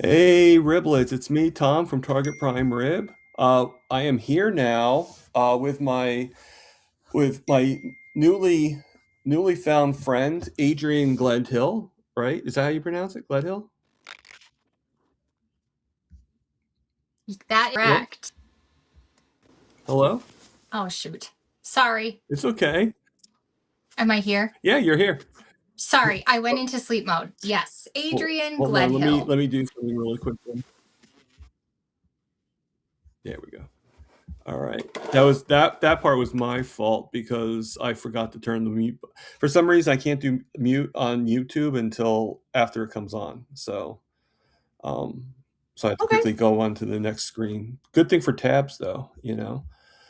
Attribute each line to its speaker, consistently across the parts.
Speaker 1: Hey, Riblets, it's me, Tom from Target Prime Rib. I am here now with my newly found friend, Adrian Gledhill. Right? Is that how you pronounce it, Gledhill?
Speaker 2: That is
Speaker 1: Hello?
Speaker 2: correct.
Speaker 1: Hello?
Speaker 2: Oh, shoot. Sorry.
Speaker 1: It's okay.
Speaker 2: Am I here?
Speaker 1: Yeah, you're here.
Speaker 2: Sorry, I went into sleep mode. Yes,
Speaker 1: Hold,
Speaker 2: Adrian
Speaker 1: hold on. Let me
Speaker 2: Gledhill.
Speaker 1: let me do something really quickly. There we go. All right. That part was my fault because I forgot to turn the mute. For some reason, I can't do mute on YouTube until after it comes on. Um, so I have to
Speaker 2: Okay.
Speaker 1: quickly go on to the next screen. Good thing for tabs, though.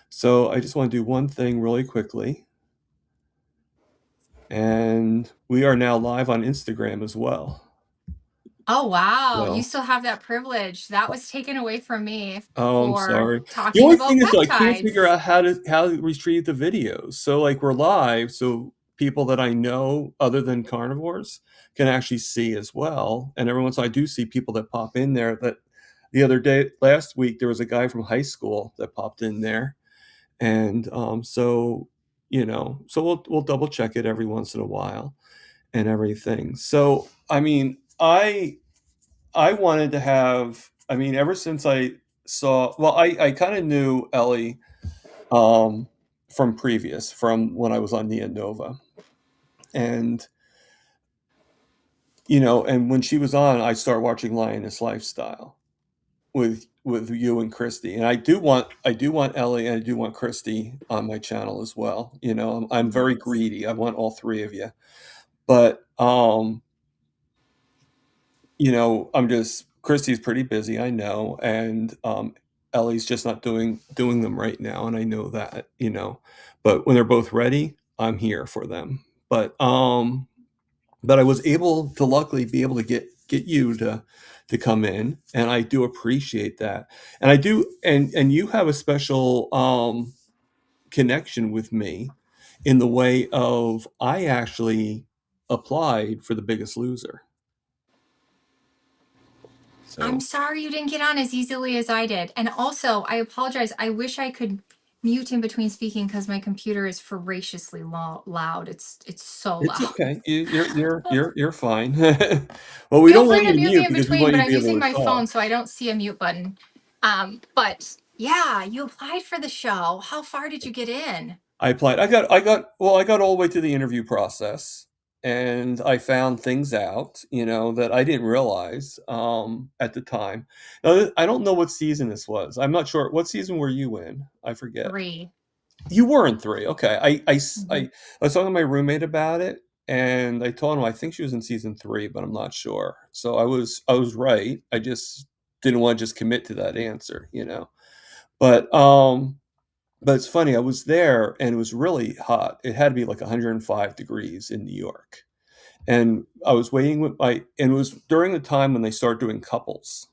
Speaker 1: So I just want to do one thing really quickly, and we are now live on Instagram as well.
Speaker 2: Oh, wow. You
Speaker 1: So,
Speaker 2: still have that privilege. That was taken away from me
Speaker 1: oh, I'm
Speaker 2: for
Speaker 1: sorry. The
Speaker 2: talking
Speaker 1: only
Speaker 2: about
Speaker 1: thing is, I can't figure
Speaker 2: peptides.
Speaker 1: out how to retrieve the videos. So, like, we're live, so people that I know other than carnivores can actually see as well. And every once in a while, I do see people that pop in there. That the other day, last week, there was a guy from high school that popped in there, and so we'll double check it every once in a while and everything. So, I mean, I wanted to have. I mean, ever since I saw, well, I kind of knew Ellie um, from when I was on Nia Nova, and and when she was on, I started watching Lioness Lifestyle with you and Christy, and I do want Ellie and I do want Christy on my channel as well. I'm very
Speaker 2: Yes.
Speaker 1: greedy. I want all three of you, but I'm just Christy's pretty busy, I know, and Ellie's just not doing them right now, and I know that. But when they're both ready, I'm here for them. But I was able to luckily be able to get you to come in, and I do appreciate that. And I do, and you have a special connection with me in the way of I actually applied for The Biggest Loser.
Speaker 2: I'm
Speaker 1: So
Speaker 2: sorry you didn't get on as easily as I did. And also, I apologize. I wish I could mute in between speaking because my computer is voraciously loud. It's so
Speaker 1: it's
Speaker 2: loud.
Speaker 1: okay. You're fine. Well, we
Speaker 2: Feel
Speaker 1: don't want
Speaker 2: free
Speaker 1: you
Speaker 2: to
Speaker 1: to
Speaker 2: mute me
Speaker 1: mute
Speaker 2: in
Speaker 1: because we
Speaker 2: between,
Speaker 1: want
Speaker 2: but
Speaker 1: you to
Speaker 2: I'm
Speaker 1: be able
Speaker 2: using
Speaker 1: to
Speaker 2: my phone,
Speaker 1: talk.
Speaker 2: so I don't see a mute button. But yeah, you applied for the show. How far did you get in?
Speaker 1: I applied. I got all the way to the interview process, and I found things out, that I didn't realize at the time. Now, I don't know what season this was. I'm not sure. What season were you in? I forget.
Speaker 2: 3.
Speaker 1: You were in three. Okay.
Speaker 2: Mhm.
Speaker 1: I was talking to my roommate about it, and I told him I think she was in season three, but I'm not sure. So I was right. I just didn't want to just commit to that answer. But but it's funny. I was there, and it was really hot. It had to be like 105 degrees in New York, and I was waiting and it was during the time when they started doing couples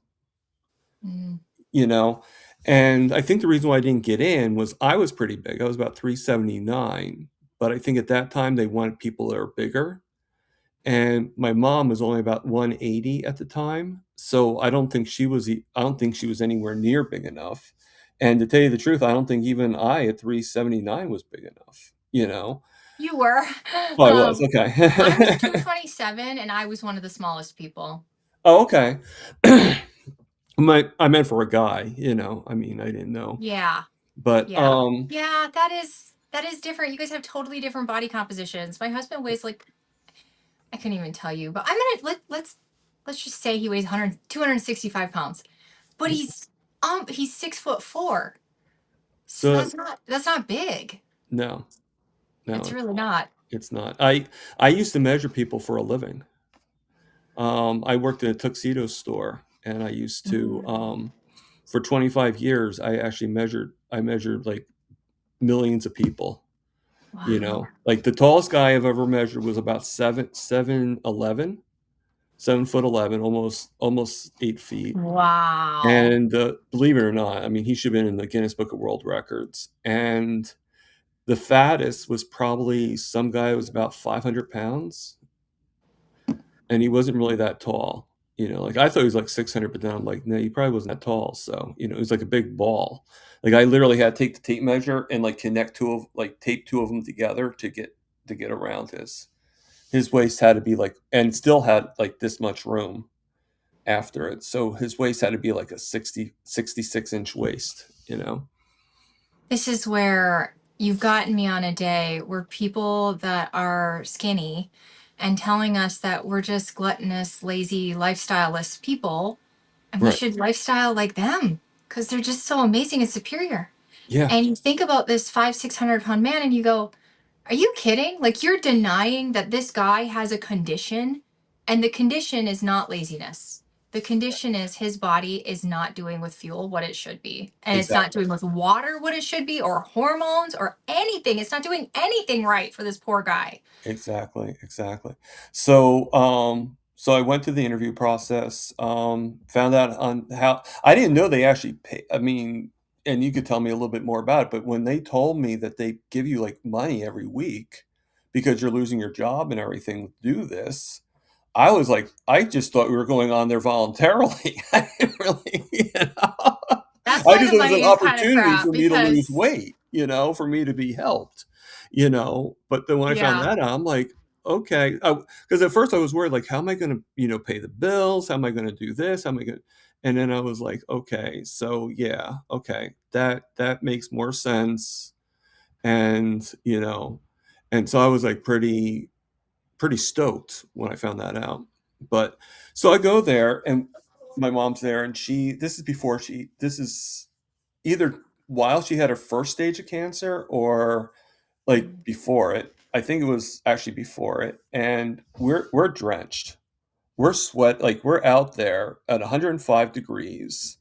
Speaker 2: Mm.
Speaker 1: you know and I think the reason why I didn't get in was I was pretty big. I was about 379, but I think at that time they wanted people that are bigger, and my mom was only about 180 at the time, so I don't think she was anywhere near big enough. And to tell you the truth, I don't think even I at 379 was big enough.
Speaker 2: You were.
Speaker 1: Oh, I was.
Speaker 2: Um, I was
Speaker 1: Okay.
Speaker 2: 227 and I was one of the smallest people.
Speaker 1: Oh, okay. I meant for a guy. I mean, I didn't know.
Speaker 2: Yeah.
Speaker 1: But
Speaker 2: Yeah. Yeah, that is different. You guys have totally different body compositions. My husband weighs like I couldn't even tell you, but I'm gonna let's just say he weighs 100 265 pounds. But he's 6'4". So
Speaker 1: so
Speaker 2: that's not big.
Speaker 1: no,
Speaker 2: It's
Speaker 1: no,
Speaker 2: really not.
Speaker 1: it's not. I used to measure people for a living. I worked in a tuxedo store, and I used to
Speaker 2: Mm.
Speaker 1: for 25 years I measured like millions of people.
Speaker 2: Wow.
Speaker 1: Like the tallest guy I've ever measured was about 7'11", 7'11", almost 8 feet.
Speaker 2: Wow.
Speaker 1: And believe it or not, I mean, he should have been in the Guinness Book of World Records. And the fattest was probably some guy who was about 500 pounds, and he wasn't really that tall. Like I thought he was like 600, but then I'm like, no, he probably wasn't that tall. So, it was like a big ball. Like I literally had to take the tape measure and like connect tape two of them together to get around his waist had to be like, and still had like this much room after it. So his waist had to be like a 66 inch waist.
Speaker 2: This is where you've gotten me on a day where people that are skinny and telling us that we're just gluttonous, lazy, lifestyleless people, and we
Speaker 1: Right.
Speaker 2: should lifestyle like them because they're just so amazing and superior.
Speaker 1: Yeah,
Speaker 2: And you think about this 600 pound man and you go, are you kidding? Like you're denying that this guy has a condition, and the condition is not laziness. The condition is his body is not doing with fuel what it should be. And it's not
Speaker 1: exactly.
Speaker 2: doing with water what it should be, or hormones, or anything. It's not doing anything right for this poor guy.
Speaker 1: Exactly, exactly. So I went through the interview process, found out on how I didn't know they actually pay. I mean, and you could tell me a little bit more about it, but when they told me that they give you like money every week because you're losing your job and everything to do this, I was like, I just thought we were going on there voluntarily. I didn't really,
Speaker 2: That's
Speaker 1: I
Speaker 2: why
Speaker 1: just
Speaker 2: the
Speaker 1: thought it was an
Speaker 2: money is kind of
Speaker 1: opportunity
Speaker 2: crap
Speaker 1: for me to lose
Speaker 2: because,
Speaker 1: weight, for me to be helped. But then when I found
Speaker 2: yeah,
Speaker 1: that out, I'm like, okay, because at first I was worried, like, how am I going to, pay the bills? How am I going to do this? How am I going? And then I was like, okay, so yeah, okay, that makes more sense, and so I was like pretty stoked when I found that out. But so I go there and my mom's there and this is either while she had her first stage of cancer or like before it. I think it was actually before it. And we're drenched. We're like we're out there at 105 degrees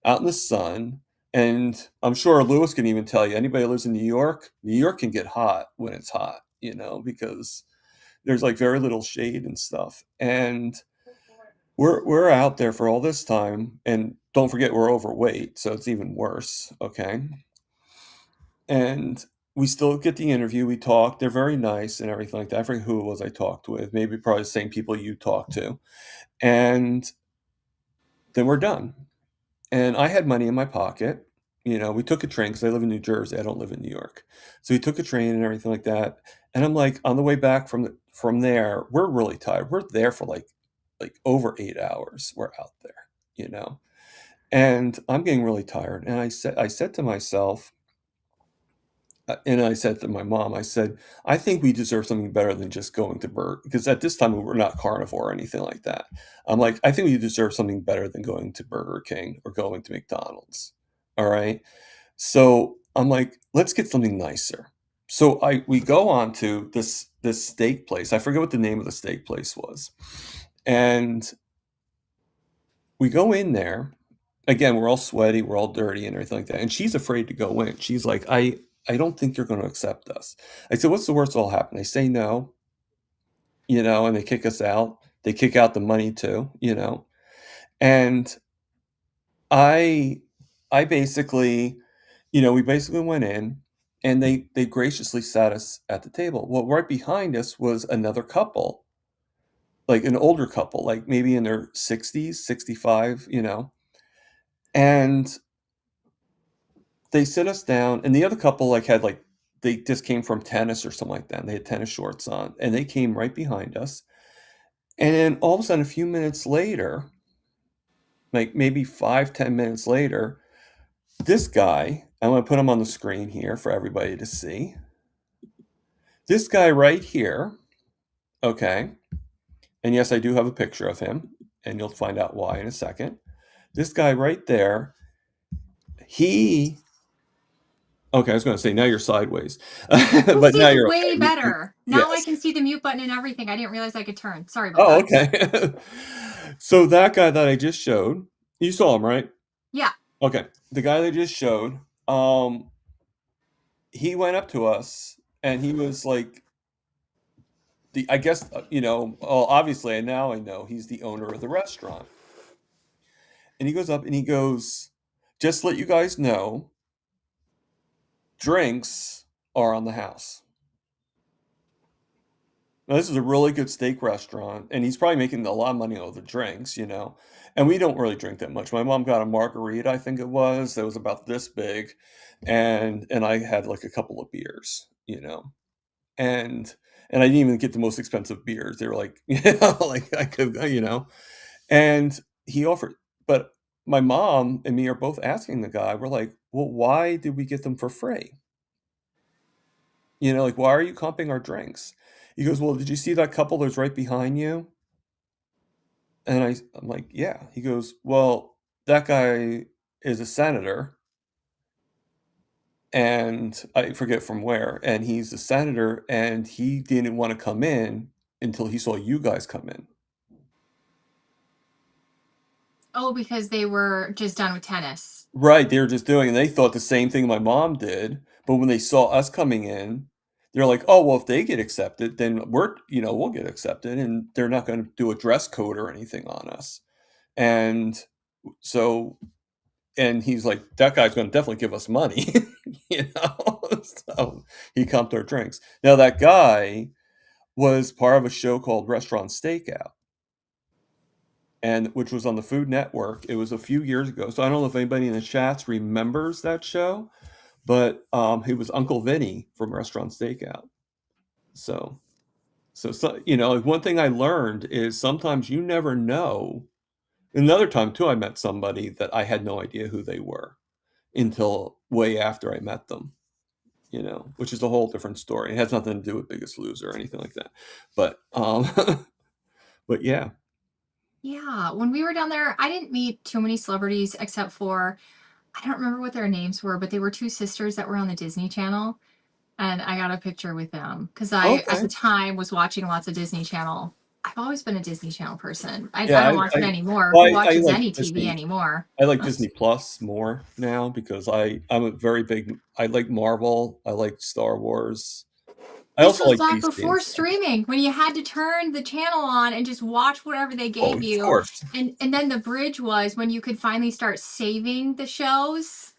Speaker 1: out in the sun. And I'm sure Lewis can even tell you, anybody who lives in New York can get hot when it's hot, because there's like very little shade and stuff. And we're out there for all this time, and don't forget we're overweight, so it's even worse. Okay, and we still get the interview. We talk. They're very nice and everything like that. I forget who it was I talked with. Maybe probably the same people you talked to. And then we're done. And I had money in my pocket. We took a train because I live in New Jersey. I don't live in New York. So we took a train and everything like that. And I'm like, on the way back from there, we're really tired. We're there for like over 8 hours. We're out there. And I'm getting really tired. And I said to myself, and I said to my mom, I said, I think we deserve something better than just going to Burger, because at this time we were not carnivore or anything like that. I'm like, I think we deserve something better than going to Burger King or going to McDonald's. All right. So I'm like, let's get something nicer. So we go on to this steak place. I forget what the name of the steak place was. And we go in there. Again, we're all sweaty, we're all dirty and everything like that. And she's afraid to go in. She's like, I don't think you're going to accept us. I said, what's the worst that'll happen? They say no, and they kick us out. They kick out the money too. And I, I basically, we basically went in, and they graciously sat us at the table. Well, right behind us was another couple, like an older couple, like maybe in their 60s, 65. And they sit us down, and the other couple like had like they just came from tennis or something like that. And they had tennis shorts on, and they came right behind us. And then all of a sudden, a few minutes later, like maybe 5, 10 minutes later, this guy, I'm going to put him on the screen here for everybody to see. This guy right here, okay, and yes, I do have a picture of him, and you'll find out why in a second. This guy right there, he, okay, I was going to say now you're sideways,
Speaker 2: this
Speaker 1: but now
Speaker 2: is
Speaker 1: you're
Speaker 2: way
Speaker 1: okay.
Speaker 2: better. Now I
Speaker 1: Yes.
Speaker 2: can see the mute button and everything. I didn't realize I could turn. Sorry about
Speaker 1: Oh,
Speaker 2: that.
Speaker 1: okay. So that guy that I just showed, you saw him, right?
Speaker 2: Yeah.
Speaker 1: Okay. The guy that I just showed, he went up to us and he was like I guess, well, obviously now I know he's the owner of the restaurant. And he goes up and he goes, just to let you guys know, drinks are on the house. Now, this is a really good steak restaurant, and he's probably making a lot of money on the drinks, you know. And we don't really drink that much. My mom got a margarita, I think it was, that was about this big, and I had like a couple of beers, you know. And and I didn't even get the most expensive beers. They were like, like I could, And he offered, but my mom and me are both asking the guy. We're like, well, why did we get them for free? Like, why are you comping our drinks? He goes, well, did you see that couple that's right behind you? And I'm like, yeah. He goes, well, that guy is a senator, and I forget from where, and he's a senator, and he didn't want to come in until he saw you guys come in.
Speaker 2: Oh, because they were just done with tennis.
Speaker 1: Right, they were just doing and they thought the same thing my mom did, but when they saw us coming in, they're like, "Oh, well, if they get accepted, then we'll get accepted, and they're not gonna do a dress code or anything on us." And so and he's like, "That guy's gonna definitely give us money," you know? So, he comped our drinks. Now that guy was part of a show called Restaurant Stakeout, and which was on the Food Network. It was a few years ago, so I don't know if anybody in the chats remembers that show. But, he was Uncle Vinny from Restaurant Stakeout. So like, one thing I learned is sometimes you never know. Another time too, I met somebody that I had no idea who they were until way after I met them, which is a whole different story. It has nothing to do with Biggest Loser or anything like that. But, but yeah.
Speaker 2: Yeah, when we were down there, I didn't meet too many celebrities except for I don't remember what their names were, but they were two sisters that were on the Disney Channel, and I got a picture with them because I, at
Speaker 1: Okay.
Speaker 2: the time, was watching lots of Disney Channel. I've always been a Disney Channel person. I
Speaker 1: Yeah,
Speaker 2: don't watch it anymore.
Speaker 1: well,
Speaker 2: Who
Speaker 1: I
Speaker 2: watches
Speaker 1: like
Speaker 2: any TV
Speaker 1: Disney.
Speaker 2: anymore?
Speaker 1: I like Disney Plus more now because I'm a very big I like Marvel, I like Star Wars. I
Speaker 2: This
Speaker 1: also
Speaker 2: was
Speaker 1: like
Speaker 2: back
Speaker 1: DC and
Speaker 2: before
Speaker 1: stuff.
Speaker 2: streaming, when you had to turn the channel on and just watch whatever they
Speaker 1: Oh,
Speaker 2: gave
Speaker 1: of
Speaker 2: you.
Speaker 1: course.
Speaker 2: And then the bridge was when you could finally start saving the shows.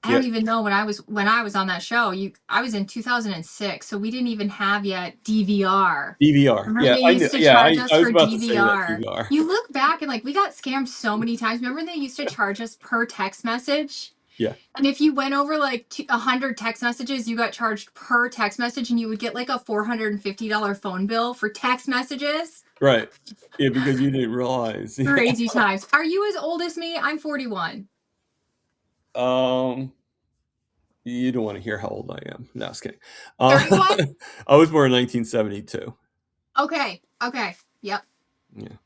Speaker 2: I
Speaker 1: Yeah,
Speaker 2: don't even know when I was on that show. I was in 2006, so we didn't even have yet DVR.
Speaker 1: DVR.
Speaker 2: Remember
Speaker 1: Yeah,
Speaker 2: they
Speaker 1: I knew
Speaker 2: used to
Speaker 1: yeah,
Speaker 2: charge us
Speaker 1: I was
Speaker 2: for
Speaker 1: about to say that,
Speaker 2: DVR.
Speaker 1: DVR.
Speaker 2: You look back and like we got scammed so many times. Remember they used to charge us per text message?
Speaker 1: Yeah,
Speaker 2: And if you went over like 100 text messages, you got charged per text message, and you would get like a $450 phone bill for text messages.
Speaker 1: right. Yeah, because you didn't realize. Yeah.
Speaker 2: Crazy times. Are you as old as me? I'm 41.
Speaker 1: Um, you don't wanna hear how old I am. No, just kidding. Uh,
Speaker 2: 31?
Speaker 1: I was born in 1972.
Speaker 2: Okay. Okay. Yep.
Speaker 1: Yeah,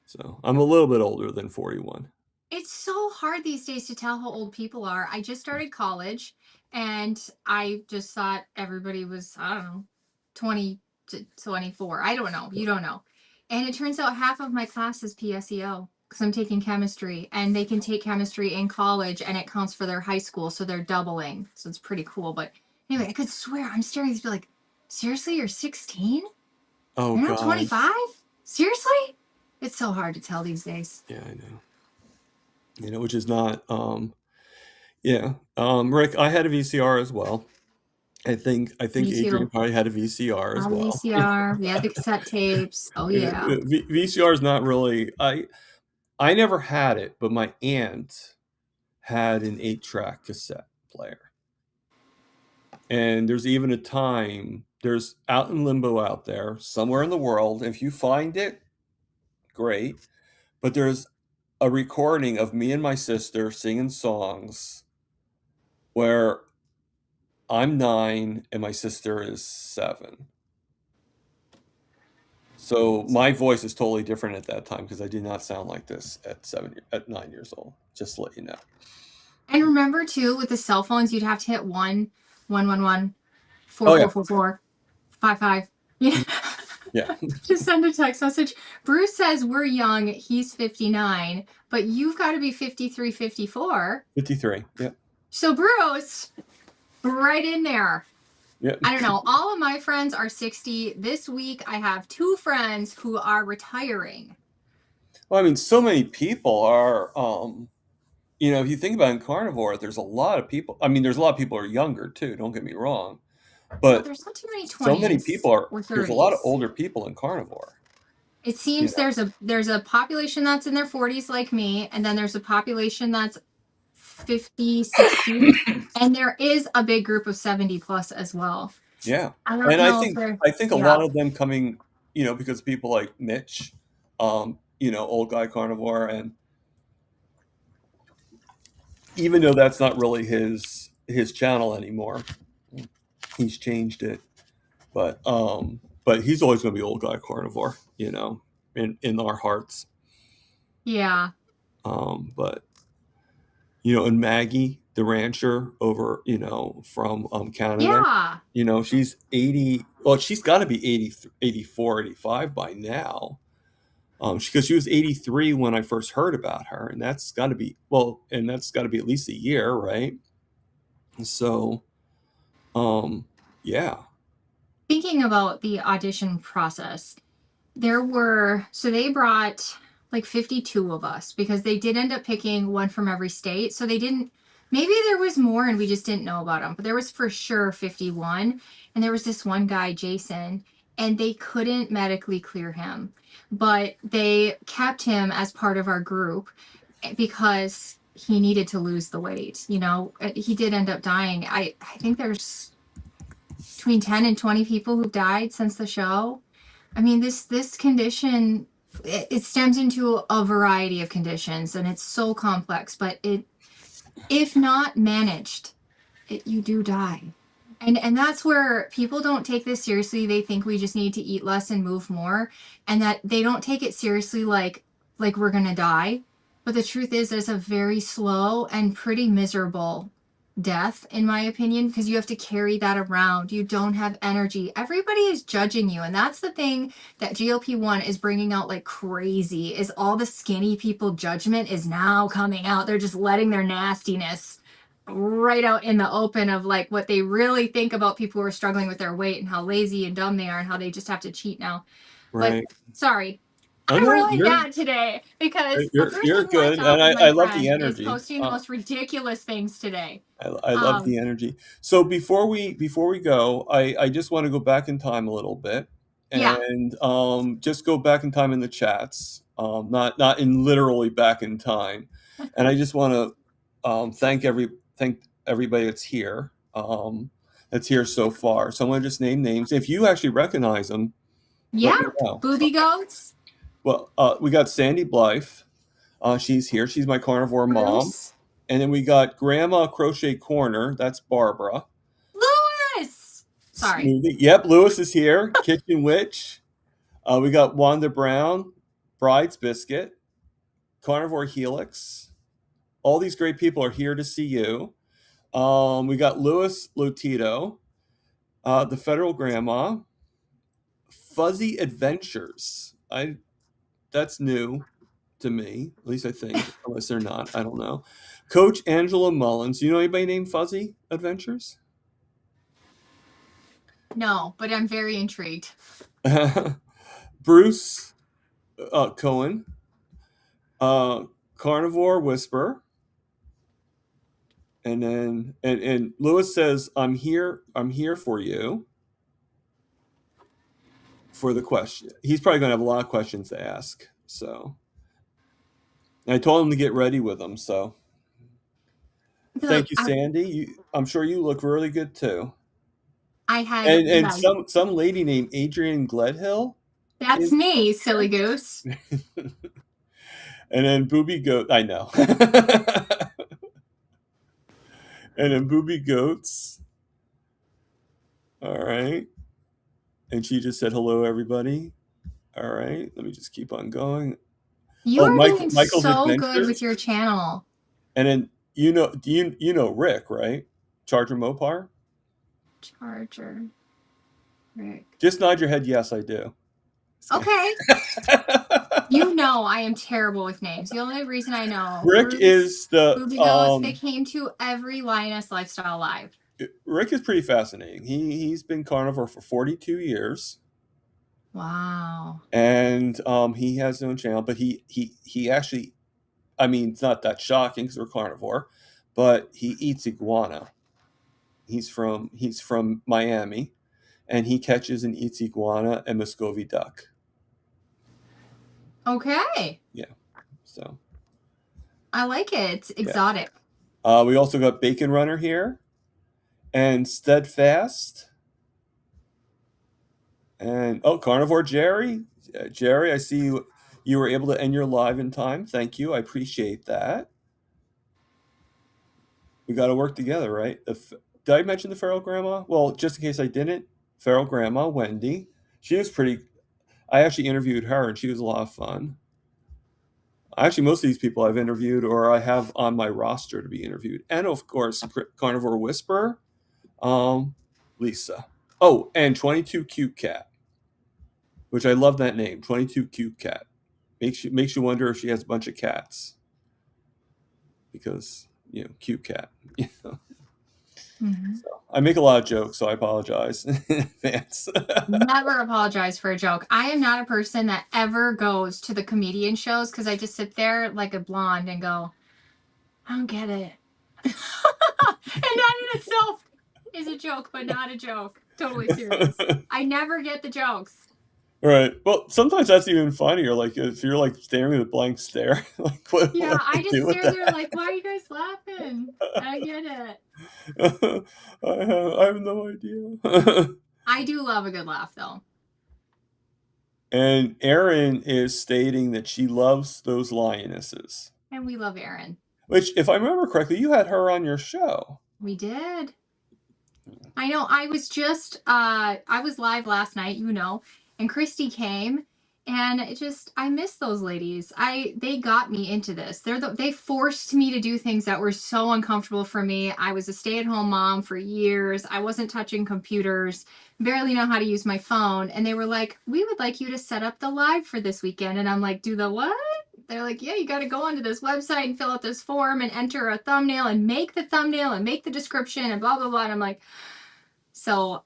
Speaker 1: so I'm a little bit older than 41.
Speaker 2: It's so hard these days to tell how old people are. I just started college and I just thought everybody was, I don't know, 20 to 24. I don't know. You don't know. And it turns out half of my class is PSEO because I'm taking chemistry, and they can take chemistry in college and it counts for their high school. So they're doubling. So it's pretty cool. But anyway, I could swear I'm staring at these people like, seriously, you're 16?
Speaker 1: Oh
Speaker 2: You're not
Speaker 1: gosh.
Speaker 2: 25? Seriously? It's so hard to tell these days.
Speaker 1: Yeah, I know. Which is not, yeah. Rick, I had a VCR as well. I think
Speaker 2: Me
Speaker 1: Adrian
Speaker 2: too.
Speaker 1: probably had a VCR as
Speaker 2: Had a
Speaker 1: well.
Speaker 2: VCR. We had the cassette tapes. Oh yeah.
Speaker 1: VCR is not really. I never had it, but my aunt had an 8-track cassette player. And there's even a time there's out in limbo out there somewhere in the world. If you find it, great. But there's a recording of me and my sister singing songs where I'm 9 and my sister is 7. So my voice is totally different at that time because I did not sound like this at 9 years old. Just to let you know.
Speaker 2: And remember too, with the cell phones, you'd have to hit 1 1 1 1 four
Speaker 1: Oh yeah,
Speaker 2: four four four 5 5. Yeah.
Speaker 1: yeah,
Speaker 2: To send a text message. Bruce says we're young. He's 59, but you've got to be 53, 54.
Speaker 1: 53. Yeah,
Speaker 2: So Bruce, right in there.
Speaker 1: yeah.
Speaker 2: I don't know. All of my friends are 60. This week, I have two friends who are retiring.
Speaker 1: Well, I mean, so many people are. If you think about it in carnivore, there's a lot of people. I mean, there's a lot of people who are younger too. Don't get me wrong,
Speaker 2: No,
Speaker 1: But
Speaker 2: there's not too many
Speaker 1: so many
Speaker 2: 20s
Speaker 1: people are
Speaker 2: or
Speaker 1: there's a lot of
Speaker 2: 30s.
Speaker 1: older people in carnivore,
Speaker 2: It
Speaker 1: you
Speaker 2: seems
Speaker 1: know?
Speaker 2: there's a population that's in their 40s like me, and then there's a population that's 50, 60, and there is a big group of 70 plus as well.
Speaker 1: Yeah.
Speaker 2: I don't
Speaker 1: And I
Speaker 2: know if
Speaker 1: think
Speaker 2: they're,
Speaker 1: I think a lot
Speaker 2: yeah.
Speaker 1: of them coming, because people like Mitch, old guy carnivore, and even though that's not really his channel anymore, he's changed it. But he's always going to be old guy carnivore, in our hearts.
Speaker 2: Yeah.
Speaker 1: But and Maggie, the rancher over, from Canada,
Speaker 2: Yeah.
Speaker 1: she's 80. Well, she's got to be 80, 84, 85 by now. Because she was 83 when I first heard about her, and that's got to be at least a year, right? So, yeah,
Speaker 2: Thinking about the audition process, so they brought like 52 of us because they did end up picking one from every state. So they didn't, maybe there was more and we just didn't know about them, but there was for sure 51. And there was this one guy, Jason, and they couldn't medically clear him, but they kept him as part of our group because he needed to lose the weight. He did end up dying. I think there's between 10 and 20 people who've died since the show. I mean, this condition, it stems into a variety of conditions, and it's so complex. But if not managed, you do die. And that's where people don't take this seriously. They think we just need to eat less and move more, and that they don't take it seriously like we're gonna die. But the truth is, there's a very slow and pretty miserable death, in my opinion, because you have to carry that around. You don't have energy. Everybody is judging you, and that's the thing that GLP-1 is bringing out like crazy. Is all the skinny people judgment is now coming out. They're just letting their nastiness right out in the open of like what they really think about people who are struggling with their weight and how lazy and dumb they are and how they just have to cheat now. But
Speaker 1: right.
Speaker 2: sorry,
Speaker 1: Oh
Speaker 2: I'm
Speaker 1: no,
Speaker 2: really mad today because the
Speaker 1: you're
Speaker 2: person who I
Speaker 1: good,
Speaker 2: thought
Speaker 1: and
Speaker 2: was
Speaker 1: I
Speaker 2: my
Speaker 1: love the
Speaker 2: friend is
Speaker 1: energy.
Speaker 2: posting the most ridiculous things today.
Speaker 1: I love
Speaker 2: Um,
Speaker 1: the energy. So before we go, I just want to go back in time a little bit,
Speaker 2: yeah,
Speaker 1: and just go back in time in the chats, not in literally back in time. And I just want to thank everybody that's here so far. So I'm going to just name names. If you actually recognize them, let me
Speaker 2: yeah,
Speaker 1: know.
Speaker 2: booby goats,
Speaker 1: Well, we got Sandy Blythe. She's here. She's my carnivore mom.
Speaker 2: Bruce,
Speaker 1: And then we got Grandma Crochet Corner. That's Barbara.
Speaker 2: Lewis. Sorry,
Speaker 1: Smoothie. Yep, Lewis is here. Kitchen Witch. We got Wanda Brown, Bride's Biscuit, Carnivore Helix. All these great people are here to see you. We got Louis Lotito, the Federal Grandma, Fuzzy Adventures. That's new to me, at least I think, unless they're not. I don't know. Coach Angela Mullins. Do you know anybody named Fuzzy Adventures?
Speaker 2: no, but I'm very intrigued.
Speaker 1: Bruce Cohen, uh, Carnivore Whisper, and then and Lewis says, "I'm here. I'm here for you for the question." He's probably going to have a lot of questions to ask. So I told him to get ready with them. So thank
Speaker 2: Look,
Speaker 1: you, Sandy. I'm sure you look really good too.
Speaker 2: I had,
Speaker 1: And
Speaker 2: yeah,
Speaker 1: some lady named Adrian Gledhill
Speaker 2: that's
Speaker 1: is
Speaker 2: me, silly goose.
Speaker 1: here. And then Booby Goat. I know. And then Booby Goats. All right. And she just said hello, everybody. All right. Let me just keep on going.
Speaker 2: You
Speaker 1: Oh,
Speaker 2: are doing
Speaker 1: Michael's
Speaker 2: so good with
Speaker 1: Adventures.
Speaker 2: your channel.
Speaker 1: And then do you know Rick, right? Charger Mopar.
Speaker 2: Charger, Rick.
Speaker 1: Just nod your head. Yes, I do.
Speaker 2: Okay. You know I am terrible with names. The only reason I know
Speaker 1: Rick
Speaker 2: Bruce,
Speaker 1: is the
Speaker 2: Booby Goats, they came to every Lioness Lifestyle Live.
Speaker 1: Rick is pretty fascinating. He's been carnivore for 42 years,
Speaker 2: Wow.
Speaker 1: and he has his own channel. But he actually, I mean, it's not that shocking because we're carnivore, but he eats iguana. He's from Miami, and he catches and eats iguana and Muscovy duck.
Speaker 2: Okay.
Speaker 1: Yeah. So
Speaker 2: I like it. It's
Speaker 1: yeah.
Speaker 2: exotic.
Speaker 1: We also got Bacon Runner here and Steadfast and Carnivore Jerry. Jerry, I see you were able to end your live in time. Thank you. I appreciate that. We got to work together, right? Did I mention the feral grandma? Well, just in case I didn't, feral grandma Wendy. She was pretty. I actually interviewed her, and she was a lot of fun. Actually, most of these people I've interviewed or I have on my roster to be interviewed, and of course, Carnivore Whisperer, um, Lisa. Oh, and 22 Cute Cat, which I love that name. 22 Cute Cat makes you wonder if she has a bunch of cats because cute cat. You know?
Speaker 2: Mhm.
Speaker 1: So I make a lot of jokes, so I apologize in advance.
Speaker 2: Never apologize for a joke. I am not a person that ever goes to the comedian shows because I just sit there like a blonde and go, I don't get it. And that in itself is a joke, but not a joke. Totally serious. I never get the jokes.
Speaker 1: Right. Well, sometimes that's even funnier. Like if you're like staring at a blank stare, like what
Speaker 2: Yeah,
Speaker 1: do
Speaker 2: I
Speaker 1: I
Speaker 2: just
Speaker 1: do with
Speaker 2: stare there like, why are you guys laughing? I get it.
Speaker 1: that? I have no idea.
Speaker 2: I do love a good laugh though.
Speaker 1: And Erin is stating that she loves those lionesses.
Speaker 2: And we love Aaron.
Speaker 1: Which, if I remember correctly, you had her on your show.
Speaker 2: We did. I know. I was live last night, and Christy came and I miss those ladies. They got me into this. They forced me to do things that were so uncomfortable for me. I was a stay-at-home mom for years. I wasn't touching computers, barely know how to use my phone, and they were like, "We would like you to set up the live for this weekend." And I'm like, "Do the what?" They're like, "Yeah, you got to go onto this website and fill out this form and enter a thumbnail and make the thumbnail and make the description and blah blah blah." And I'm like, so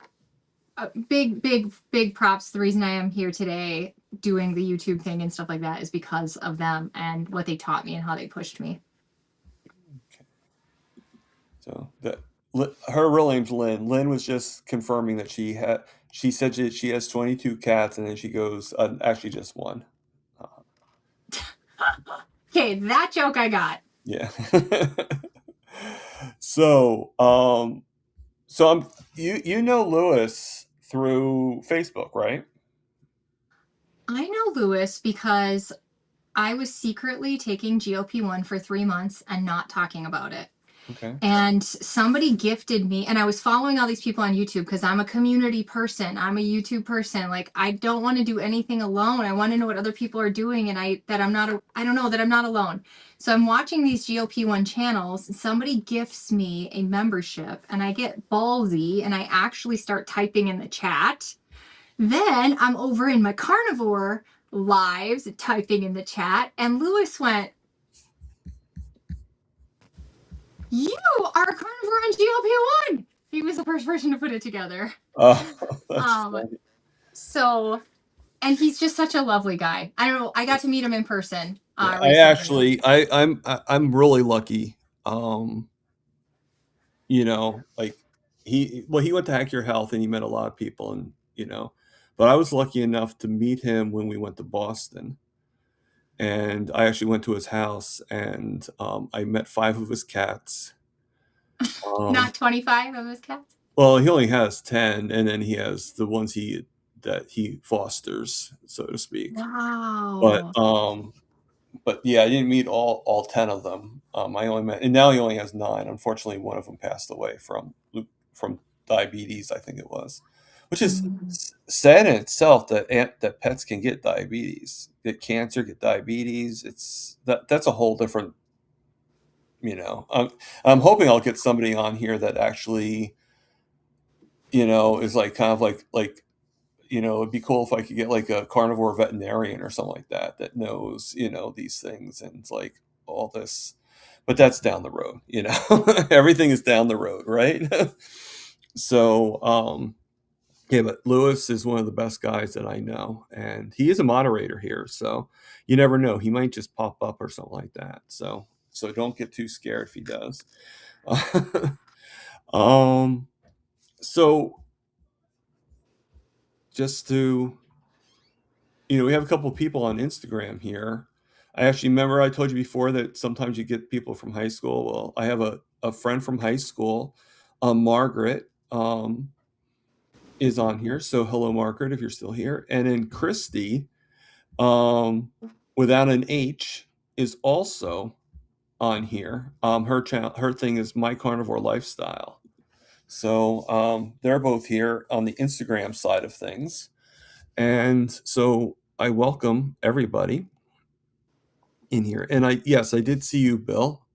Speaker 2: big props. The reason I am here today doing the YouTube thing and stuff like that is because of them and what they taught me and how they pushed me.
Speaker 1: So her real name's Lynn. Lynn was just confirming that She said that she has 22 cats, and then she goes, actually just one. Uh,
Speaker 2: Okay, that joke I got.
Speaker 1: yeah. So, you know Lewis through Facebook, right?
Speaker 2: I know Lewis because I was secretly taking GLP-1 for 3 months and not talking about it.
Speaker 1: Okay.
Speaker 2: And somebody gifted me, and I was following all these people on YouTube because I'm a community person. I'm a YouTube person. Like, I don't want to do anything alone. I want to know what other people are doing, and I don't know that I'm not alone. So I'm watching these GLP-1 channels, and somebody gifts me a membership, and I get ballsy, and I actually start typing in the chat. Then I'm over in my carnivore lives typing in the chat, and Lewis went, "You are a carnivore on GLP-1." He was the first person to put it together.
Speaker 1: Oh, that's
Speaker 2: Um,
Speaker 1: funny.
Speaker 2: so, and he's just such a lovely guy. I don't know. I got to meet him in person
Speaker 1: Yeah,
Speaker 2: recently.
Speaker 1: I'm really lucky. Um, like he went to Hack Your Health and he met a lot of people, and but I was lucky enough to meet him when we went to Boston, and I actually went to his house, and I met five of his cats. Um,
Speaker 2: Not 25 of his cats.
Speaker 1: well, he only has 10, and then he has the ones that he fosters, so to speak. But
Speaker 2: Wow.
Speaker 1: but yeah, I didn't meet all 10 of them. I only met, and now he only has nine. Unfortunately, one of them passed away from diabetes, I think it was, which is
Speaker 2: Mm.
Speaker 1: sad in itself that that pets can get diabetes, get cancer, get diabetes. That's a whole different. I'm hoping I'll get somebody on here that actually is like kind of like it'd be cool if I could get like a carnivore veterinarian or something like that knows, these things and it's like all this. But that's down the road, Everything is down the road, right? So, yeah, but Lewis is one of the best guys that I know, and he is a moderator here, so you never know. He might just pop up or something like that. So don't get too scared if he does. Um, so just to, we have a couple of people on Instagram here. I actually remember I told you before that sometimes you get people from high school. Well, I have a friend from high school, Margaret, is on here. So hello, Margaret, if you're still here. And then Christy, um, without an H, is also on here. Her channel, her thing is My Carnivore Lifestyle. So they're both here on the Instagram side of things. And so I welcome everybody in here. And yes, I did see you, Bill.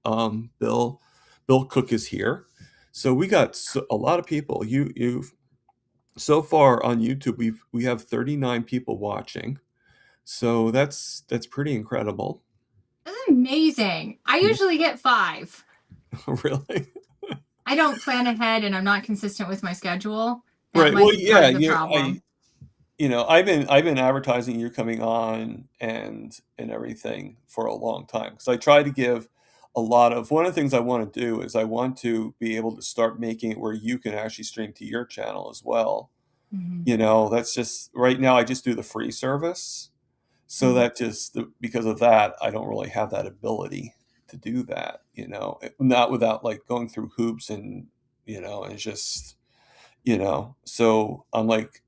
Speaker 1: Bill Cook is here. So we got a lot of people. You've so far on YouTube, we have 39 people watching. So that's pretty incredible.
Speaker 2: That's amazing. I
Speaker 1: Yeah.
Speaker 2: usually get 5.
Speaker 1: Really?
Speaker 2: I don't plan ahead and I'm not consistent with my schedule. That
Speaker 1: Right.
Speaker 2: might
Speaker 1: Well,
Speaker 2: be part
Speaker 1: yeah,
Speaker 2: of the problem.
Speaker 1: I've been advertising you coming on and everything for a long time because I try to give a lot of one of the things I want to do is I want to be able to start making it where you can actually stream to your channel as well.
Speaker 2: Mhm,
Speaker 1: That's just right now I just do the free service. So
Speaker 2: mhm.
Speaker 1: that just because of that, I don't really have that ability to do that, not without like going through hoops and it's just, so I'm like,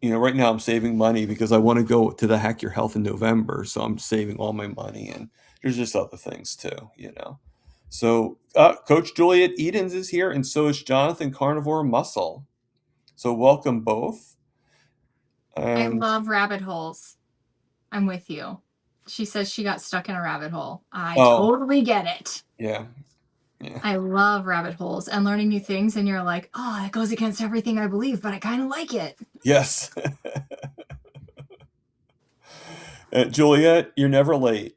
Speaker 1: right now I'm saving money because I want to go to the Hack Your Health in November. So I'm saving all my money and there's just other things too. So Coach Juliet Edens is here and so is Jonathan Carnivore Muscle. So welcome both.
Speaker 2: I
Speaker 1: And
Speaker 2: love rabbit holes. I'm with you. She says she got stuck in a rabbit hole. I
Speaker 1: oh,
Speaker 2: totally get it.
Speaker 1: yeah, yeah.
Speaker 2: I love rabbit holes and learning new things. And you're like, oh, it goes against everything I believe, but I kind of like it.
Speaker 1: Yes. Juliet, you're never late.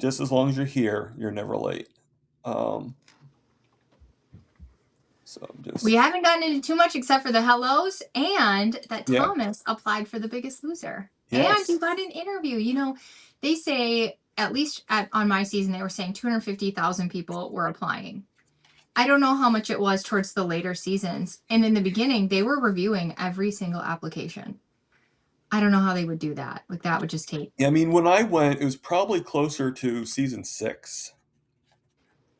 Speaker 1: Just as long as you're here, you're never late. Um, so I'm
Speaker 2: We
Speaker 1: just,
Speaker 2: haven't gotten into too much except for the hellos and that
Speaker 1: yeah,
Speaker 2: Thomas applied for The Biggest Loser. And you
Speaker 1: yes.
Speaker 2: got an interview. They say, at least on my season, they were saying 250,000 people were applying. I don't know how much it was towards the later seasons. And in the beginning, they were reviewing every single application. I don't know how they would do that. Like, that would just take.
Speaker 1: Yeah, I mean, when I went, it was probably closer to season 6.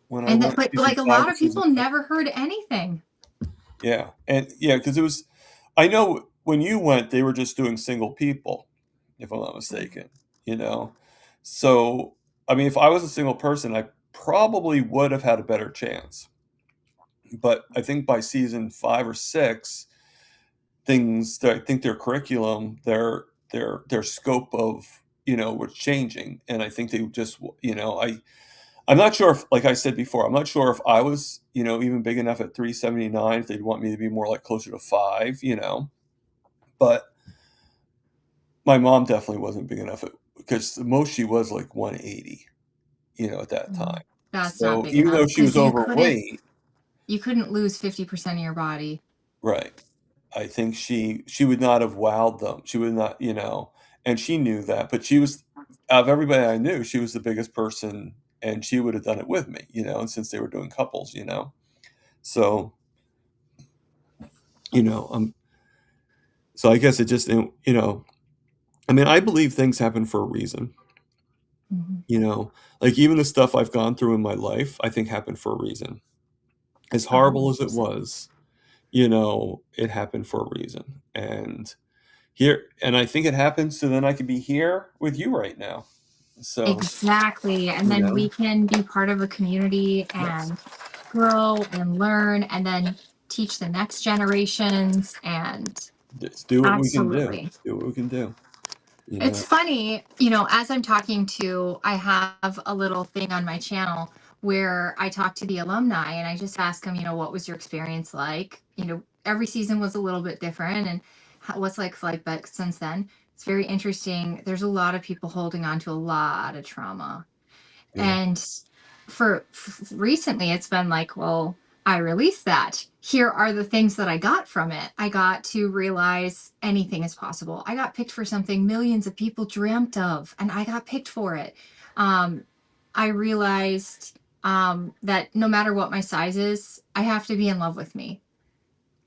Speaker 1: When I
Speaker 2: And that,
Speaker 1: went
Speaker 2: but
Speaker 1: season
Speaker 2: like a
Speaker 1: 5
Speaker 2: lot
Speaker 1: or
Speaker 2: of
Speaker 1: season
Speaker 2: people
Speaker 1: 6.
Speaker 2: never heard anything.
Speaker 1: Yeah, and yeah, because it was, I know when you went, they were just doing single people, if I'm not mistaken, you know? So, I mean, if I was a single person, I probably would have had a better chance. But I think by season 5 or 6, I think their curriculum, their scope of was changing, and I think they just I'm not sure if, like I said before, I'm not sure if I was even big enough at 379 if they'd want me to be more like closer to 5. But my mom definitely wasn't big enough because the most she was like 180 at that
Speaker 2: Mm.
Speaker 1: time.
Speaker 2: That's not
Speaker 1: So
Speaker 2: big
Speaker 1: even though
Speaker 2: enough
Speaker 1: she was
Speaker 2: because
Speaker 1: overweight,
Speaker 2: you couldn't lose 50% of your body.
Speaker 1: right? I think she would not have wowed them. She would not, and she knew that. But she was out of everybody I knew, she was the biggest person, and she would have done it with me. And since they were doing couples. So you know, um, so I guess it just I mean, I believe things happen for a reason.
Speaker 2: Mhm.
Speaker 1: You know, like even the stuff I've gone through in my life, I think happened for a reason. As
Speaker 2: A
Speaker 1: horrible
Speaker 2: hundred
Speaker 1: as it
Speaker 2: percent.
Speaker 1: was, it happened for a reason. And I think it happens so then I could be here with you right now. So,
Speaker 2: Exactly. And
Speaker 1: you
Speaker 2: then we
Speaker 1: know,
Speaker 2: can be part of a community
Speaker 1: yes,
Speaker 2: and grow and learn and then teach the next generations. And
Speaker 1: let's do what we can do.
Speaker 2: absolutely.
Speaker 1: Do what we can do. You
Speaker 2: It's
Speaker 1: know,
Speaker 2: funny, as I'm talking to, I have a little thing on my channel where I talk to the alumni and I just ask them, what was your experience like? Every season was a little bit different and what's like back since then. It's very interesting. There's a lot of people holding on to a lot of trauma.
Speaker 1: yeah,
Speaker 2: And recently, it's been like, well, I released that. Here are the things that I got from it. I got to realize anything is possible. I got picked for something millions of people dreamt of, and I got picked for it. Um, I realized that no matter what my size is, I have to be in love with me.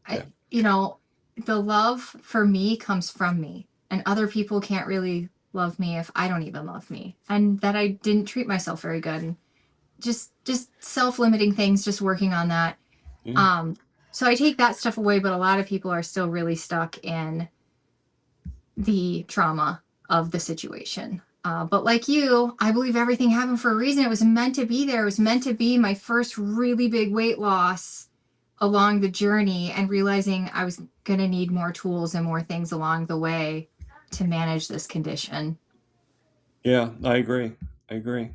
Speaker 1: Yeah.
Speaker 2: You know, the love for me comes from me, and other people can't really love me if I don't even love me, and that I didn't treat myself very good. And just self-limiting things, just working on that.
Speaker 1: Yeah.
Speaker 2: Um, so I take that stuff away, but a lot of people are still really stuck in the trauma of the situation. But like you, I believe everything happened for a reason. It was meant to be there. It was meant to be my first really big weight loss along the journey, and realizing I was going to need more tools and more things along the way to manage this condition.
Speaker 1: Yeah, I agree. I agree.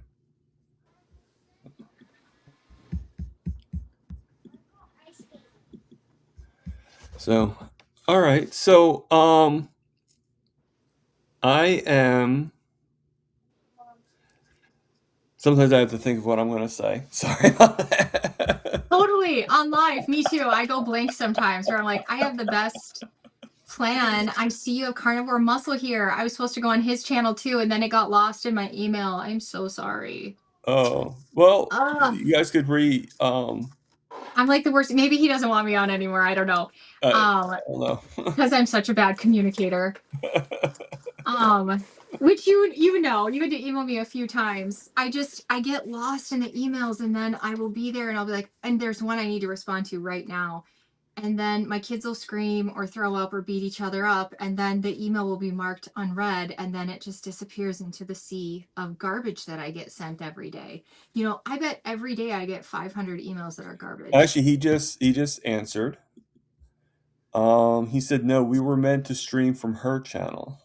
Speaker 1: So, all right. So, I am. Sometimes I have to think of what I'm going to say. Sorry about that.
Speaker 2: Totally on live. Me too. I go blank sometimes where I'm like, I have the best plan. I see you have carnivore muscle here. I was supposed to go on his channel too, and then it got lost in my email. I'm so sorry.
Speaker 1: Oh, well,
Speaker 2: Uh,
Speaker 1: you guys could
Speaker 2: I'm like the worst. Maybe he doesn't want me on anymore. I don't know.
Speaker 1: I
Speaker 2: Um,
Speaker 1: don't know.
Speaker 2: because I'm such a bad communicator. Um, which you had to email me a few times. I get lost in the emails, and then I will be there and I'll be like, and there's one I need to respond to right now. And then my kids will scream or throw up or beat each other up, and then the email will be marked unread, and then it just disappears into the sea of garbage that I get sent every day. I bet every day I get 500 emails that are garbage.
Speaker 1: Actually, he just answered. He said no, we were meant to stream from her channel.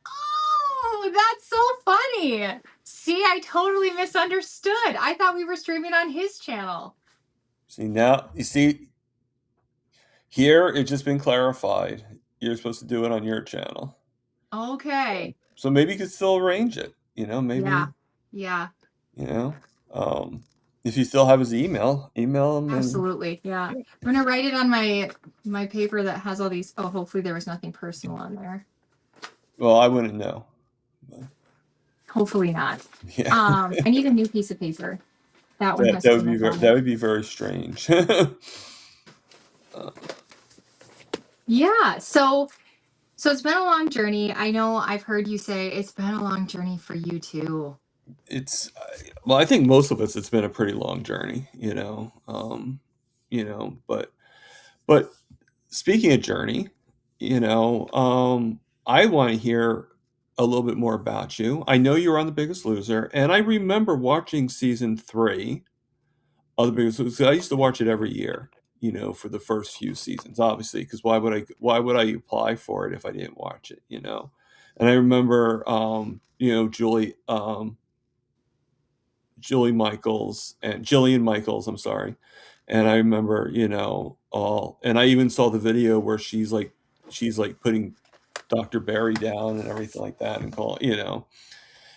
Speaker 2: Oh, that's so funny. See, I totally misunderstood. I thought we were streaming on his channel.
Speaker 1: See now, you see here it's just been clarified. You're supposed to do it on your channel.
Speaker 2: Okay.
Speaker 1: So maybe you could still arrange it.
Speaker 2: Yeah.
Speaker 1: Maybe
Speaker 2: Yeah.
Speaker 1: you know. Um, if you still have his email, email him and
Speaker 2: Absolutely. Yeah. I'm gonna write it on my paper that has all these. Oh, hopefully there was nothing personal on there.
Speaker 1: well, I wouldn't know. But,
Speaker 2: Hopefully not.
Speaker 1: yeah,
Speaker 2: I need a new piece of paper. That one
Speaker 1: that
Speaker 2: has
Speaker 1: that
Speaker 2: too
Speaker 1: would be
Speaker 2: much
Speaker 1: very
Speaker 2: on it.
Speaker 1: that would be very strange.
Speaker 2: Yeah. So it's been a long journey. I know I've heard you say it's been a long journey for you too.
Speaker 1: It's well, I think most of us it's been a pretty long journey, but speaking of journey, I want to hear a little bit more about you. I know you were on The Biggest Loser, and I remember watching season 3 of The Biggest Loser. I used to watch it every year, for the first few seasons, obviously, because why would I apply for it if I didn't watch it? And I remember, Julie Michaels and Jillian Michaels, I'm sorry. And I remember, and I even saw the video where she's like putting Dr. Barry down and everything like that and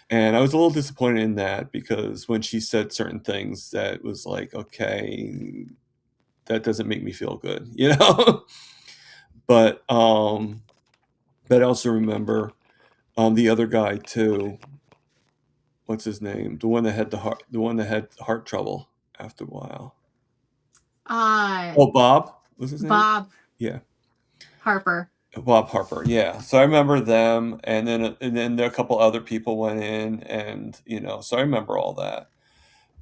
Speaker 1: and I was a little disappointed in that because when she said certain things that was like, okay, that doesn't make me feel good. But but I also remember the other guy too. What's his name? The one that had heart trouble after a while.
Speaker 2: Uh,
Speaker 1: Oh, Bob was his name?
Speaker 2: Bob
Speaker 1: Yeah,
Speaker 2: Harper.
Speaker 1: Bob Harper. Yeah. So I remember them, and then there a couple other people went in, and so I remember all that.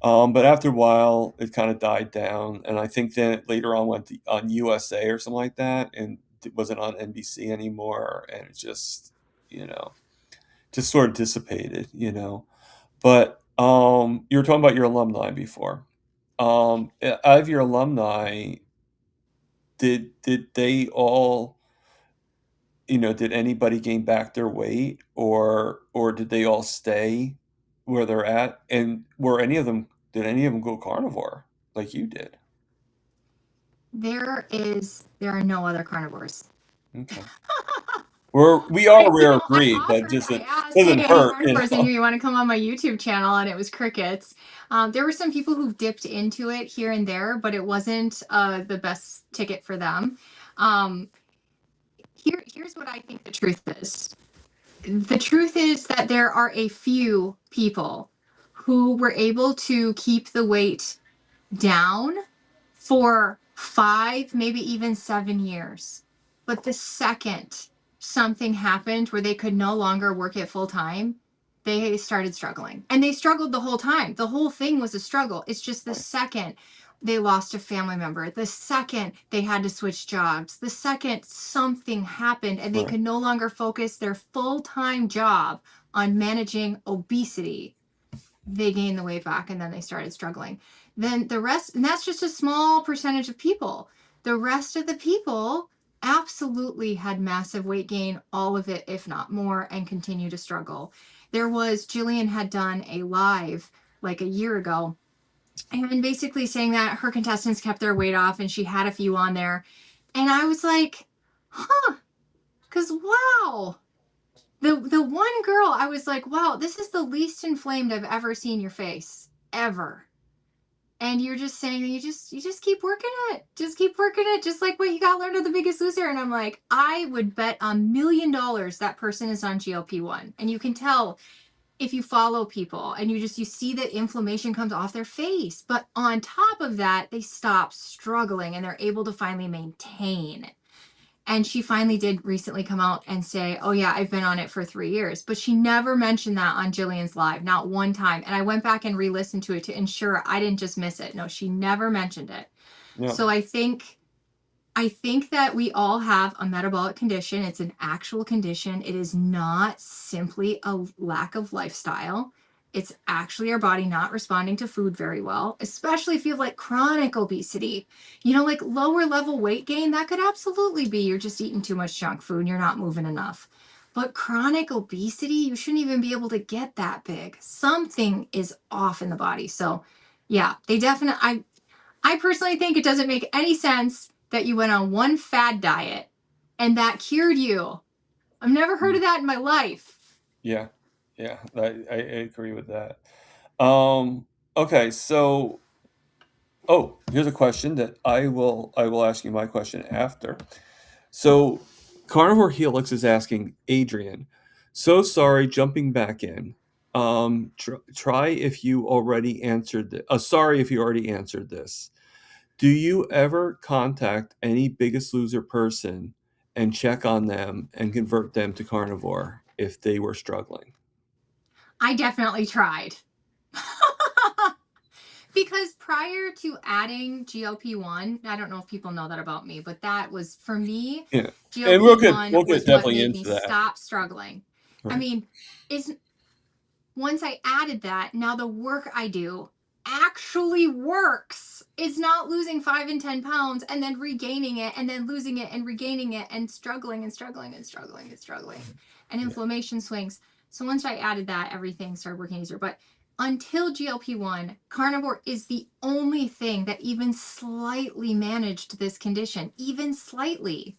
Speaker 1: But after a while, it kind of died down, and I think then it later on went on USA or something like that, and it wasn't on NBC anymore, and it you know, just sort of dissipated. But you were talking about your alumni before. Out of your alumni, did they all, did anybody gain back their weight, or did they all stay where they're at? And did any of them go carnivore like you did?
Speaker 2: There are no other carnivores.
Speaker 1: Okay. We are a rare breed, but it just
Speaker 2: I
Speaker 1: it
Speaker 2: asked, hey,
Speaker 1: doesn't
Speaker 2: any
Speaker 1: hurt,
Speaker 2: carnivores in here? You want to come on my YouTube channel? And it was crickets. There were some people who've dipped into it here and there, but it wasn't the best ticket for them. Um, here's what I think the truth is. The truth is that there are a few people who were able to keep the weight down for 5, maybe even 7 years. But the second something happened where they could no longer work it full time, they started struggling. And they struggled the whole time. The whole thing was a struggle. It's just the second they lost a family member, the second they had to switch jobs, the second something happened and they
Speaker 1: Right.
Speaker 2: could no longer focus their full time job on managing obesity, they gained the weight back and then they started struggling. Then the rest, and that's just a small percentage of people. The rest of the people absolutely had massive weight gain, all of it, if not more, and continue to struggle. Jillian had done a live like a year ago and basically saying that her contestants kept their weight off and she had a few on there. And I was like, huh, because wow, the one girl, I was like, wow, this is the least inflamed I've ever seen your face ever. And you're just saying you just keep working it. Just keep working it. Just like what you got learned at The Biggest Loser. And I'm like, I would bet $1 million that person is on GLP-1. And you can tell if you follow people and you see that inflammation comes off their face. But on top of that, they stop struggling and they're able to finally maintain. And she finally did recently come out and say, oh, yeah, I've been on it for 3 years. But she never mentioned that on Jillian's Live, not one time. And I went back and re listened to it to ensure I didn't just miss it. No, she never mentioned it.
Speaker 1: Yeah.
Speaker 2: So I think that we all have a metabolic condition. It's an actual condition. It is not simply a lack of lifestyle. It's actually our body not responding to food very well, especially if you have like chronic obesity. Like lower level weight gain, that could absolutely be you're just eating too much junk food and you're not moving enough. But chronic obesity, you shouldn't even be able to get that big. Something is off in the body. So, yeah, they definitely, I personally think it doesn't make any sense that you went on one fad diet and that cured you. I've never heard of that in my life.
Speaker 1: Yeah. Yeah. I agree with that. Um, okay. So, oh, here's a question that I will ask you my question after. So, Carnivore Helix is asking Adrian, so sorry, jumping back in. Try if you already answered this. Sorry if you already answered this. Do you ever contact any Biggest Loser person and check on them and convert them to carnivore if they were struggling?
Speaker 2: I definitely tried. Because prior to adding GLP-1, I don't know if people know that about me, but that was for me,
Speaker 1: Yeah, and
Speaker 2: GLP-1
Speaker 1: we'll get
Speaker 2: was what
Speaker 1: definitely
Speaker 2: made me
Speaker 1: into that.
Speaker 2: stop struggling. I
Speaker 1: Right.
Speaker 2: mean, is once I added that, now the work I do actually works. It's not losing 5 and 10 pounds and then regaining it and then losing it and regaining it and struggling and struggling and struggling and struggling and
Speaker 1: Yeah.
Speaker 2: inflammation swings. So once I added that, everything started working easier. But until GLP-1, carnivore is the only thing that even slightly managed this condition, even slightly.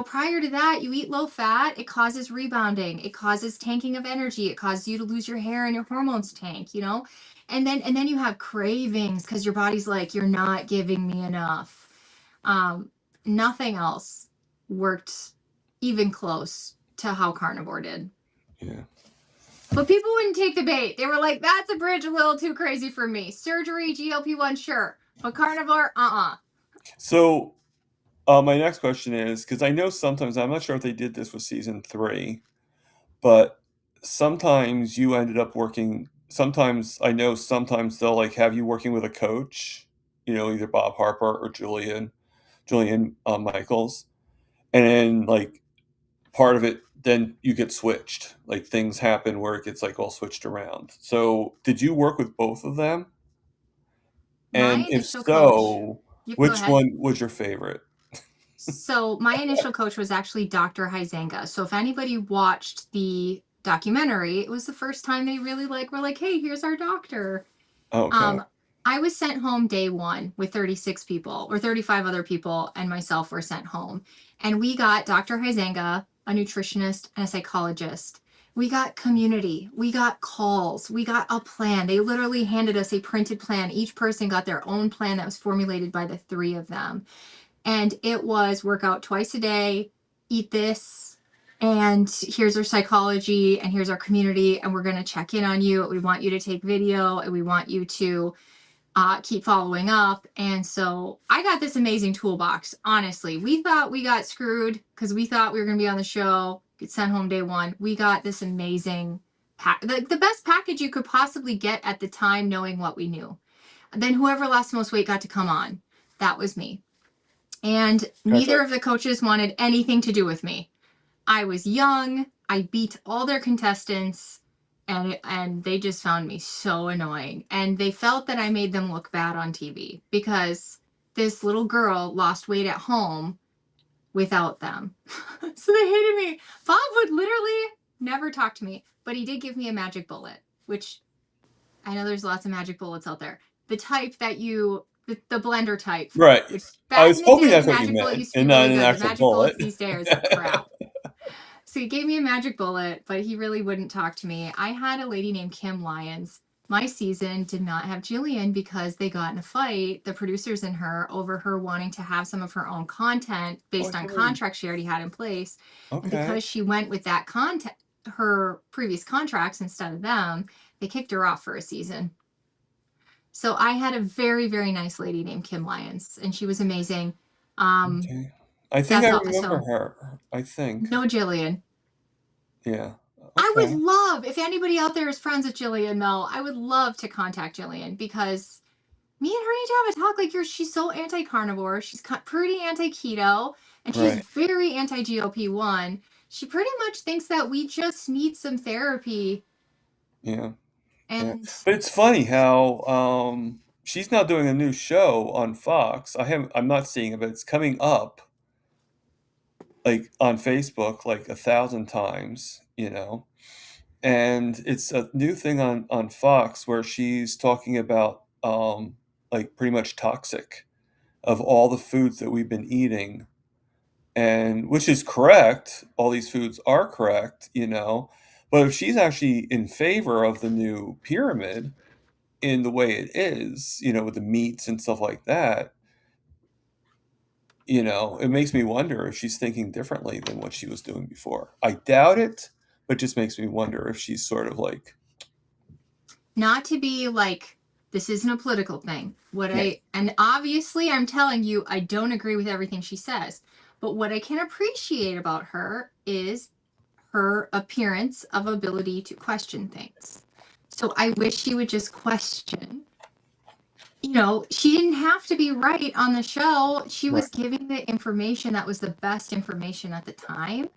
Speaker 2: Prior to that, you eat low fat, it causes rebounding, it causes tanking of energy, it causes you to lose your hair and your hormones tank. And then you have cravings because your body's like, you're not giving me enough. Um, Nothing else worked even close to how carnivore did.
Speaker 1: Yeah.
Speaker 2: But people wouldn't take the bait. They were like, that's a bridge a little too crazy for me. Surgery, GLP-1, sure. But carnivore,
Speaker 1: So, my next question is because I know sometimes I'm not sure if they did this with season three, but sometimes you ended up working. Sometimes I know sometimes they'll like have you working with a coach, either Bob Harper or Julian Michaels, and then like part of it, then you get switched. Like things happen where it gets like all switched around. So, did you work with both of them?
Speaker 2: my
Speaker 1: And if
Speaker 2: initial coach,
Speaker 1: so,
Speaker 2: yep, go
Speaker 1: which
Speaker 2: ahead.
Speaker 1: one was your favorite?
Speaker 2: So my initial coach was actually Dr. Huizenga. So if anybody watched the documentary, it was the first time they really were like, hey, here's our doctor.
Speaker 1: Okay.
Speaker 2: Um, I was sent home day one with 36 people, or 35 other people, and myself were sent home. And we got Dr. Huizenga, a nutritionist, and a psychologist. We got community. We got calls. We got a plan. They literally handed us a printed plan. Each person got their own plan that was formulated by the three of them. And it was work out twice a day, eat this, and here's our psychology and here's our community, and we're going to check in on you. We want you to take video, and we want you to keep following up. And so I got this amazing toolbox. Honestly, we thought we got screwed because we thought we were going to be on the show, get sent home day one. We got this amazing the best package you could possibly get at the time, knowing what we knew. And then whoever lost the most weight got to come on. That was me. And
Speaker 1: Gotcha.
Speaker 2: neither of the coaches wanted anything to do with me. I was young. I beat all their contestants, and they just found me so annoying. And they felt that I made them look bad on TV because this little girl lost weight at home without them. So they hated me. Bob would literally never talk to me, but he did give me a magic bullet, which I know there's lots of magic bullets out there. The type that the blender type,
Speaker 1: Right.
Speaker 2: which
Speaker 1: I
Speaker 2: back
Speaker 1: was
Speaker 2: in the
Speaker 1: hoping
Speaker 2: day, the
Speaker 1: that's what you
Speaker 2: magic bullet
Speaker 1: meant,
Speaker 2: used to be
Speaker 1: and not
Speaker 2: really
Speaker 1: an
Speaker 2: good. The
Speaker 1: actual
Speaker 2: magic
Speaker 1: bullet.
Speaker 2: bullets these days are crap. So he gave me a magic bullet, but he really wouldn't talk to me. I had a lady named Kim Lyons. My season did not have Jillian because they got in a fight, the producers and her, over her wanting to have some of her own content
Speaker 1: Oh, I
Speaker 2: based on
Speaker 1: can't believe.
Speaker 2: contracts she already had in place. And
Speaker 1: Okay.
Speaker 2: because she went with that content, her previous contracts instead of them, they kicked her off for a season. So I had a very, very nice lady named Kim Lyons, and she was amazing. Um,
Speaker 1: Okay. I think I
Speaker 2: that's all.
Speaker 1: remember
Speaker 2: So
Speaker 1: her. I think.
Speaker 2: no Jillian.
Speaker 1: Yeah.
Speaker 2: I would
Speaker 1: Okay.
Speaker 2: love, if anybody out there is friends with Jillian, though, I would love to contact Jillian because me and her need to have a talk. Like, she's so anti carnivore, she's pretty anti keto, and she's
Speaker 1: Right.
Speaker 2: very anti GLP-1. She pretty much thinks that we just need some therapy.
Speaker 1: Yeah. Yeah.
Speaker 2: And
Speaker 1: But it's funny how she's now doing a new show on Fox. I'm not seeing it, but it's coming up like on Facebook like 1,000 times, you know. And it's a new thing on Fox where she's talking about like pretty much toxic of all the foods that we've been eating, and which is correct. All these foods are correct, you know. But if she's actually in favor of the new pyramid in the way it is, you know, with the meats and stuff like that, you know, it makes me wonder if she's thinking differently than what she was doing before. I doubt it, but just makes me wonder if she's sort of like,
Speaker 2: not to be like, this isn't a political thing.
Speaker 1: yeah,
Speaker 2: And obviously, I'm telling you, I don't agree with everything she says. But what I can appreciate about her is her appearance of ability to question things. So I wish she would just question. She didn't have to be right on the show. She
Speaker 1: right.
Speaker 2: was giving the information that was the best information at the time.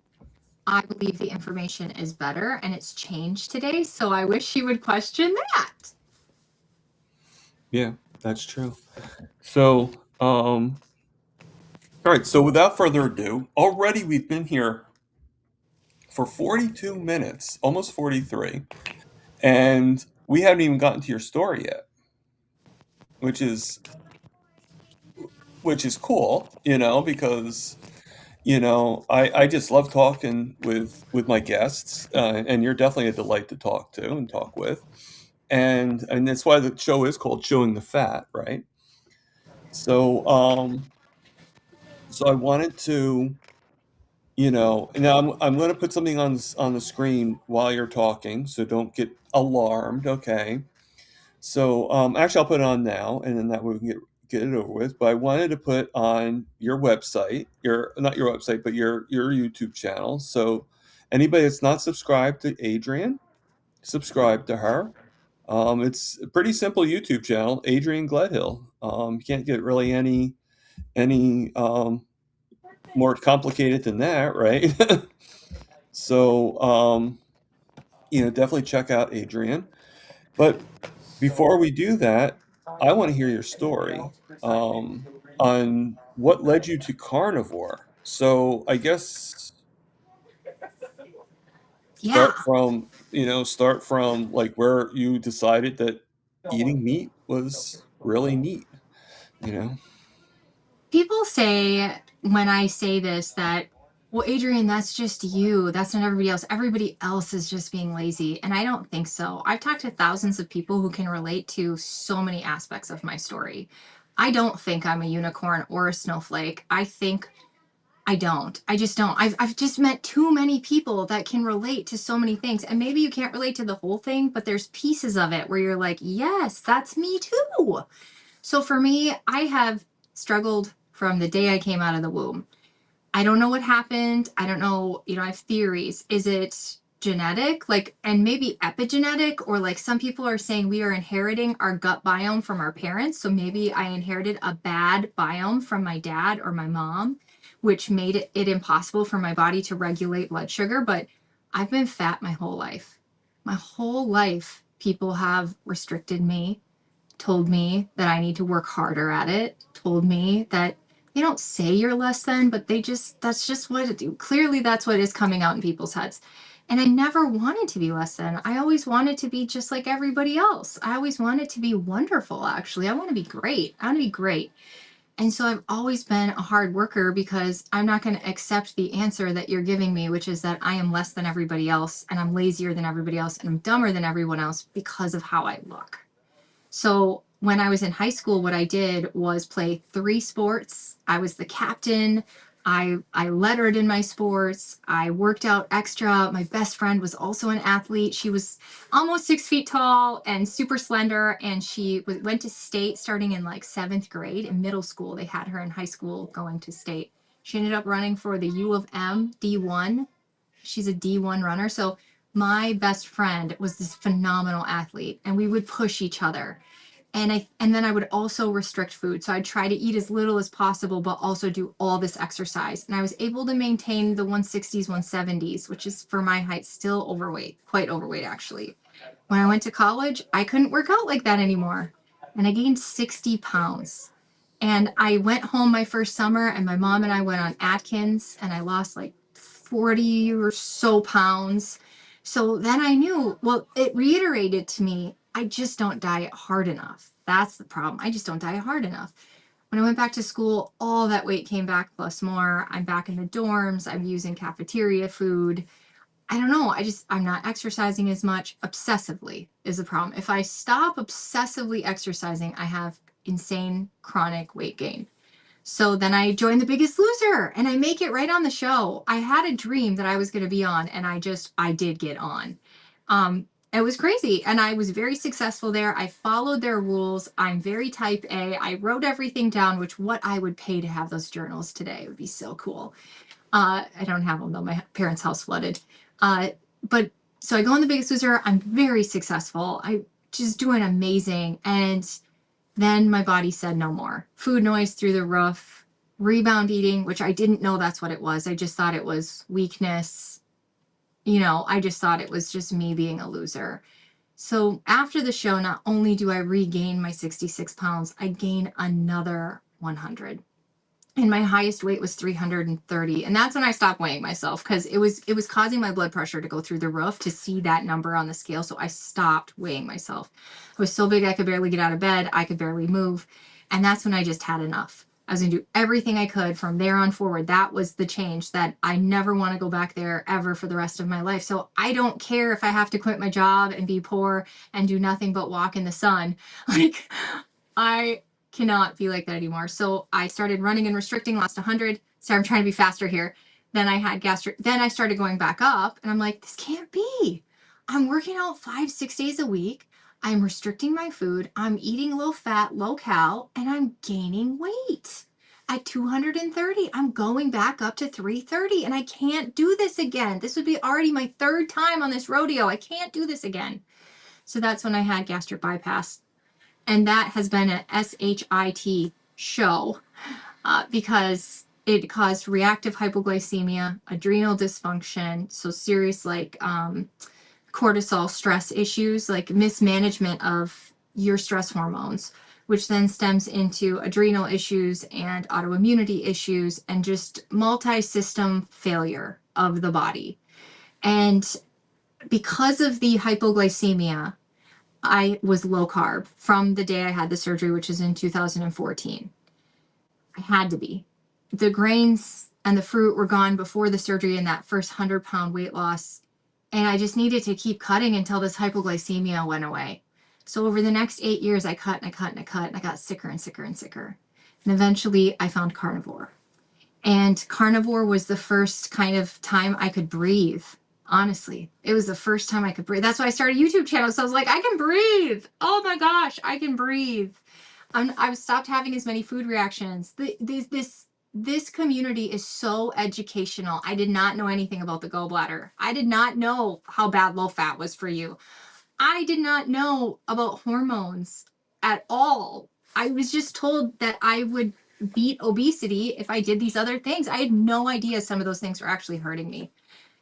Speaker 2: I believe the information is better and it's changed today. So I wish she would question that.
Speaker 1: Yeah, that's true. So, all right. So without further ado, already we've been here for 42 minutes, almost 43, and we haven't even gotten to your story yet, which is which is cool, you know, because you know I just love talking with my guests, and you're definitely a delight to talk to and talk with, and that's why the show is called "Showing the Fat," right? So, so I wanted to, you know, now I'm going to put something on the screen while you're talking, so don't get alarmed, okay? So, actually, I'll put it on now, and then that way we can get it over with. But I wanted to put on your website, your not your website, but your YouTube channel. So, anybody that's not subscribed to Adrian, subscribe to her. It's a pretty simple YouTube channel, Adrian Gledhill. You can't get really any more complicated than that, right? So, you know, definitely check out Adrian. But before we do that, I want to hear your story on what led you to carnivore. So I guess
Speaker 2: Yeah.
Speaker 1: start from like where you decided that eating meat was really neat, you know?
Speaker 2: People say when I say this that, well, Adrian, that's just you. That's not everybody else. Everybody else is just being lazy. And I don't think so. I've talked to thousands of people who can relate to so many aspects of my story. I don't think I'm a unicorn or a snowflake. I think I don't. I just don't. I've just met too many people that can relate to so many things. And maybe you can't relate to the whole thing, but there's pieces of it where you're like, yes, that's me too. So for me, I have struggled from the day I came out of the womb. I don't know what happened. I don't know, I have theories. Is it genetic, like, and maybe epigenetic, or like some people are saying we are inheriting our gut biome from our parents. So maybe I inherited a bad biome from my dad or my mom, which made it impossible for my body to regulate blood sugar. But I've been fat my whole life. My whole life, people have restricted me, told me that I need to work harder at it, told me that they don't say you're less than, but that's just what it do. Clearly that's what is coming out in people's heads. And I never wanted to be less than. I always wanted to be just like everybody else. I always wanted to be wonderful, actually. I want to be great. I want to be great. And so I've always been a hard worker because I'm not going to accept the answer that you're giving me, which is that I am less than everybody else and I'm lazier than everybody else and I'm dumber than everyone else because of how I look. So when I was in high school, what I did was play 3 sports. I was the captain. I lettered in my sports. I worked out extra. My best friend was also an athlete. She was almost 6 feet tall and super slender. And she went to state starting in like 7th grade. In middle school, they had her in high school going to state. She ended up running for the U of M D1. She's a D1 runner. So my best friend was this phenomenal athlete and we would push each other. And then I would also restrict food. So I'd try to eat as little as possible, but also do all this exercise. And I was able to maintain the 160s, 170s, which is for my height still overweight, quite overweight actually. When I went to college, I couldn't work out like that anymore. And I gained 60 pounds. And I went home my first summer, and my mom and I went on Atkins, and I lost like 40 or so pounds. So then I knew, well, it reiterated to me, I just don't diet hard enough. That's the problem. I just don't diet hard enough. When I went back to school, all that weight came back plus more. I'm back in the dorms. I'm using cafeteria food. I don't know. I'm not exercising as much. Obsessively is the problem. If I stop obsessively exercising, I have insane chronic weight gain. So then I joined The Biggest Loser and I make it right on the show. I had a dream that I was going to be on and I did get on. It was crazy and I was very successful there. I followed their rules. I'm very type A. I wrote everything down, which what I would pay to have those journals today. It would be so cool. I don't have them though. My parents' house flooded. Uh, but so I go on The Biggest Loser. I'm very successful. I just doing amazing. And then my body said no more. Food noise through the roof, rebound eating, which I didn't know that's what it was. I just thought it was weakness. I just thought it was just me being a loser. So after the show, not only do I regain my 66 pounds, I gain another 100, and my highest weight was 330, and that's when I stopped weighing myself because it was causing my blood pressure to go through the roof to see that number on the scale. So I stopped weighing myself. I was so big I could barely get out of bed. I could barely move, and that's when I just had enough. I was going to do everything I could from there on forward. That was the change, that I never want to go back there ever for the rest of my life. So I don't care if I have to quit my job and be poor and do nothing but walk in the sun. Like, I cannot be like that anymore. So I started running and restricting, lost 100. So I'm trying to be faster here. Then I had gastric. Then I started going back up, and I'm like, this can't be. I'm working out 5, 6 days a week. I'm restricting my food. I'm eating low fat, low cal, and I'm gaining weight. At 230, I'm going back up to 330, and I can't do this again. This would be already my 3rd time on this rodeo. I can't do this again. So that's when I had gastric bypass, and that has been a SHIT show because it caused reactive hypoglycemia, adrenal dysfunction, so serious like cortisol stress issues, like mismanagement of your stress hormones, which then stems into adrenal issues and autoimmunity issues and just multi-system failure of the body. And because of the hypoglycemia, I was low carb from the day I had the surgery, which is in 2014. I had to be. The grains and the fruit were gone before the surgery and that first 100-pound weight loss. And I just needed to keep cutting until this hypoglycemia went away. So over the next 8 years, I cut and I cut and I cut, and I got sicker and sicker and sicker. And eventually I found carnivore. And carnivore was the first kind of time I could breathe. Honestly, it was the first time I could breathe. That's why I started a YouTube channel. So I was like, I can breathe. Oh my gosh, I can breathe. I've stopped having as many food reactions. This community is so educational. I did not know anything about the gallbladder. I did not know how bad low fat was for you. I did not know about hormones at all. I was just told that I would beat obesity if I did these other things. I had no idea some of those things were actually hurting me.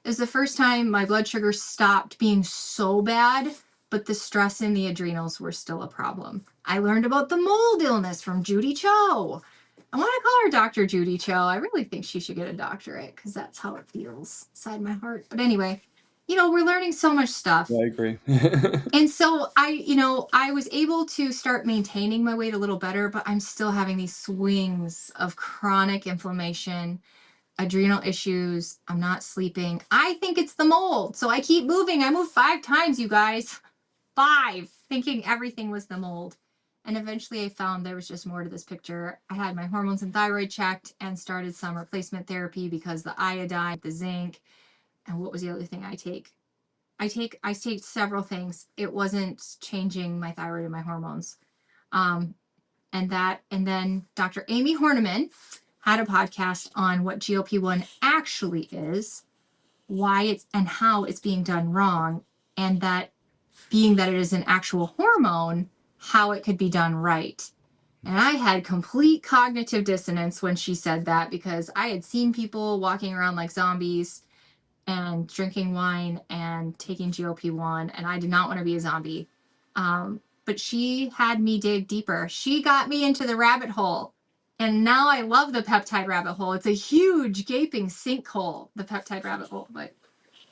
Speaker 2: It was the first time my blood sugar stopped being so bad, but the stress in the adrenals were still a problem. I learned about the mold illness from Judy Cho. I want to call her Dr. Judy Cho. I really think she should get a doctorate because that's how it feels inside my heart. But anyway, we're learning so much stuff.
Speaker 1: Yeah, I agree.
Speaker 2: And so I was able to start maintaining my weight a little better, but I'm still having these swings of chronic inflammation, adrenal issues. I'm not sleeping. I think it's the mold. So I keep moving. I moved 5 times, you guys. 5, thinking everything was the mold. And eventually I found there was just more to this picture. I had my hormones and thyroid checked and started some replacement therapy because the iodine, the zinc, and what was the other thing I take? I take several things. It wasn't changing my thyroid and my hormones. Um, and then Dr. Amy Horniman had a podcast on what GLP-1 actually is, why it's and how it's being done wrong, and that being that it is an actual hormone, how it could be done right. And I had complete cognitive dissonance when she said that because I had seen people walking around like zombies and drinking wine and taking GLP-1, and I did not want to be a zombie. But she had me dig deeper. She got me into the rabbit hole. And now I love the peptide rabbit hole. It's a huge gaping sinkhole, the peptide rabbit hole. But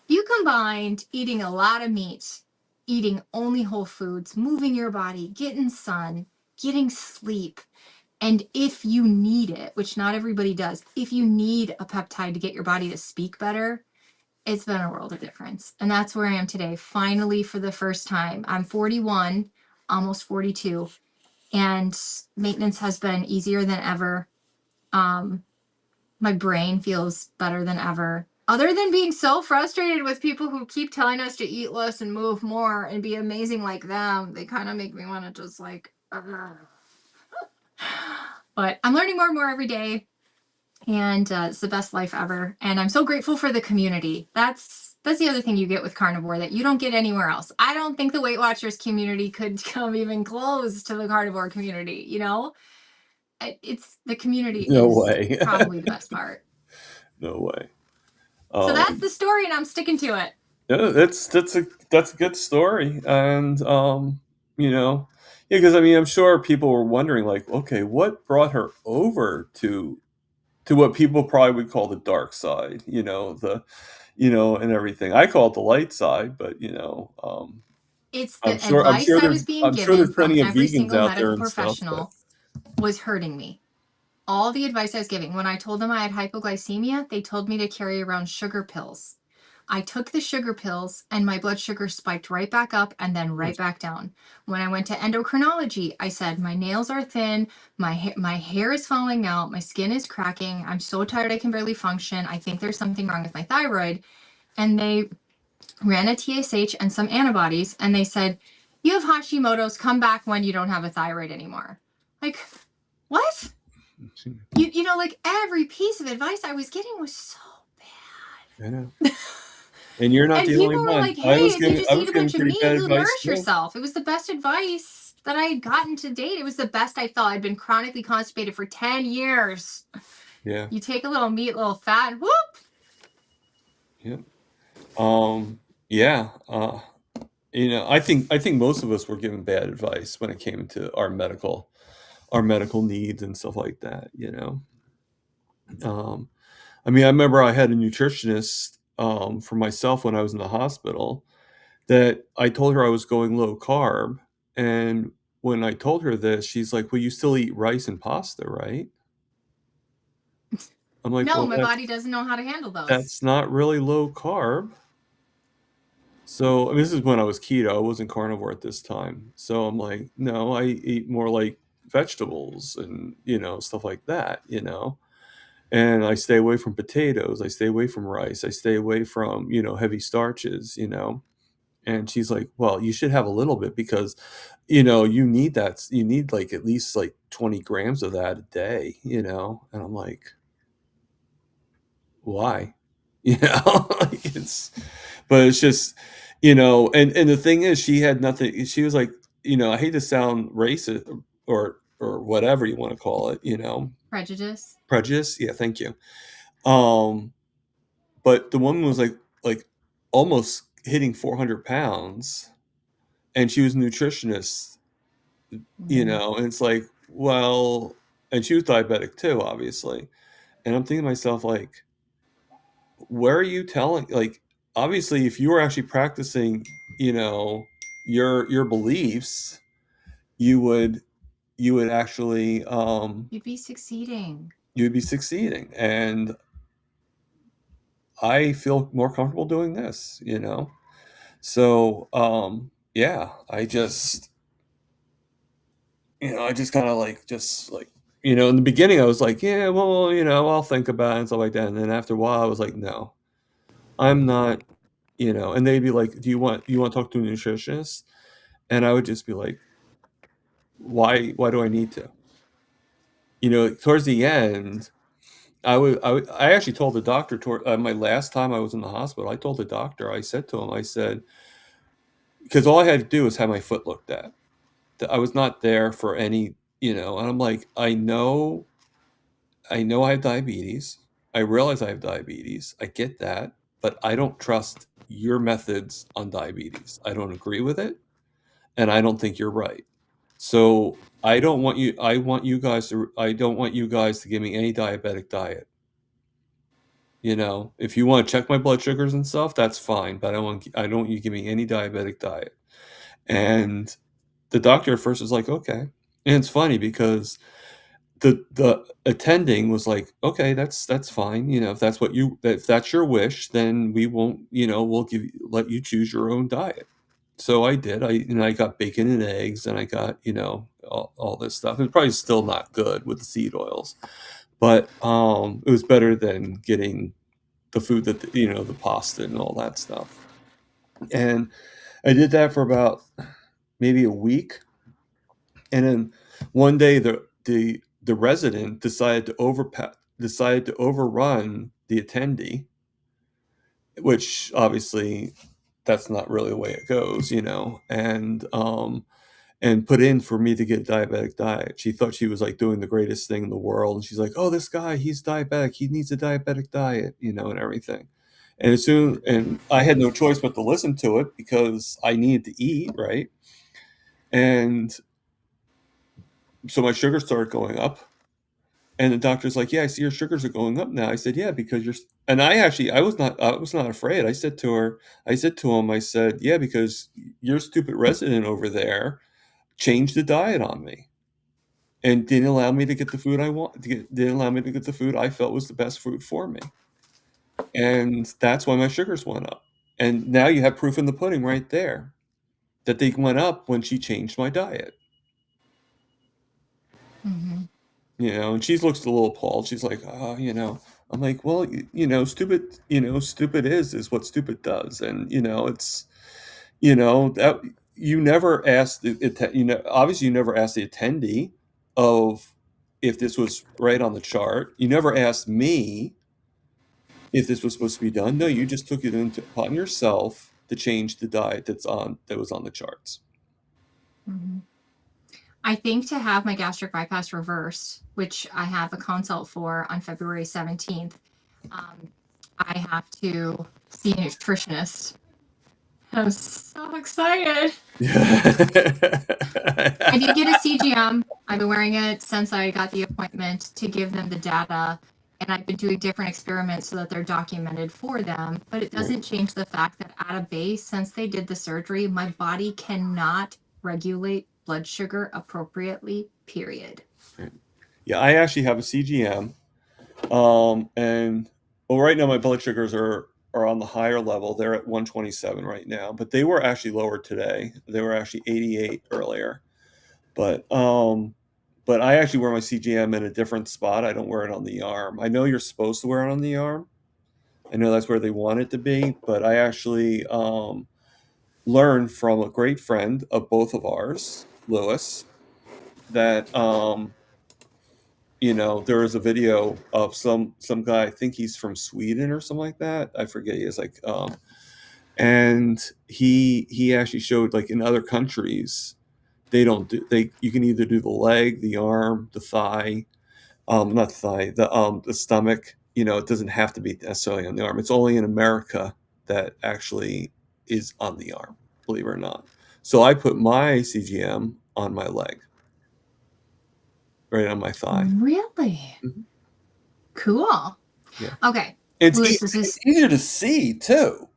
Speaker 2: you combined eating a lot of meat, eating only whole foods, moving your body, getting sun, getting sleep, and if you need it, which not everybody does, if you need a peptide to get your body to speak better, it's been a world of difference. And that's where I am today. Finally, for the first time, I'm 41, almost 42, and maintenance has been easier than ever. Um, my brain feels better than ever. Other than being so frustrated with people who keep telling us to eat less and move more and be amazing like them, they kind of make me want to just like, but I'm learning more and more every day, and it's the best life ever. And I'm so grateful for the community. That's the other thing you get with carnivore that you don't get anywhere else. I don't think the Weight Watchers community could come even close to the carnivore community. It's the community
Speaker 1: No
Speaker 2: is
Speaker 1: way.
Speaker 2: probably the best part.
Speaker 1: No way.
Speaker 2: So that's
Speaker 1: Um,
Speaker 2: the story, and I'm sticking to it.
Speaker 1: yeah, that's a good story, and you know, yeah, because I mean, I'm sure people were wondering, like, okay, what brought her over to what people probably would call the dark side, and everything. I call it the light side, but
Speaker 2: It's
Speaker 1: I'm
Speaker 2: the
Speaker 1: sure I'm
Speaker 2: advice
Speaker 1: sure
Speaker 2: I
Speaker 1: there
Speaker 2: was being
Speaker 1: I'm sure
Speaker 2: given
Speaker 1: there's
Speaker 2: from
Speaker 1: plenty of
Speaker 2: every
Speaker 1: vegans
Speaker 2: single
Speaker 1: out there
Speaker 2: medical
Speaker 1: and stuff that
Speaker 2: professional was hurting me. All the advice I was giving, when I told them I had hypoglycemia, they told me to carry around sugar pills. I took the sugar pills and my blood sugar spiked right back up and then right back down. When I went to endocrinology, I said, my nails are thin, my hair is falling out, my skin is cracking, I'm so tired I can barely function. I think there's something wrong with my thyroid. And they ran a TSH and some antibodies, and they said, you have Hashimoto's, come back when you don't have a thyroid anymore. Like, what? Like every piece of advice I was getting was so
Speaker 1: I know.
Speaker 2: bad.
Speaker 1: And you're not
Speaker 2: And
Speaker 1: the only
Speaker 2: people were
Speaker 1: one.
Speaker 2: like, hey, if you just
Speaker 1: I
Speaker 2: eat
Speaker 1: was
Speaker 2: a
Speaker 1: getting
Speaker 2: bunch of
Speaker 1: pretty
Speaker 2: meat,
Speaker 1: bad
Speaker 2: you'll
Speaker 1: advice
Speaker 2: nourish
Speaker 1: too.
Speaker 2: yourself. It was the best advice that I had gotten to date. It was the best I felt. I'd been chronically constipated for 10 years.
Speaker 1: Yeah,
Speaker 2: You take a little meat, a little fat, and whoop.
Speaker 1: yeah. Yeah. I think most of us were given bad advice when it came to our medical needs and stuff like that. Um, I mean, I remember I had a nutritionist for myself when I was in the hospital that I told her I was going low carb, and when I told her this, she's like, "Well, you still eat rice and pasta, right?" I'm like,
Speaker 2: No,
Speaker 1: "Well,
Speaker 2: my body
Speaker 1: that's
Speaker 2: doesn't know how to handle those.
Speaker 1: that's not really low carb." So, I mean, this is when I was keto. I wasn't carnivore at this time. So I'm like, "No, I eat more like vegetables and, stuff like that." and I stay away from potatoes, I stay away from rice, I stay away from, heavy starches, and she's like, "Well, you should have a little bit because, you need like at least like 20 grams of that a day, and I'm like, why? Like but it's just, and the thing is, she had nothing. She was like, I hate to sound racist or whatever you want to call it,
Speaker 2: Prejudice.
Speaker 1: prejudice. Yeah, thank you. Um, but the woman was like almost hitting 400 pounds, and she was a nutritionist,
Speaker 2: Hmm.
Speaker 1: and it's like, well, and she was diabetic too, obviously. And I'm thinking to myself, like, where are you telling, like, obviously, if you were actually practicing, you know, your beliefs, you would actually
Speaker 2: You'd be succeeding.
Speaker 1: you would be succeeding. And I feel more comfortable doing this. So yeah, I just kind of like just like in the beginning I was like, yeah, well, I'll think about it and stuff like that. And then after a while I was like, no, I'm not, and they'd be like, do you want to talk to a nutritionist? And I would just be like, why do I need to? Towards the end, I actually told the doctor toward my last time I was in the hospital. I told the doctor, I said to him, I said, because all I had to do was have my foot looked at. I was not there for any, and I'm like, I know I have diabetes. I realize I have diabetes. I get that, but I don't trust your methods on diabetes. I don't agree with it, and I don't think you're right. So I don't want you guys to give me any diabetic diet. If you want to check my blood sugars and stuff, that's fine, but I don't want you to give me any diabetic diet. And the doctor at first was like, okay. And it's funny because the attending was like, okay, that's fine. If that's your wish, then we won't, we'll let you choose your own diet. So I did. I got bacon and eggs, and I got all this stuff. It's probably still not good with the seed oils, but it was better than getting the food that the pasta and all that stuff. And I did that for about maybe a week, and then one day the resident decided to overrun the attendee, which obviously that's not really the way it goes, and put in for me to get a diabetic diet. She thought she was like doing the greatest thing in the world, and she's like, "Oh, this guy, he's diabetic. He needs a diabetic diet, and everything." And I had no choice but to listen to it because I needed to eat, right? And so my sugar started going up, and the doctor's like, "Yeah, I see your sugars are going up now." I said, "Yeah, because you're." And I was not afraid. I said to him, I said, "Yeah, because your stupid resident over there changed the diet on me and didn't allow me to get the food I want. Didn't allow me to get the food I felt was the best food for me, and that's why my sugars went up. And now you have proof in the pudding right there that they went up when she changed my diet."
Speaker 2: Hmm.
Speaker 1: And she looks a little appalled. She's like, "Oh, I'm like, well, stupid, stupid is what stupid does." And, it's, that you never asked obviously you never asked the attendee of if this was right on the chart. You never asked me if this was supposed to be done. No, you just took it upon yourself to change the diet that was on the charts.
Speaker 2: Hmm. I think to have my gastric bypass reversed, which I have a consult for on February 17th, um, I have to see a nutritionist. I'm so excited. I did get a CGM. I've been wearing it since I got the appointment to give them the data. And I've been doing different experiments so that they're documented for them. But it
Speaker 1: Right,
Speaker 2: doesn't change the fact that at a base, since they did the surgery, my body cannot regulate blood sugar appropriately, period.
Speaker 1: right. Yeah, I actually have a CGM. And well, right now my blood sugars are on the higher level. They're at 127 right now, but they were actually lower today. They were actually 88 earlier. But but I actually wear my CGM in a different spot. I don't wear it on the arm. I know you're supposed to wear it on the arm. I know that's where they want it to be, but I actually learned from a great friend of both of ours, Lewis, that there was a video of some guy. I think he's from Sweden or something like that. I forget. He is like, and he actually showed like in other countries they don't do they. You can either do the leg, the arm, the thigh, not the thigh, the stomach. It doesn't have to be necessarily on the arm. It's only in America that actually is on the arm, believe it or not. So I put my CGM on my leg, right on my thigh.
Speaker 2: Really?
Speaker 1: Mhm.
Speaker 2: Cool.
Speaker 1: Yeah.
Speaker 2: Okay.
Speaker 1: It's
Speaker 2: Louis, this
Speaker 1: it's
Speaker 2: is
Speaker 1: easier to see too.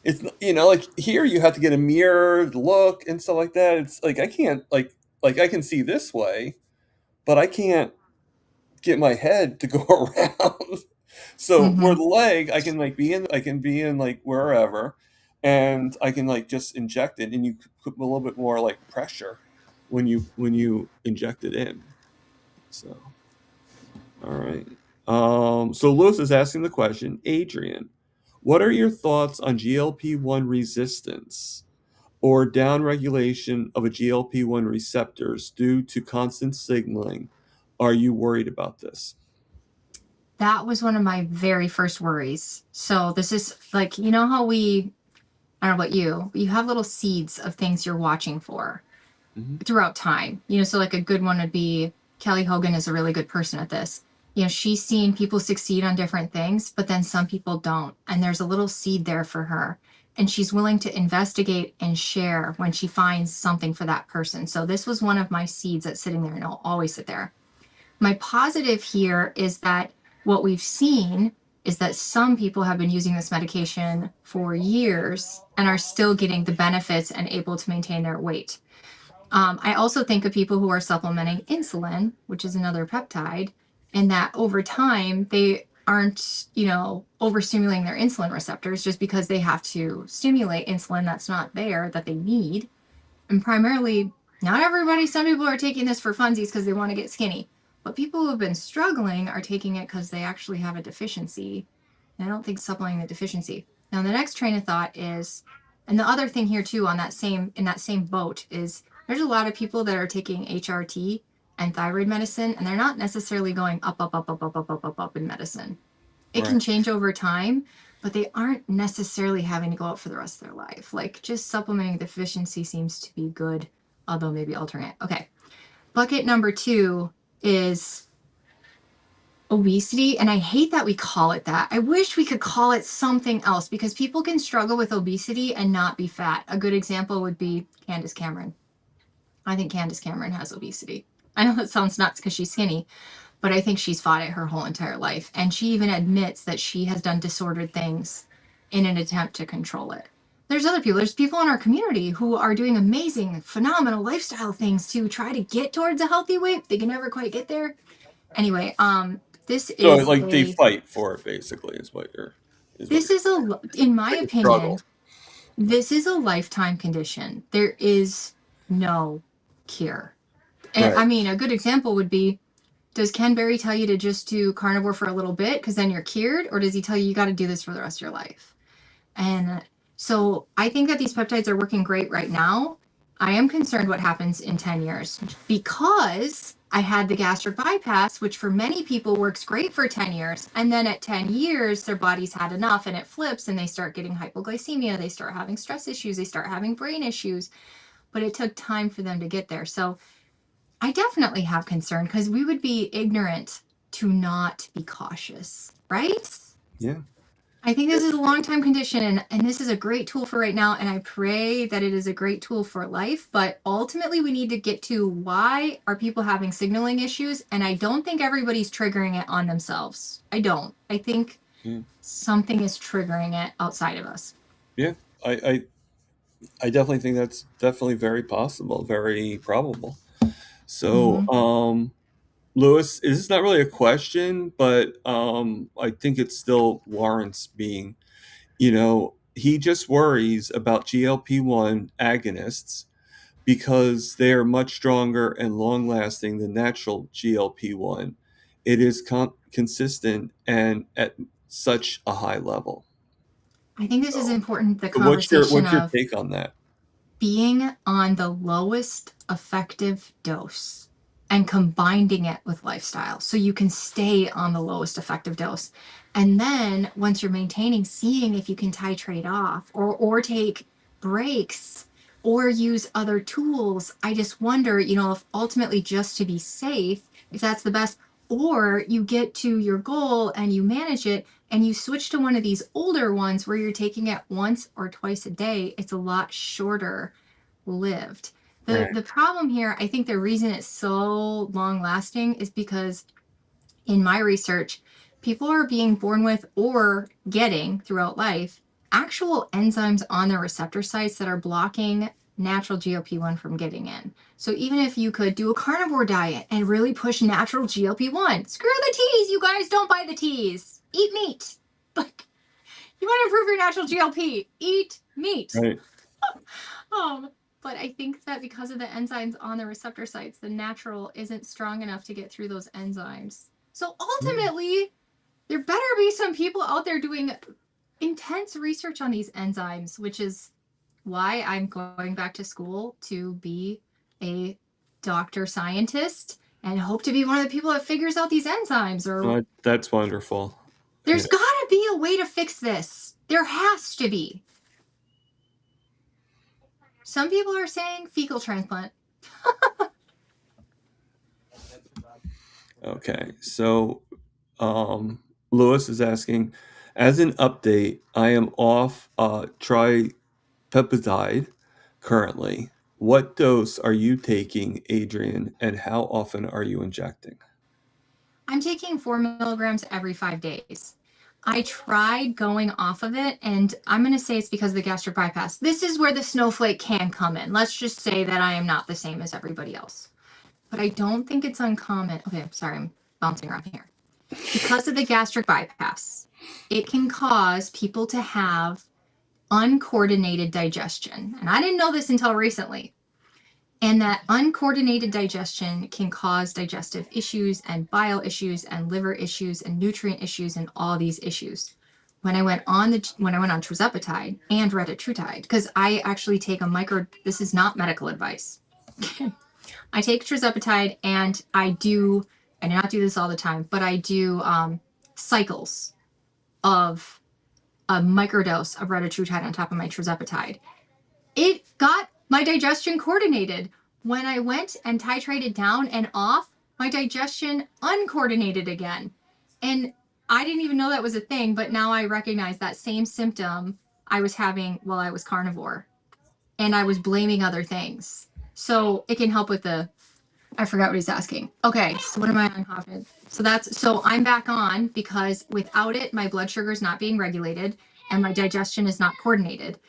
Speaker 1: It's like here you have to get a mirror to look and stuff like that. It's like I can't like I can see this way, but I can't get my head to go around. So where
Speaker 2: mhm.
Speaker 1: the leg, I can be in like wherever, and I can like just inject it, and you put a little bit more like pressure when you inject it in. So all right. So Lewis is asking the question, Adrian, what are your thoughts on GLP-1 resistance or downregulation of a GLP-1 receptors due to constant signaling? Are you worried about this?
Speaker 2: That was one of my very first worries. So this is like, you know how I don't know about you, but you have little seeds of things you're watching for
Speaker 1: Hmm.
Speaker 2: throughout time. So like a good one would be Kelly Hogan is a really good person at this. She's seen people succeed on different things, but then some people don't. And there's a little seed there for her. And she's willing to investigate and share when she finds something for that person. So this was one of my seeds that's sitting there and it'll always sit there. My positive here is that what we've seen is that some people have been using this medication for years and are still getting the benefits and able to maintain their weight. I also think of people who are supplementing insulin, which is another peptide, and that over time they aren't, overstimulating their insulin receptors just because they have to stimulate insulin that's not there that they need. And primarily, not everybody, some people are taking this for funsies because they want to get skinny. But people who have been struggling are taking it because they actually have a deficiency. And I don't think supplementing the deficiency. Now, the next train of thought is, and the other thing here too, in that same boat is there's a lot of people that are taking HRT and thyroid medicine, and they're not necessarily going up, up, up, up, up, up, up, up, up in medicine. It
Speaker 1: Right.
Speaker 2: can change over time, but they aren't necessarily having to go out for the rest of their life. Like just supplementing deficiency seems to be good, although maybe alternate. Okay. Bucket number two is obesity. And I hate that we call it that. I wish we could call it something else because people can struggle with obesity and not be fat. A good example would be Candace Cameron. I think Candace Cameron has obesity. I know that sounds nuts because she's skinny, but I think she's fought it her whole entire life. And she even admits that she has done disordered things in an attempt to control it. There's people in our community who are doing amazing, phenomenal lifestyle things to try to get towards a healthy weight. They can never quite get there. Anyway, this
Speaker 1: So
Speaker 2: is
Speaker 1: like they
Speaker 2: a,
Speaker 1: fight for it basically is what you're
Speaker 2: in my
Speaker 1: like a
Speaker 2: opinion,
Speaker 1: struggle.
Speaker 2: this is a lifetime condition. There is no cure. And
Speaker 1: Right.
Speaker 2: I mean, a good example would be, does Ken Berry tell you to just do carnivore for a little bit because then you're cured? Or does he tell you you got to do this for the rest of your life? And so I think that these peptides are working great right now. I am concerned what happens in 10 years because I had the gastric bypass, which for many people works great for 10 years. And then at 10 years, their body's had enough and it flips and they start getting hypoglycemia. They start having stress issues. They start having brain issues. But it took time for them to get there. So I definitely have concern because we would be ignorant to not be cautious, right?
Speaker 1: Yeah.
Speaker 2: I think this is a long time condition and this is a great tool for right now. And I pray that it is a great tool for life. But ultimately, we need to get to why are people having signaling issues? And I don't think everybody's triggering it on themselves. I don't. I think
Speaker 1: Yeah.
Speaker 2: something is triggering it outside of us.
Speaker 1: Yeah. I, I I definitely think that's definitely very possible, very probable. So,
Speaker 2: Mm-hmm.
Speaker 1: Lewis, this is not really a question, but I think it still warrants being. He just worries about GLP-1 agonists because they are much stronger and long lasting than natural GLP-1. It is consistent and at such a high level.
Speaker 2: I think this is
Speaker 1: So,
Speaker 2: important, the
Speaker 1: what's
Speaker 2: conversation
Speaker 1: your
Speaker 2: of
Speaker 1: take on that?
Speaker 2: being on the lowest effective dose and combining it with lifestyle so you can stay on the lowest effective dose. And then once you're maintaining, seeing if you can titrate off or take breaks or use other tools. I just wonder, if ultimately just to be safe, if that's the best, or you get to your goal and you manage it and you switch to one of these older ones where you're taking it once or twice a day. It's a lot shorter lived. The
Speaker 1: Right.
Speaker 2: the problem here, I think the reason it's so long lasting is because in my research, people are being born with or getting throughout life actual enzymes on their receptor sites that are blocking natural GLP-1 from getting in. So even if you could do a carnivore diet and really push natural GLP-1, screw the teas, you guys, don't buy the teas. Eat meat. But you want to improve your natural GLP, eat meat.
Speaker 1: Right.
Speaker 2: Um, but I think that because of the enzymes on the receptor sites, the natural isn't strong enough to get through those enzymes. So ultimately, there better be some people out there doing intense research on these enzymes, which is why I'm going back to school to be a doctor scientist and hope to be one of the people that figures out these enzymes. Or
Speaker 1: That's wonderful.
Speaker 2: there's
Speaker 1: Yeah.
Speaker 2: got to be a way to fix this. There has to be. Some people are saying fecal transplant.
Speaker 1: Okay. So, um, Lewis is asking, as an update, I am off tripeptide currently. What dose are you taking, Adrian, and how often are you injecting?
Speaker 2: I'm taking 4 milligrams every 5 days. I tried going off of it, and I'm going to say it's because of the gastric bypass. This is where the snowflake can come in. Let's just say that I am not the same as everybody else. But I don't think it's uncommon. Okay, sorry, I'm bouncing around here. Because of the gastric bypass, it can cause people to have uncoordinated digestion. And I didn't know this until recently. And that uncoordinated digestion can cause digestive issues and bile issues and liver issues and nutrient issues and all these issues. When I went on trizepatide and retatrutide, because I actually take a micro. This is not medical advice. I take trizepatide and I do. I do not do this all the time, but I do cycles of a microdose of retatrutide on top of my trizepatide. It got my digestion coordinated. When I went and titrated down and off, my digestion uncoordinated again. And I didn't even know that was a thing, but now I recognize that same symptom I was having while I was carnivore. And I was blaming other things. So it can help with I forgot what he's asking. Okay, so what am I unconfident? So I'm back on because without it, my blood sugar is not being regulated and my digestion is not coordinated.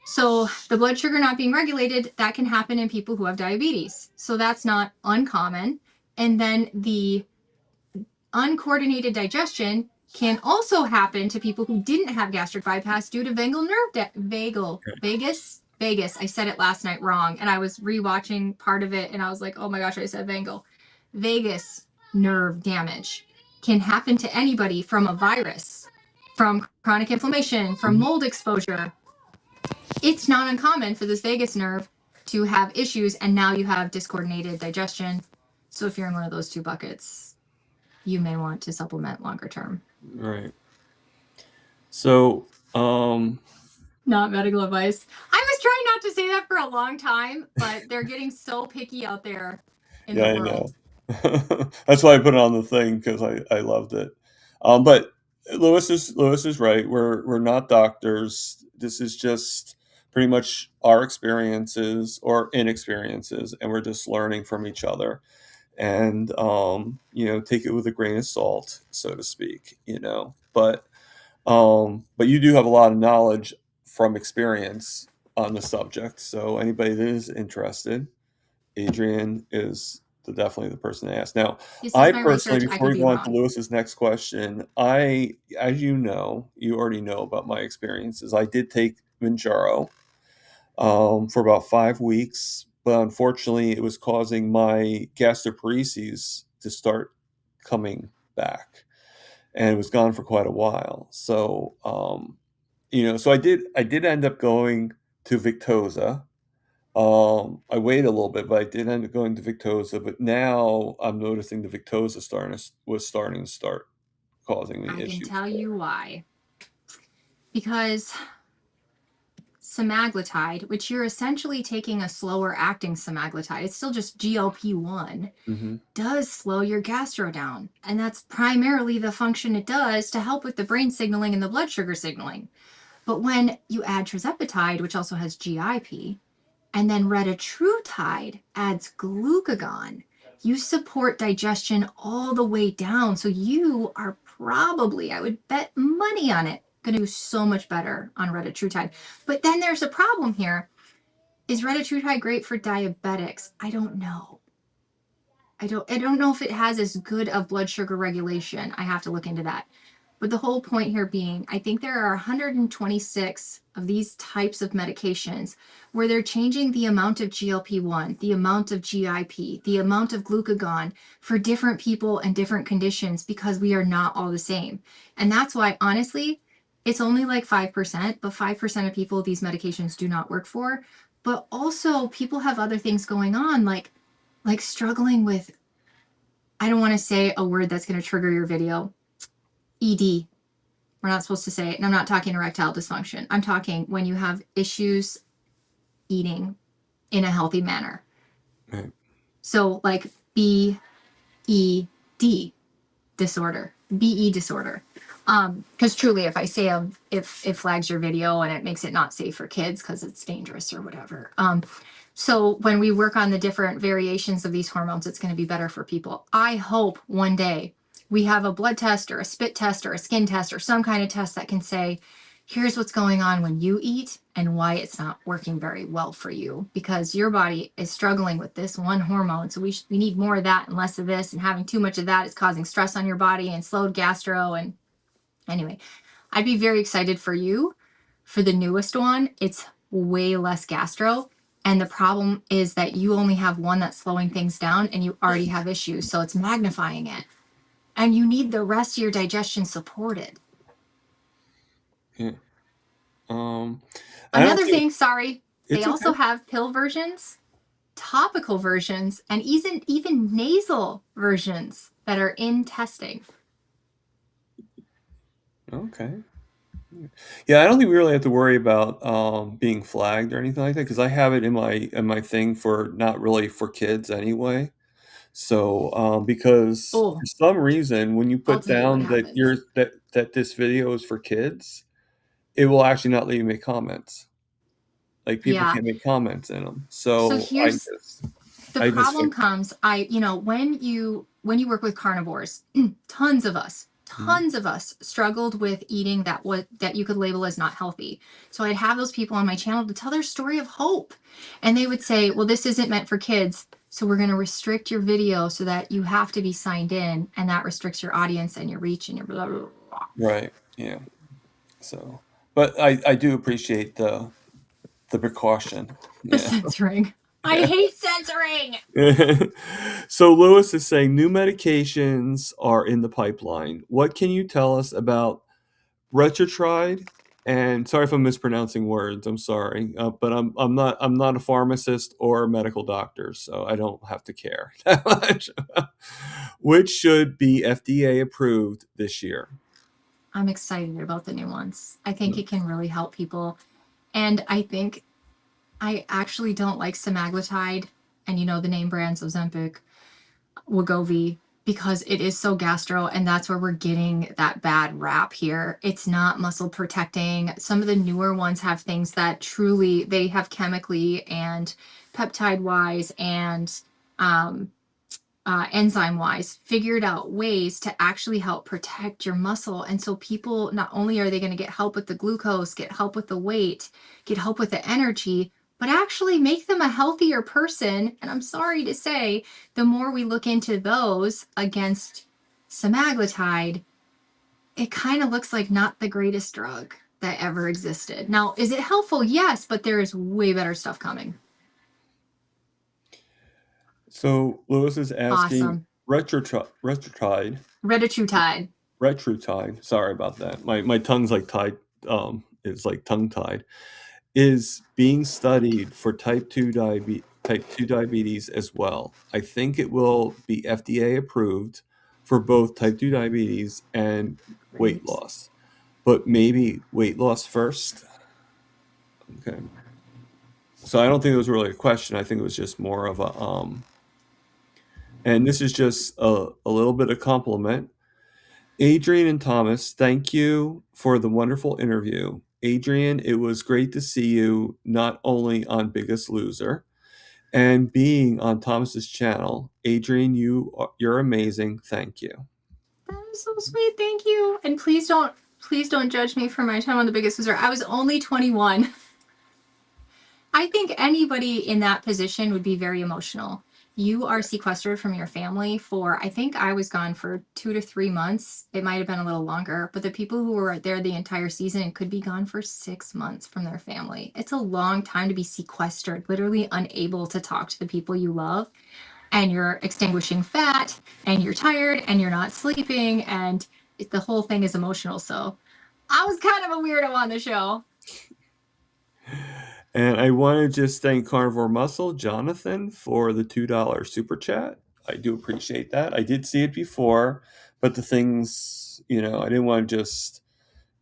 Speaker 2: So the blood sugar not being regulated, that can happen in people who have diabetes. So that's not uncommon. And then the uncoordinated digestion can also happen to people who didn't have gastric bypass due to vagus. I said it last night wrong, and I was rewatching part of it, and I was like, oh my gosh, I said vagal. Vagus nerve damage can happen to anybody from a virus, from chronic inflammation, from
Speaker 1: Mhm.
Speaker 2: mold exposure. It's not uncommon for this vagus nerve to have issues, and now you have discoordinated digestion. So if you're in one of those two buckets, you may want to supplement longer term.
Speaker 1: Right. So,
Speaker 2: Not medical advice. I was trying not to say that for a long time, but they're getting so picky out there in
Speaker 1: yeah,
Speaker 2: the
Speaker 1: I
Speaker 2: world.
Speaker 1: know. That's why I put it on the thing because I loved it. But Lewis is right. We're not doctors. This is just pretty much our experiences or inexperiences, and we're just learning from each other. And take it with a grain of salt, so to speak. But you do have a lot of knowledge from experience on the subject. So anybody that is interested, Adrian is definitely the person to ask. Now,
Speaker 2: This is
Speaker 1: I
Speaker 2: my
Speaker 1: personally,
Speaker 2: research. I
Speaker 1: before
Speaker 2: could
Speaker 1: we
Speaker 2: be
Speaker 1: go on to
Speaker 2: wrong.
Speaker 1: Lewis's next question, as you know, you already know about my experiences. I did take Manjaro, for about 5 weeks. But unfortunately, it was causing my gastroparesis to start coming back, and it was gone for quite a while. So, so I did end up going to Victoza. I waited a little bit, but I did end up going to Victoza. But now I'm noticing the Victoza starting to start causing me
Speaker 2: I can
Speaker 1: issues.
Speaker 2: tell you why. Because semaglutide, which you're essentially taking a slower acting semaglutide, it's still just GLP-1,
Speaker 1: Hmm.
Speaker 2: does slow your gastro down. And that's primarily the function it does to help with the brain signaling and the blood sugar signaling. But when you add tirzepatide, which also has GIP, and then retatrutide adds glucagon, you support digestion all the way down. So you are probably, I would bet money on it, going to do so much better on retatrutide. But then there's a problem here. Is retatrutide great for diabetics? I don't know. I don't know if it has as good of blood sugar regulation. I have to look into that. But the whole point here being, I think there are 126 of these types of medications where they're changing the amount of GLP-1, the amount of GIP, the amount of glucagon for different people and different conditions because we are not all the same. And that's why, honestly, it's only like 5%, but 5% of people these medications do not work for. But also, people have other things going on, like struggling with, I don't want to say a word that's going to trigger your video, ED. We're not supposed to say it. And I'm not talking erectile dysfunction. I'm talking when you have issues eating in a healthy manner.
Speaker 1: Right.
Speaker 2: So like BED disorder, BE disorder. Because truly, if I say if it flags your video and it makes it not safe for kids because it's dangerous or whatever. So when we work on the different variations of these hormones, it's going to be better for people. I hope one day we have a blood test or a spit test or a skin test or some kind of test that can say, here's what's going on when you eat and why it's not working very well for you because your body is struggling with this one hormone. So we need more of that and less of this, and having too much of that is causing stress on your body and slowed gastro. And anyway, I'd be very excited for you for the newest one. It's way less gastro. And the problem is that you only have one that's slowing things down and you already have issues. So it's magnifying it. And you need the rest of your digestion supported.
Speaker 1: Yeah. Um, I don't
Speaker 2: Another
Speaker 1: think
Speaker 2: thing, sorry, they
Speaker 1: it's okay.
Speaker 2: also have pill versions, topical versions, and even nasal versions that are in testing.
Speaker 1: Okay. Yeah, I don't think we really have to worry about being flagged or anything like that because I have it in my thing for not really for kids anyway. So because
Speaker 2: Oh,
Speaker 1: for some reason when you
Speaker 2: I'll
Speaker 1: put
Speaker 2: tell you what
Speaker 1: down that
Speaker 2: happens.
Speaker 1: this video is for kids, it will actually not let you make comments. Like people
Speaker 2: Yeah.
Speaker 1: can't make comments in them.
Speaker 2: So
Speaker 1: So
Speaker 2: here's the
Speaker 1: I just
Speaker 2: problem
Speaker 1: figured.
Speaker 2: comes, when you work with carnivores,
Speaker 1: Mhm.
Speaker 2: tons of us struggled with eating that you could label as not healthy. So I'd have those people on my channel to tell their story of hope. And they would say, well, this isn't meant for kids. So we're going to restrict your video so that you have to be signed in, and that restricts your audience and your reach and your blah, blah, blah.
Speaker 1: Right. Yeah. So, but I do appreciate the precaution.
Speaker 2: The
Speaker 1: Yeah.
Speaker 2: censoring. I
Speaker 1: Yeah.
Speaker 2: hate censoring.
Speaker 1: So Lewis is saying new medications are in the pipeline. What can you tell us about Retrotride? And sorry if I'm mispronouncing words. I'm sorry, but I'm not a pharmacist or a medical doctor, so I don't have to care that much. Which should be FDA approved this year.
Speaker 2: I'm excited about the new ones. I think
Speaker 1: No.
Speaker 2: it can really help people. And I think I actually don't like semaglutide and the name brands Ozempic, Wegovy, because it is so gastro, and that's where we're getting that bad rap here. It's not muscle protecting. Some of the newer ones have things that truly they have chemically and peptide wise and um, enzyme wise figured out ways to actually help protect your muscle. And so people, not only are they going to get help with the glucose, get help with the weight, get help with the energy, but actually make them a healthier person. And I'm sorry to say, the more we look into those against semaglutide, it kind of looks like not the greatest drug that ever existed. Now, is it helpful? Yes, but there is way better stuff coming.
Speaker 1: So Lewis is asking
Speaker 2: Awesome. Redditutide.
Speaker 1: retrotide. Sorry about that. My tongue's like tied. It's like tongue tied. Is being studied for type 2 diabetes as well. I think it will be FDA approved for both type 2 diabetes and weight
Speaker 2: Great.
Speaker 1: loss. But maybe weight loss first. Okay. So I don't think it was really a question. I think it was just more of a and this is just a little bit of compliment. Adrian and Thomas, thank you for the wonderful interview. Adrian, it was great to see you not only on Biggest Loser and being on Thomas's channel. Adrian, you're amazing. Thank you.
Speaker 2: That is so sweet. Thank you. And please don't judge me for my time on The Biggest Loser. I was only 21. I think anybody in that position would be very emotional. You are sequestered from your family for, I think I was gone for 2 to 3 months. It might have been a little longer, but the people who were there the entire season could be gone for 6 months from their family. It's a long time to be sequestered, literally unable to talk to the people you love. And you're extinguishing fat, and you're tired, and you're not sleeping, and the whole thing is emotional. So I was kind of a weirdo on the show.
Speaker 1: And I want to just thank Carnivore Muscle, Jonathan, for the $2 super chat. I do appreciate that. I did see it before, but the things, I didn't want to just,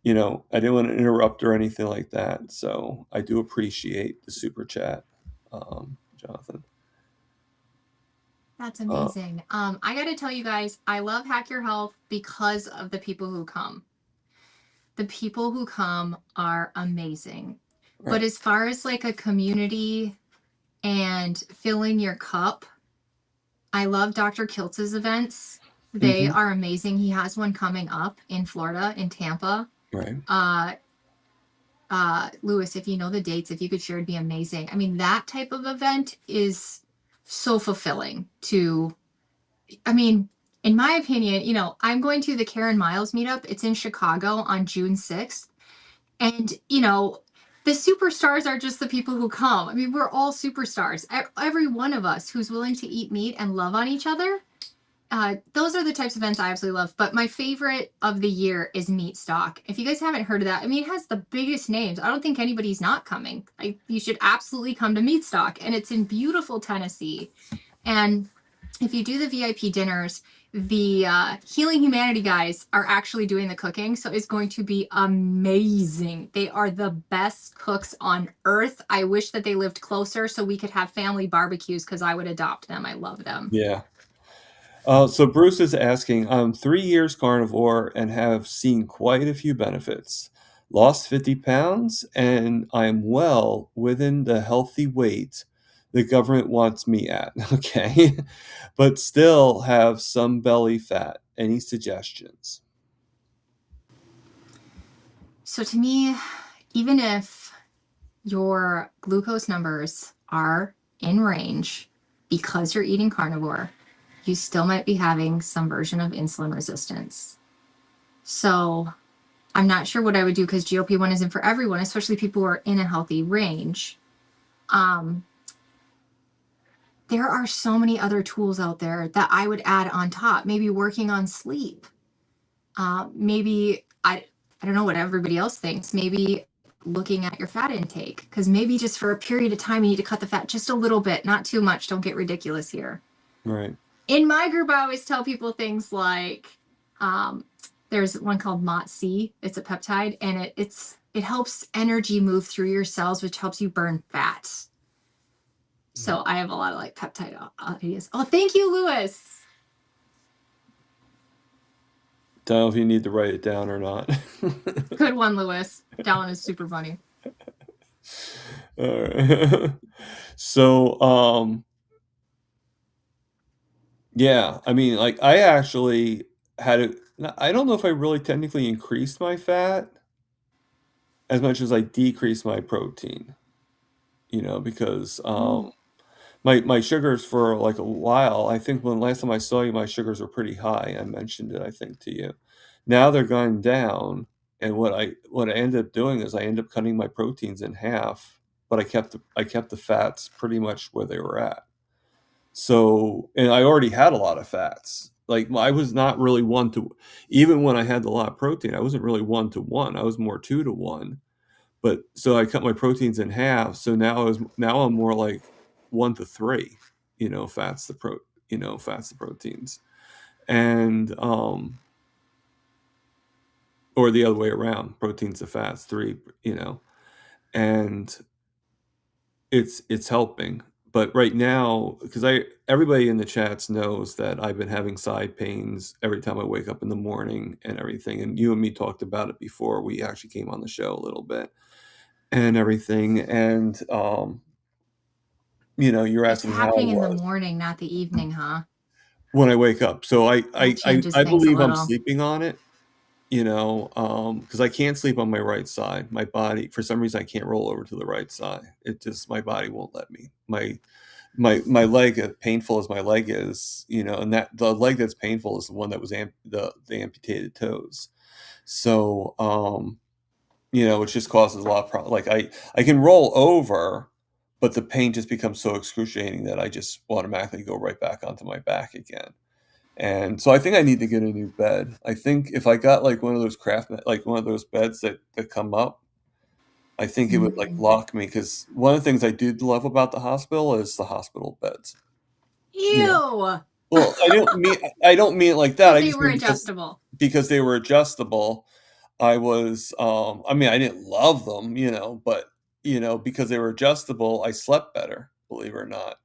Speaker 1: I didn't want to interrupt or anything like that. So I do appreciate the super chat, Jonathan.
Speaker 2: That's
Speaker 1: Uh,
Speaker 2: amazing. I got to tell you guys, I love Hack Your Health because of the people who come. The people who come are amazing. But
Speaker 1: right.
Speaker 2: as far as like a community and filling your cup, I love Dr. Kiltz's events. They
Speaker 1: Hmm.
Speaker 2: are amazing. He has one coming up in Florida, in Tampa.
Speaker 1: Right.
Speaker 2: Uh, Lewis, if you know the dates, if you could share, it'd be amazing. I mean, that type of event is so fulfilling to, I mean, in my opinion, I'm going to the Karen Miles meetup. It's in Chicago on June 6th. And, the superstars are just the people who come. I mean, we're all superstars. Every one of us who's willing to eat meat and love on each other. Those are the types of events I absolutely love. But my favorite of the year is Meat Stock. If you guys haven't heard of that, I mean, it has the biggest names. I don't think anybody's not coming. You should absolutely come to Meat Stock. And it's in beautiful Tennessee. And if you do the VIP dinners, the Healing Humanity guys are actually doing the cooking. So it's going to be amazing. They are the best cooks on earth. I wish that they lived closer so we could have family barbecues because I would adopt them. I love them.
Speaker 1: Yeah. So Bruce is asking, I'm 3 years carnivore and have seen quite a few benefits. Lost 50 pounds and I'm well within the healthy weight the government wants me at. Okay. But still have some belly fat. Any suggestions?
Speaker 2: So to me, even if your glucose numbers are in range because you're eating carnivore, you still might be having some version of insulin resistance. So I'm not sure what I would do because GLP-1 isn't for everyone, especially people who are in a healthy range. Um, there are so many other tools out there that I would add on top. Maybe working on sleep. Maybe I don't know what everybody else thinks. Maybe looking at your fat intake because maybe just for a period of time you need to cut the fat just a little bit, not too much. Don't get ridiculous here.
Speaker 1: Right.
Speaker 2: In my group, I always tell people things like, um, there's one called MOTS-c. It's a peptide, and it helps energy move through your cells, which helps you burn fat. So I have a lot of like peptide ideas. Oh, thank you, Lewis.
Speaker 1: Don't know if you need to write it down or not.
Speaker 2: Good one, Lewis. That one is super funny.
Speaker 1: All right. So, yeah, I mean, like I actually had it. I don't know if I really technically increased my fat as much as I decreased my protein, because
Speaker 2: Mm.
Speaker 1: my sugars for like a while, I think when last time I saw you, my sugars were pretty high. I mentioned it, I think, to you. Now they're going down, And what I ended up doing is I ended up cutting my proteins in half, but I kept the fats pretty much where they were at. So, and I already had a lot of fats. Like I was not really one to, even when I had a lot of protein, I wasn't really 1 to 1. I was more 2 to 1. But so I cut my proteins in half. So now I'm more like 1 to 3, fats to proteins. And or the other way around, proteins to fats, three, and it's helping. But right now, because I everybody in the chats knows that I've been having side pains every time I wake up in the morning and everything. And you and me talked about it before we actually came on the show a little bit and everything. And you're
Speaker 2: It's
Speaker 1: asking me how I
Speaker 2: happening in the
Speaker 1: was
Speaker 2: morning, not the evening, huh?
Speaker 1: when I wake up. So I
Speaker 2: That
Speaker 1: I I,
Speaker 2: changes
Speaker 1: I
Speaker 2: things a
Speaker 1: believe I'm
Speaker 2: little.
Speaker 1: sleeping on it. Because I can't sleep on my right side. My body, for some reason, I can't roll over to the right side. My body won't let me. My leg, painful as my leg is, and that the leg that's painful is the one that was the amputated toes. So, which just causes a lot of problems. Like I can roll over, but the pain just becomes so excruciating that I just automatically go right back onto my back again. And so I think I need to get a new bed. I think if I got like one of those like one of those beds that come up, I think it would like
Speaker 2: Mm.
Speaker 1: lock me, because one of the things I did love about the hospital is the hospital beds. Yeah.
Speaker 2: Ew.
Speaker 1: Well, I don't mean it like that.
Speaker 2: Because
Speaker 1: I
Speaker 2: they
Speaker 1: just
Speaker 2: were
Speaker 1: mean
Speaker 2: adjustable.
Speaker 1: because they were adjustable. I mean, I didn't love them, but because they were adjustable, I slept better, believe it or not,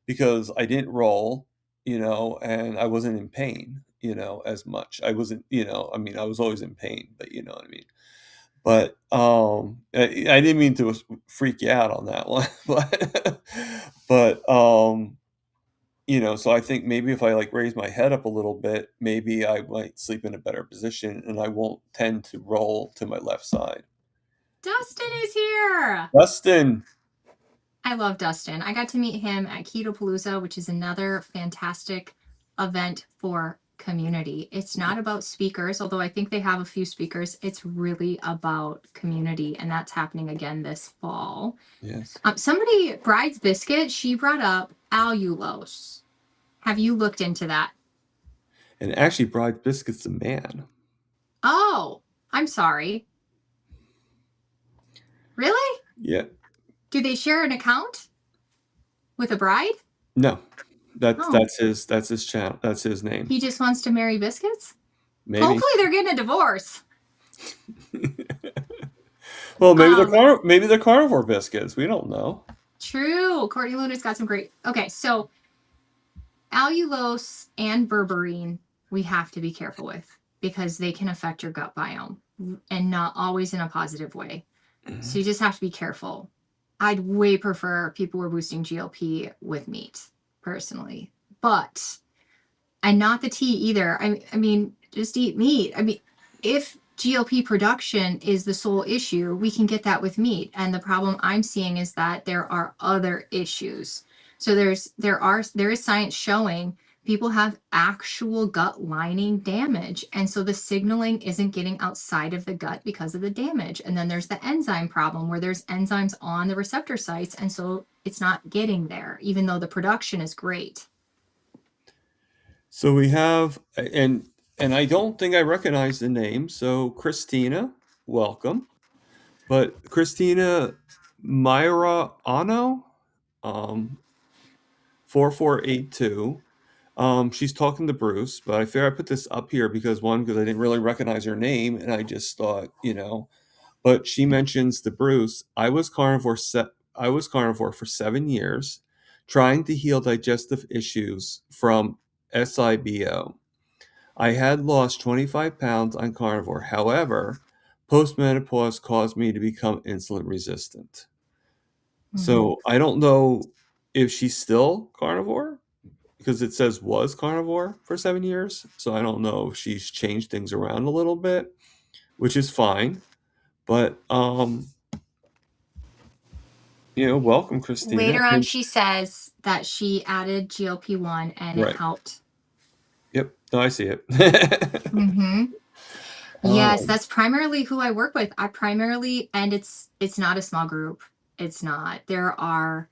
Speaker 1: because I didn't roll, and I wasn't in pain, as much. I wasn't, I mean, I was always in pain, but you know what I mean. But I didn't mean to freak you out on that one, but so I think maybe if I like raise my head up a little bit, maybe I might sleep in a better position and I won't tend to roll to my left side.
Speaker 2: Dustin is here.
Speaker 1: Dustin.
Speaker 2: I love Dustin. I got to meet him at Keto Palooza, which is another fantastic event for community. It's not about speakers, although I think they have a few speakers. It's really about community, and that's happening again this fall.
Speaker 1: Yes.
Speaker 2: Bride's Biscuit, she brought up allulose. Have you looked into that?
Speaker 1: And actually, Bride Biscuit's a man.
Speaker 2: Oh, I'm sorry. Really?
Speaker 1: Yeah.
Speaker 2: Do they share an account with a bride?
Speaker 1: No. That's
Speaker 2: Oh,
Speaker 1: that's his that's his channel. That's his name.
Speaker 2: he just wants to marry biscuits?
Speaker 1: Maybe.
Speaker 2: Hopefully, they're getting a divorce.
Speaker 1: Well,
Speaker 2: Um,
Speaker 1: maybe they're carnivore biscuits. We don't know.
Speaker 2: True. Courtney Luna's got some great. Okay, so allulose and berberine we have to be careful with because they can affect your gut biome and not always in a positive way. So
Speaker 1: Mhm.
Speaker 2: you just have to be careful. I'd way prefer people were boosting GLP with meat personally, but and not the tea either. I mean, just eat meat. I mean, if GLP production is the sole issue, we can get that with meat. And the problem I'm seeing is that there are other issues. So there is science showing people have actual gut lining damage. And so the signaling isn't getting outside of the gut because of the damage. And then there's the enzyme problem where there's enzymes on the receptor sites. And so it's not getting there, even though the production is great.
Speaker 1: So we have, and I don't think I recognize the name. So Christina, welcome. But Christina Myra Ano, um, 4482. She's talking to Bruce, but I figure I put this up here because I didn't really recognize her name, and I just thought, But she mentions to Bruce, I was carnivore for 7 years, trying to heal digestive issues from SIBO. I had lost 25 pounds on carnivore. However, postmenopause caused me to become insulin resistant.
Speaker 2: Mhm.
Speaker 1: So I don't know if she's still carnivore because it says was carnivore for 7 years. So I don't know if she's changed things around a little bit, which is fine. But welcome, Christina.
Speaker 2: Later on,
Speaker 1: And
Speaker 2: she says that she added GLP-1 and it
Speaker 1: right.
Speaker 2: helped.
Speaker 1: Yep. No, I see it.
Speaker 2: Mm-hmm. Yes, that's primarily who I work with. I primarily, and it's not a small group. It's not. There are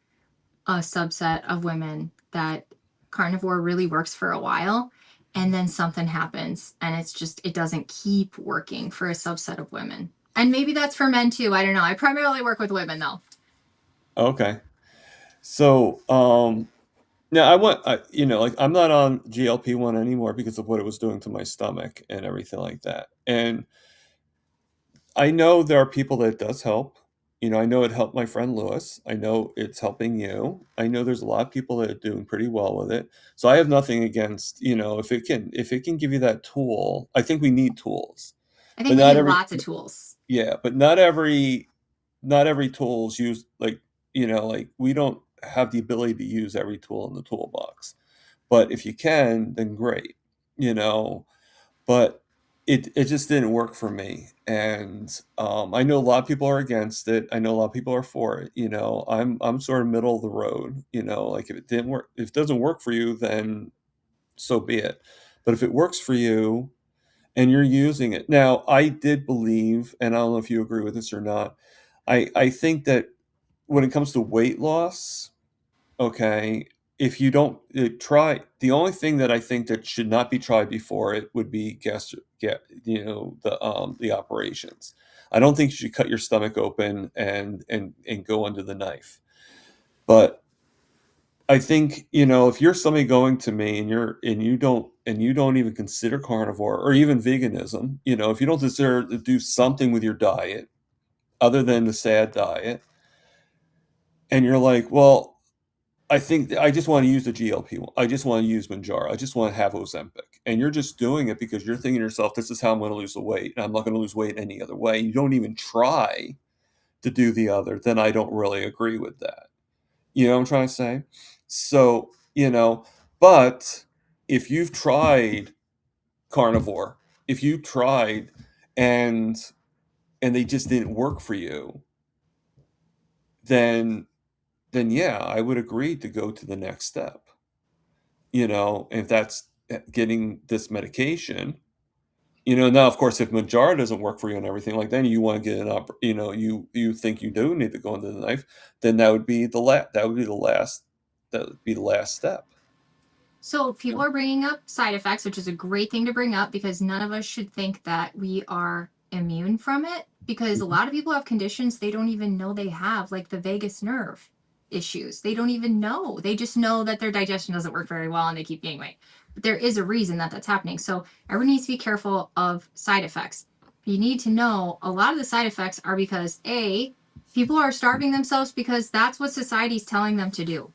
Speaker 2: a subset of women that carnivore really works for a while, and then something happens and it's just it doesn't keep working for a subset of women. And maybe that's for men too. I don't know. I primarily work with women though.
Speaker 1: Okay. So, now I want, like I'm not on GLP-1 anymore because of what it was doing to my stomach and everything like that. And I know there are people that it does help. I know it helped my friend Lewis. I know it's helping you. I know there's a lot of people that are doing pretty well with it. So I have nothing against, if it can give you that tool. I think we need tools.
Speaker 2: I
Speaker 1: But
Speaker 2: think we
Speaker 1: not
Speaker 2: need
Speaker 1: every
Speaker 2: lots of tools.
Speaker 1: Yeah, but not every tool is used like we don't have the ability to use every tool in the toolbox. But if you can, then great. You know, but it just didn't work for me. And I know a lot of people are against it. I know a lot of people are for it. I'm sort of middle of the road. Like if it doesn't work for you, then so be it. But if it works for you and you're using it now, I did believe, and I don't know if you agree with this or not. I think that when it comes to weight loss, okay, if you don't try, the only thing that I think that should not be tried before it would be get the operations. I don't think you should cut your stomach open and go under the knife. But I think, if you're somebody going to me and you don't even consider carnivore or even veganism, if you don't deserve to do something with your diet other than the sad diet, and you're like, well, I think I just want to use the GLP-1. I just want to use Manjaro. I just want to have Ozempic. And you're just doing it because you're thinking to yourself, this is how I'm going to lose the weight. And I'm not going to lose weight any other way. You don't even try to do the other. Then I don't really agree with that. You know what I'm trying to say? So, but if you've tried carnivore, if you tried and and they just didn't work for you, then yeah, I would agree to go to the next step. If that's getting this medication. Now of course if Manjaro doesn't work for you and everything like that, and you want to get an up, you think you do need to go into the knife, then that would be the last step.
Speaker 2: So people are bringing up side effects, which is a great thing to bring up because none of us should think that we are immune from it because a
Speaker 1: Mhm.
Speaker 2: lot of people have conditions they don't even know they have, like the vagus nerve issues. They don't even know. They just know that their digestion doesn't work very well and they keep gaining weight. But there is a reason that that's happening. So everyone needs to be careful of side effects. You need to know a lot of the side effects are because A, people are starving themselves because that's what society's telling them to do.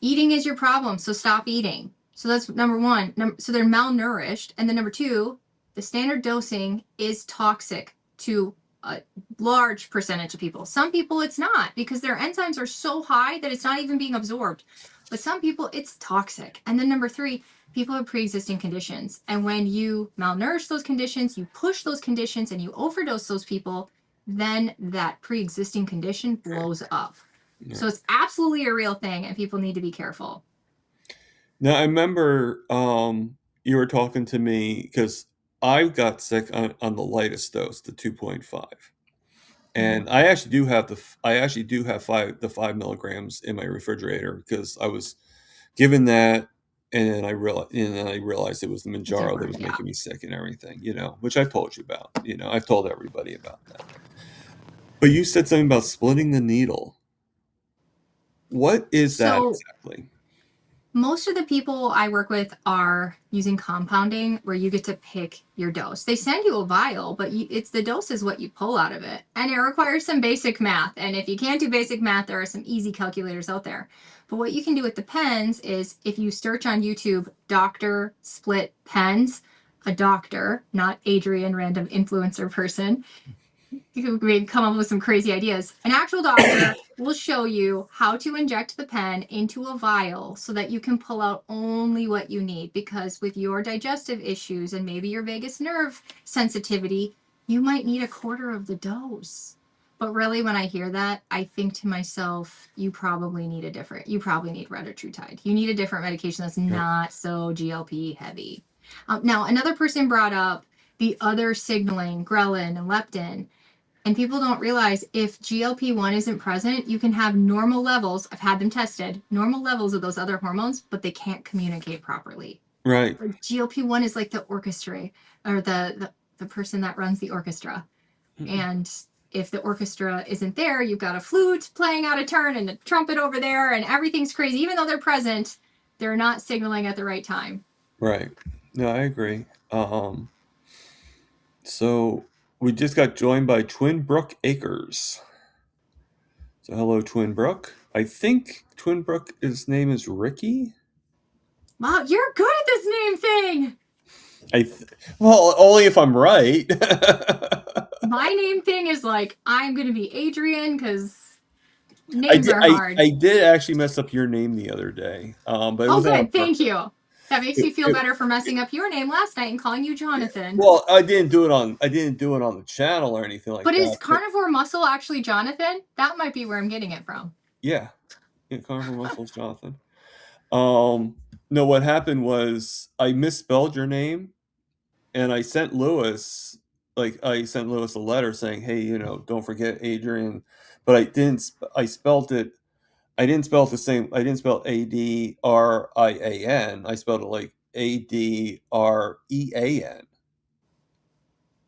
Speaker 2: Eating is your problem, so stop eating. So that's number one. So they're malnourished. And then number two, the standard dosing is toxic to a large percentage of people. Some people it's not because their enzymes are so high that it's not even being absorbed. But some people it's toxic. And then number three, people have pre-existing conditions. And when you malnourish those conditions, you push those conditions and you overdose those people, then that pre-existing condition blows up.
Speaker 1: Yeah.
Speaker 2: So it's absolutely a real thing, and people need to be careful.
Speaker 1: Now I remember you were talking to me because I got sick on the lightest dose, the 2.5.
Speaker 2: Mm.
Speaker 1: And I actually do have 5 milligrams in my refrigerator because I was given that, and then I realized it was the
Speaker 2: It didn't
Speaker 1: Manjaro that
Speaker 2: work.
Speaker 1: was
Speaker 2: Yeah.
Speaker 1: making me sick and everything, which I've told you about. I've told everybody about that. But you said something about splitting the needle. What is that
Speaker 2: So
Speaker 1: exactly?
Speaker 2: most of the people I work with are using compounding where you get to pick your dose. They send you a vial, but it's the dose is what you pull out of it. And it requires some basic math. And if you can't do basic math, there are some easy calculators out there. But what you can do with the pens is if you search on YouTube, doctor split pens, a doctor, not Adrian, random influencer person, you could come up with some crazy ideas. An actual doctor will show you how to inject the pen into a vial so that you can pull out only what you need. Because with your digestive issues and maybe your vagus nerve sensitivity, you might need a quarter of the dose. But really, when I hear that, I think to myself, you probably need retatrutide. You need a different medication that's
Speaker 1: Yeah.
Speaker 2: not so GLP heavy. Now, another person brought up the other signaling, ghrelin and leptin. And people don't realize if GLP-1 isn't present, you can have normal levels. I've had them tested, normal levels of those other hormones, but they can't communicate properly.
Speaker 1: Right.
Speaker 2: Like GLP-1 is like the orchestra, or the person that runs the orchestra. And if the orchestra isn't there, you've got a flute playing out of turn and a trumpet over there, and everything's crazy. Even though they're present, they're not signaling at the right time.
Speaker 1: Right. No, I agree. So we just got joined by Twin Brook Acres. So hello, Twin Brook. I think Twin Brook, his name is Ricky.
Speaker 2: Wow, you're good at this name thing.
Speaker 1: I th- well, only if I'm right.
Speaker 2: My name thing is like, I'm going to be Adrian because names are
Speaker 1: I
Speaker 2: hard.
Speaker 1: I did actually mess up your name the other day, but it
Speaker 2: Oh,
Speaker 1: was on
Speaker 2: good. Thank
Speaker 1: purpose.
Speaker 2: you. That makes
Speaker 1: It,
Speaker 2: me feel
Speaker 1: it,
Speaker 2: better for messing up your name last night and calling you Jonathan.
Speaker 1: well, I didn't do it on the channel or anything like
Speaker 2: But is
Speaker 1: that. But
Speaker 2: carnivore muscle actually Jonathan? That might be where I'm getting it from.
Speaker 1: yeah, yeah, Carnival Muscles, Jonathan. Um, no, what happened was I misspelled your name, and I sent Lewis a letter saying, "Hey, don't forget Adrian," but I didn't. I spelled it. I didn't spell it the same. I didn't spell Adrian. I spelled it like Adrean,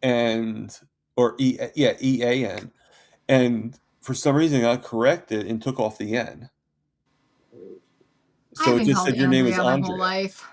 Speaker 1: and or Ean, and for some reason I got corrected and took off the N. So
Speaker 2: I've
Speaker 1: it
Speaker 2: been
Speaker 1: just
Speaker 2: called
Speaker 1: said your name is
Speaker 2: Andrea my whole
Speaker 1: Andrea.
Speaker 2: life.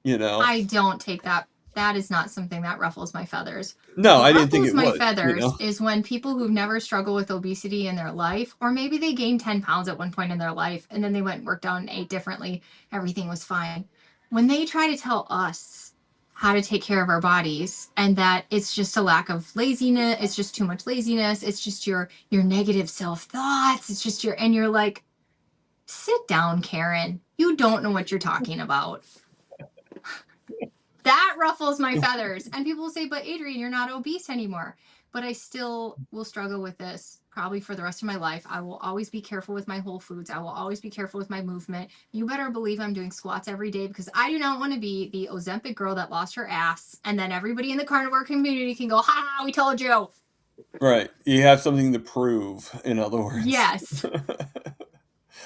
Speaker 1: You know.
Speaker 2: I don't take that. That is not something that ruffles my feathers.
Speaker 1: No,
Speaker 2: What
Speaker 1: I didn't think
Speaker 2: ruffles
Speaker 1: it
Speaker 2: my
Speaker 1: would.
Speaker 2: feathers is when people who've never struggled with obesity in their life, or maybe they gained 10 pounds at one point in their life and then they went and worked out and ate differently, everything was fine. When they try to tell us how to take care of our bodies and that it's just a lack of laziness, it's just too much laziness, it's just your negative self-thoughts, it's just and you're like, sit down, Karen. You don't know what you're talking about. That ruffles my feathers. And people will say, but Adrian, you're not obese anymore. But I still will struggle with this probably for the rest of my life. I will always be careful with my whole foods. I will always be careful with my movement. You better believe I'm doing squats every day because I do not want to be the Ozempic girl that lost her ass. And then everybody in the carnivore community can go, ha, we told you.
Speaker 1: Right. You have something to prove, in other words.
Speaker 2: Yes.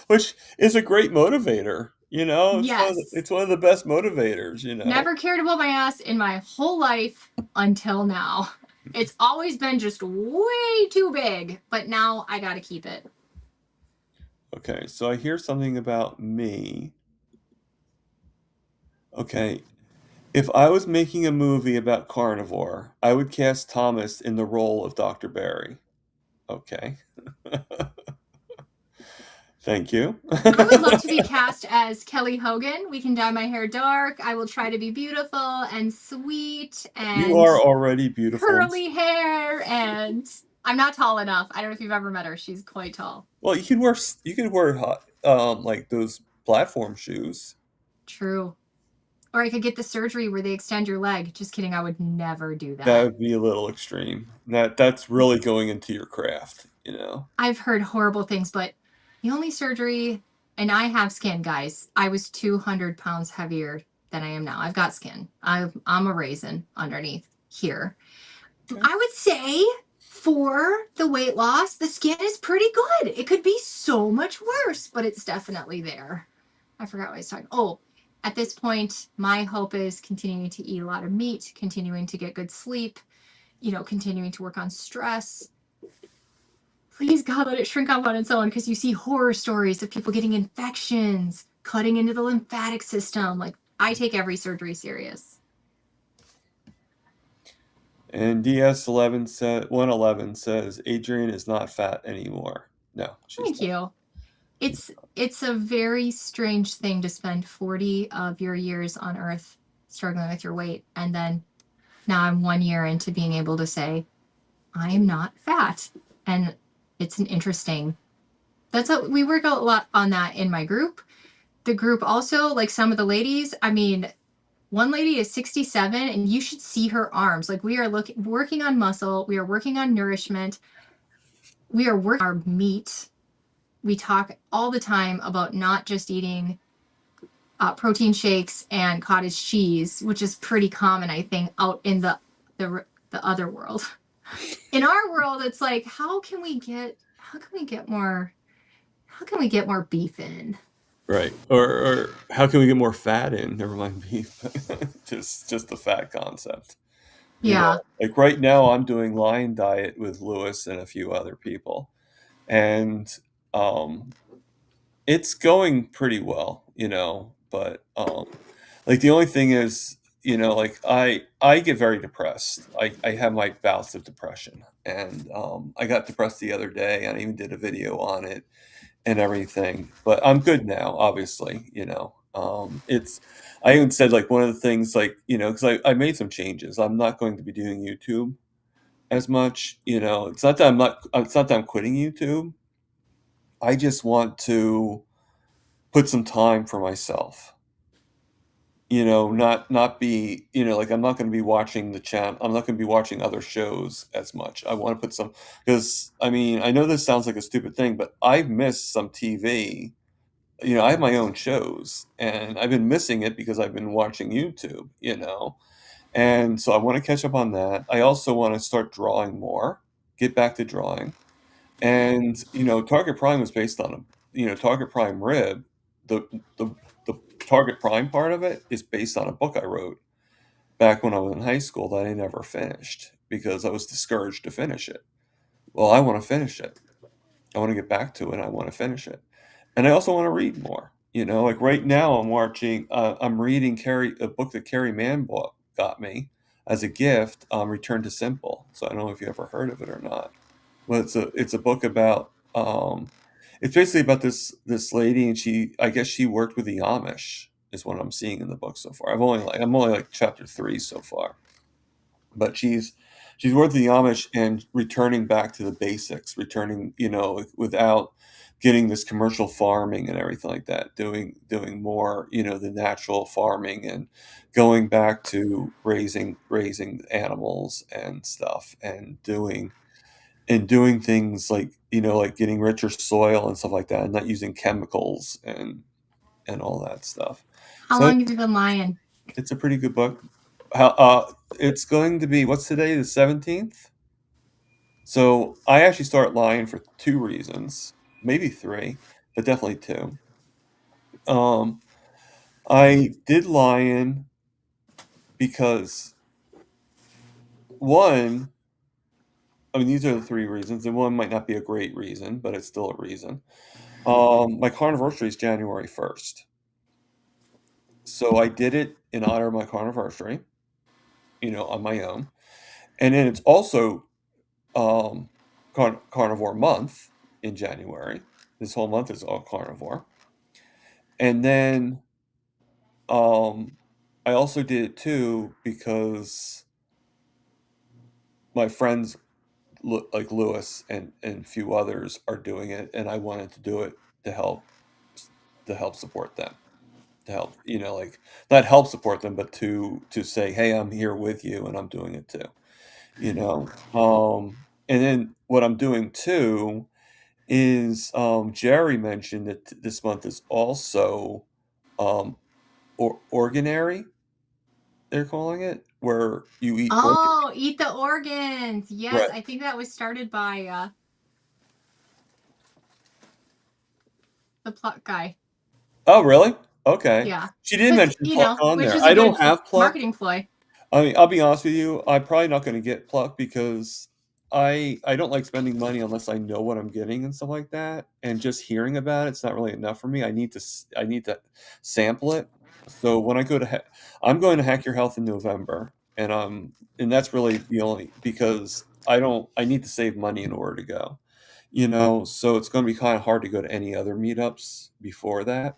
Speaker 1: Which is a great motivator.
Speaker 2: Yes.
Speaker 1: It's one of the best motivators.
Speaker 2: Never cared about my ass in my whole life until now. It's always been just way too big, but now I got to keep it.
Speaker 1: Okay, so I hear something about me. Okay, if I was making a movie about carnivore, I would cast Thomas in the role of Dr. Barry. Okay. Thank you.
Speaker 2: I would love to be cast as Kelly Hogan. We can dye my hair dark. I will try to be beautiful and sweet
Speaker 1: You
Speaker 2: and
Speaker 1: are already beautiful.
Speaker 2: curly hair. And I'm not tall enough. I don't know if you've ever met her. She's quite tall.
Speaker 1: Well, you could wear like those platform shoes.
Speaker 2: True. Or I could get the surgery where they extend your leg. Just kidding. I would never do
Speaker 1: That
Speaker 2: that.
Speaker 1: would be a little extreme. That's really going into your craft.
Speaker 2: I've heard horrible things, but the only surgery, and I have skin, guys. I was 200 pounds heavier than I am now. I've got skin. I'm a raisin underneath here.
Speaker 1: Okay.
Speaker 2: I would say for the weight loss, the skin is pretty good. It could be so much worse, but it's definitely there. I forgot what I was talking. Oh, at this point, my hope is continuing to eat a lot of meat, continuing to get good sleep, continuing to work on stress. Please God, let it shrink up on its own because you see horror stories of people getting infections, cutting into the lymphatic system. Like, I take every surgery serious.
Speaker 1: And DS 111 says Adrian is not fat anymore. No, she's
Speaker 2: Thank
Speaker 1: not.
Speaker 2: you. It's a very strange thing to spend 40 of your years on earth struggling with your weight, and then now I'm 1 year into being able to say I am not fat. And it's an interesting, that's what we work a lot on that in my group. The group also, like some of the ladies, I mean, one lady is 67 and you should see her arms. Like, we are working on muscle, we are working on nourishment, we are working our meat. We talk all the time about not just eating protein shakes and cottage cheese, which is pretty common, I think, out in the the other world. In our world, it's like, how can we get more beef in?
Speaker 1: Right. Or how can we get more fat in? Never mind beef. Just the fat concept. You
Speaker 2: Yeah.
Speaker 1: know, like right now I'm doing Lion Diet with Lewis and a few other people. And um it's going pretty well, but like the only thing is, like I get very depressed. I have my bouts of depression, and I got depressed the other day, and I even did a video on it and everything. But I'm good now, obviously. It's I even said like one of the things like because I made some changes. I'm not going to be doing YouTube as much. It's not that I'm quitting YouTube. I just want to put some time for myself. Not be, like I'm not going to be watching the channel. I'm not going to be watching other shows as much. I want to put some because I mean, I know this sounds like a stupid thing, but I've missed some TV. I have my own shows and I've been missing it because I've been watching YouTube. And so I want to catch up on that. I also want to start drawing more, get back to drawing. And Target Prime was based on Target Prime Rib. The the the Target Prime part of it is based on a book I wrote back when I was in high school that I never finished because I was discouraged to finish it. Well, I want to finish it. I want to get back to it. I want to finish it, and I also want to read more. Like right now, I'm reading a book that Carrie Mann got me as a gift. Return to Simple. So I don't know if you ever heard of it or not. Well, it's a book about it's basically about this lady, and I guess she worked with the Amish is what I'm seeing in the book so far. I'm only like chapter 3 so far, but she's worked with the Amish and returning back to the basics, returning without getting this commercial farming and everything like that, doing more the natural farming and going back to raising animals and stuff and doing things like like getting richer soil and stuff like that and not using chemicals and all that stuff.
Speaker 2: How
Speaker 1: So
Speaker 2: long have you been lying?
Speaker 1: it's a pretty good book. How it's going to be, what's today, the 17th? So I actually started lying for two reasons, maybe three, but definitely two. um I did lion because one, I mean, these are the three reasons, and one might not be a great reason, but it's still a reason. My carniversary is January 1st. So I did it in honor of my carniversary, on my own. And then it's also carnivore month in January. This whole month is all carnivore. And then um, I also did it too because my friends like Lewis and a few others are doing it, and I wanted to do it to help support them, to help like not help support them, but to say, hey, I'm here with you, and I'm doing it too. And then what I'm doing too is Jerry mentioned that this month is also um organary, they're calling it, where you eat organ.
Speaker 2: Oh, eat the organs. Yes,
Speaker 1: Right.
Speaker 2: I think that was started by the pluck guy.
Speaker 1: Oh, really? Okay.
Speaker 2: Yeah.
Speaker 1: She did
Speaker 2: Because,
Speaker 1: mention pluck on
Speaker 2: which
Speaker 1: there.
Speaker 2: is a
Speaker 1: I don't
Speaker 2: good
Speaker 1: have pluck.
Speaker 2: marketing ploy.
Speaker 1: I mean, I'll be honest with you, I'm probably not gonna get pluck because I don't like spending money unless I know what I'm getting and stuff like that, and just hearing about it's not really enough for me. I need to sample it. So when I go to I'm going to Hack Your Health in November, and that's really the only, because I need to save money in order to go. So it's gonna be kinda hard to go to any other meetups before that.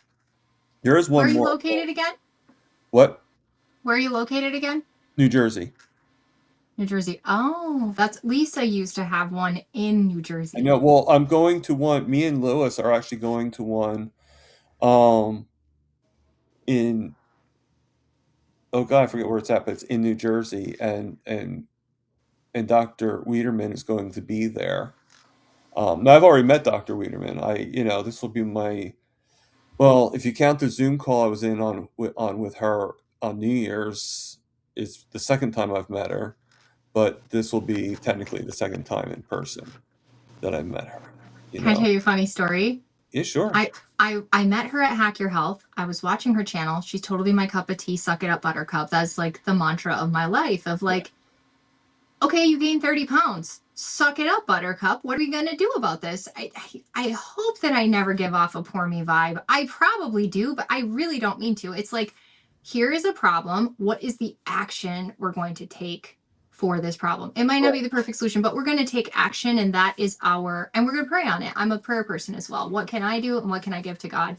Speaker 1: There is
Speaker 2: Where
Speaker 1: one
Speaker 2: are you
Speaker 1: more.
Speaker 2: located again?
Speaker 1: What?
Speaker 2: Where are you located again?
Speaker 1: New Jersey.
Speaker 2: New Jersey. Oh, that's Lisa used to have one in New
Speaker 1: I know.
Speaker 2: Jersey.
Speaker 1: Well, I'm going to one. Me and Lewis are actually going to one. Um, in oh god, I forget where it's at, but it's in New Jersey, and Dr. Wiederman is going to be there. Now I've already met Dr. Wiederman. This will be my, well, if you count the Zoom call I was on with her on New Year's, is the second time I've met her. but this will be technically the second time in person that I met her. You
Speaker 2: Can I tell
Speaker 1: know?
Speaker 2: you a funny story?
Speaker 1: Yeah, sure.
Speaker 2: I met her at Hack Your Health. I was watching her channel. She's totally my cup of tea. Suck it up, Buttercup. That's like the mantra of my life. Of
Speaker 1: Yeah.
Speaker 2: like, okay, you gained 30 pounds. Suck it up, Buttercup. What are we going to do about this? I hope that I never give off a poor me vibe. I probably do, but I really don't mean to. It's like, here is a problem. What is the action we're going to take for this problem? It might not be
Speaker 1: Right.
Speaker 2: the perfect solution, but we're going to take action, and that is and we're going to pray on it. I'm a prayer person as well. What can I do, and what can I give to God?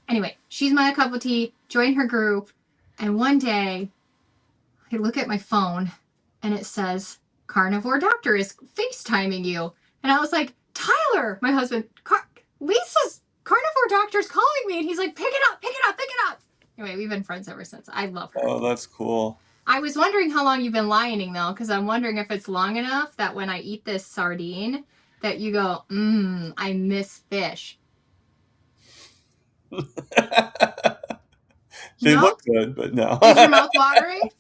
Speaker 2: Anyway, she's my cup of tea. Join her group. And one day, I look at my phone and it says, Carnivore Doctor is FaceTiming you. And I was like, Tyler, my husband, Lisa's Carnivore Doctor's calling me. And he's like, pick it up, pick it up, pick it up. Anyway, we've been friends ever since. I love her.
Speaker 1: Oh, that's cool.
Speaker 2: I was wondering how long you've been lioning though, because I'm wondering if it's long enough that when I eat this sardine, that you go, I miss fish.
Speaker 1: They
Speaker 2: No?
Speaker 1: look good, but no.
Speaker 2: Is your mouth watering?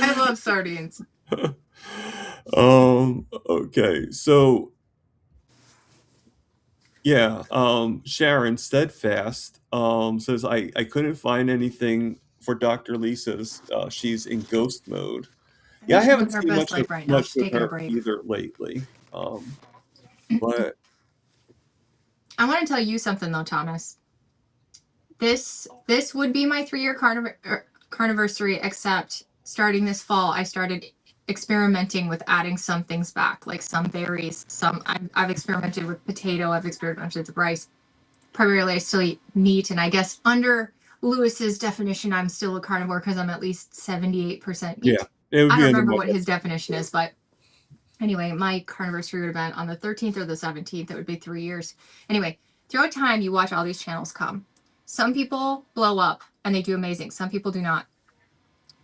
Speaker 2: I love sardines.
Speaker 1: Okay. So yeah, Sharon Steadfast says I couldn't find anything for Dr. Lisa's. She's in ghost mode.
Speaker 2: I
Speaker 1: Yeah,
Speaker 2: think
Speaker 1: I
Speaker 2: she's
Speaker 1: haven't
Speaker 2: living her
Speaker 1: seen
Speaker 2: best life right now.
Speaker 1: much
Speaker 2: She's
Speaker 1: with
Speaker 2: taking a
Speaker 1: her
Speaker 2: break.
Speaker 1: either lately. But
Speaker 2: I want to tell you something though, Thomas. This would be my 3-year carniversary, except starting this fall, I started experimenting with adding some things back, like some berries. I've experimented with potato. I've experimented with rice. Primarily, I still eat meat, and I guess under Lewis's definition, I'm still a carnivore because I'm at least 78%
Speaker 1: yeah,
Speaker 2: meat.
Speaker 1: it would
Speaker 2: I
Speaker 1: be
Speaker 2: don't
Speaker 1: under
Speaker 2: remember
Speaker 1: my
Speaker 2: what his
Speaker 1: definition.
Speaker 2: definition is, but anyway, my carniversary would have been on the 13th or the 17th. It would be 3 years. Anyway, throughout time, you watch all these channels come. Some people blow up and they do amazing. Some people do not.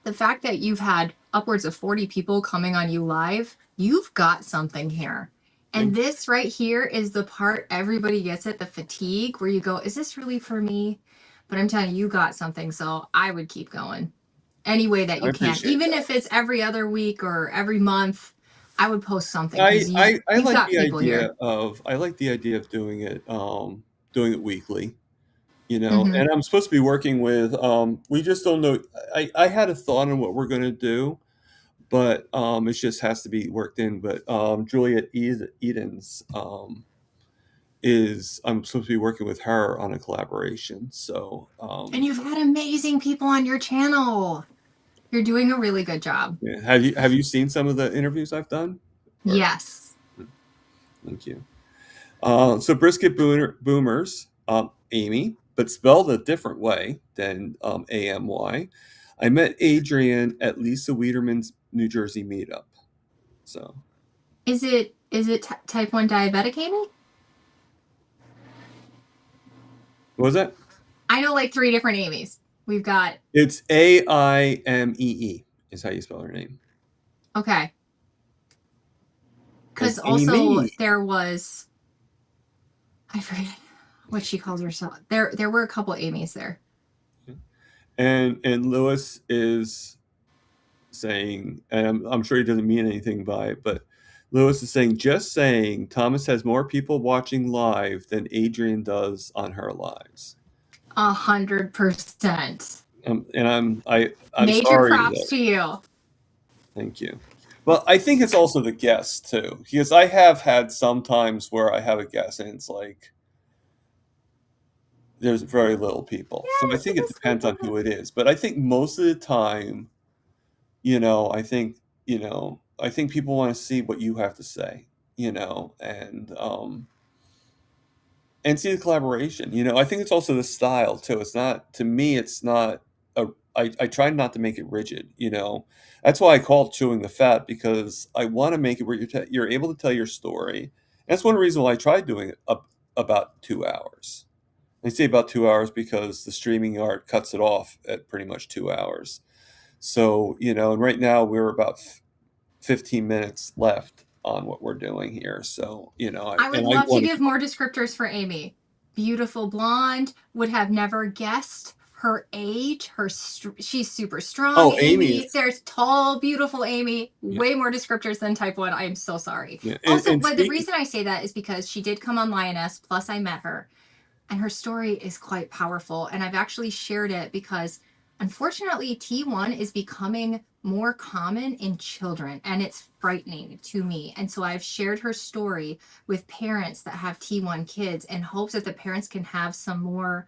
Speaker 2: The fact that you've had upwards of 40 people coming on you live, you've got something here. And
Speaker 1: Thank
Speaker 2: this right here is the part everybody gets at, the fatigue, where you go, is this really for me? But I'm telling you, you got something. So I would keep going any way that
Speaker 1: I
Speaker 2: you can.
Speaker 1: appreciate
Speaker 2: Even
Speaker 1: that.
Speaker 2: if it's every other week or every month, I would post something because
Speaker 1: I
Speaker 2: you've
Speaker 1: like
Speaker 2: got people here.
Speaker 1: I like the idea of doing it weekly, you know.
Speaker 2: Mm-hmm.
Speaker 1: And I'm supposed to be working with we just don't know. I had a thought on what we're going to do, but it just has to be worked in. But Juliet Edens is I'm supposed to be working with her on a collaboration. So
Speaker 2: And you've had amazing people on your channel. You're doing a really good job.
Speaker 1: yeah. Have you seen some of the interviews I've done? Or
Speaker 2: Yes.
Speaker 1: thank you. So brisket boomers, Amy, but spelled a different way than AMY. I met Adrian at Lisa Wiederman's New Jersey meetup. So
Speaker 2: Is it type 1 diabetic, Amy?
Speaker 1: what was that?
Speaker 2: I know like 3 different Amy's. We've got,
Speaker 1: It's AIMEE is how you spell her name.
Speaker 2: okay.
Speaker 1: Like
Speaker 2: Because also
Speaker 1: Amy.
Speaker 2: there was, I forget what she calls herself. There were a couple Amy's there.
Speaker 1: And Lewis is saying, and I'm sure he doesn't mean anything by it, but Lewis is saying, just saying, Thomas has more people watching live than Adrian does on her lives.
Speaker 2: 100%.
Speaker 1: And I'm
Speaker 2: Major
Speaker 1: sorry
Speaker 2: props
Speaker 1: that.
Speaker 2: to you.
Speaker 1: Thank you. Well, I think it's also the guests too, because I have had some times where I have a guest and it's like there's very little people. So I
Speaker 2: Yes,
Speaker 1: think it
Speaker 2: yes,
Speaker 1: depends on who it is. But I think most of the time, you know, I think people want to see what you have to say, you know, and see the collaboration. You know, I think it's also the style too. It's not to me. It's not a. I try not to make it rigid. You know, that's why I call it chewing the fat because I want to make it where you're able to tell your story. That's one reason why I tried doing it up about 2 hours. I say about 2 hours because the streaming yard cuts it off at pretty much 2 hours. So you know, and right now we're about 15 minutes left on what we're doing here. So you know,
Speaker 2: I would
Speaker 1: I
Speaker 2: love to
Speaker 1: want to
Speaker 2: give
Speaker 1: keep.
Speaker 2: more descriptors for Amy. Beautiful blonde, would have never guessed her age, she's super strong.
Speaker 1: Oh, Amy
Speaker 2: Amy,
Speaker 1: is,
Speaker 2: there's tall, beautiful Amy.
Speaker 1: yeah,
Speaker 2: Way more descriptors than type 1. I am so sorry.
Speaker 1: yeah.
Speaker 2: Also,
Speaker 1: And
Speaker 2: but the
Speaker 1: speaking,
Speaker 2: reason I say that is because she did come on Lioness, plus I met her, and her story is quite powerful. And I've actually shared it because unfortunately, T1 is becoming more common in children, and it's frightening to me. And so I've shared her story with parents that have T1 kids in hopes that the parents can have some more.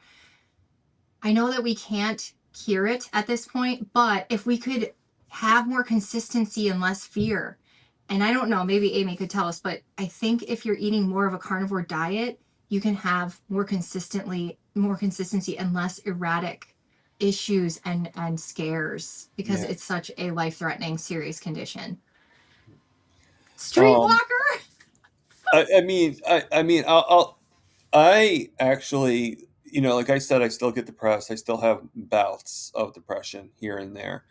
Speaker 2: I know that we can't cure it at this point, but if we could have more consistency and less fear, and I don't know, maybe Amy could tell us, but I think if you're eating more of a carnivore diet, you can have more consistency and less erratic issues and scares because
Speaker 1: yeah.
Speaker 2: it's such a life-threatening serious condition.
Speaker 1: Um,
Speaker 2: Streetwalker.
Speaker 1: I mean, I actually, like I said, I still get depressed. I still have bouts of depression here and there.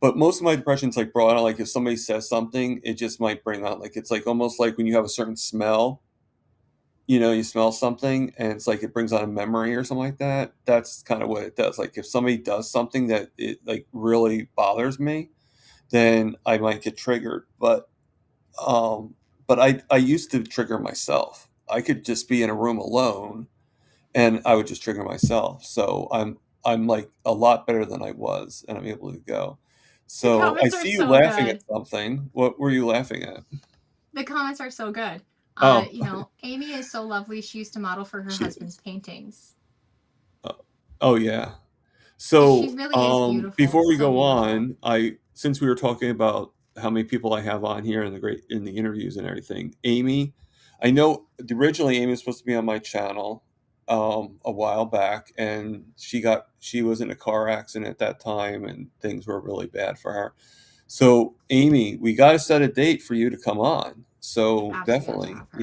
Speaker 1: But most of my depression's like brought on, like if somebody says something, it just might bring on, like, it's like almost like when you have a certain smell, you smell something and it's like it brings on a memory or something like that. That's kind of what it does. Like if somebody does something that it like really bothers me, then I might get triggered. Um, but I used to trigger myself. I could just be in a room alone and I would just trigger myself. So I'm like a lot better than I was, and I'm able to go.
Speaker 2: The
Speaker 1: So I
Speaker 2: comments are
Speaker 1: see you
Speaker 2: so
Speaker 1: laughing at
Speaker 2: good.
Speaker 1: something. What were you laughing at?
Speaker 2: The comments are so good.
Speaker 1: Oh,
Speaker 2: Amy is so lovely. She used to model for her
Speaker 1: she
Speaker 2: husband's
Speaker 1: is.
Speaker 2: paintings.
Speaker 1: Oh, oh yeah.
Speaker 2: She
Speaker 1: So,
Speaker 2: really is beautiful,
Speaker 1: before we
Speaker 2: so
Speaker 1: go
Speaker 2: beautiful.
Speaker 1: on, since we were talking about how many people I have on here in the interviews and everything, Amy, I know originally Amy was supposed to be on my channel a while back, and she was in a car accident at that time, and things were really bad for her. So, Amy, we got to set a date for you to come on. So
Speaker 2: Absolutely have to
Speaker 1: definitely,
Speaker 2: have her.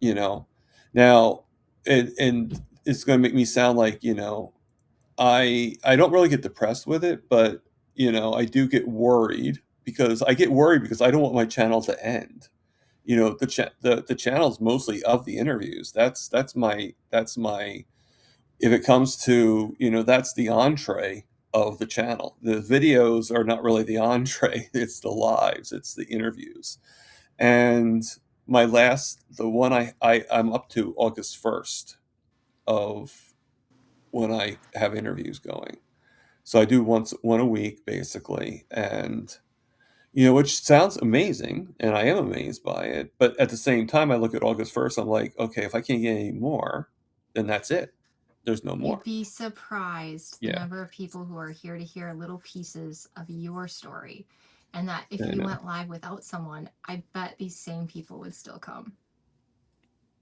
Speaker 1: you know, now, and it's going to make me sound like, I don't really get depressed with it, but I do get worried because I don't want my channel to end. The channel's mostly of the interviews. That's my if it comes to, that's the entree of the channel. The videos are not really the entree, it's the lives, it's the interviews. And the one I'm up to August 1st of when I have interviews going. So I do one a week basically, and which sounds amazing, and I am amazed by it. But at the same time, I look at August 1st, I'm like, okay, if I can't get any more, then that's it. There's no
Speaker 2: You'd
Speaker 1: more.
Speaker 2: be surprised the
Speaker 1: Yeah,
Speaker 2: number of people who are here to hear little pieces of your story. And that if
Speaker 1: I
Speaker 2: you
Speaker 1: know.
Speaker 2: went live without someone, I bet these same people would still come.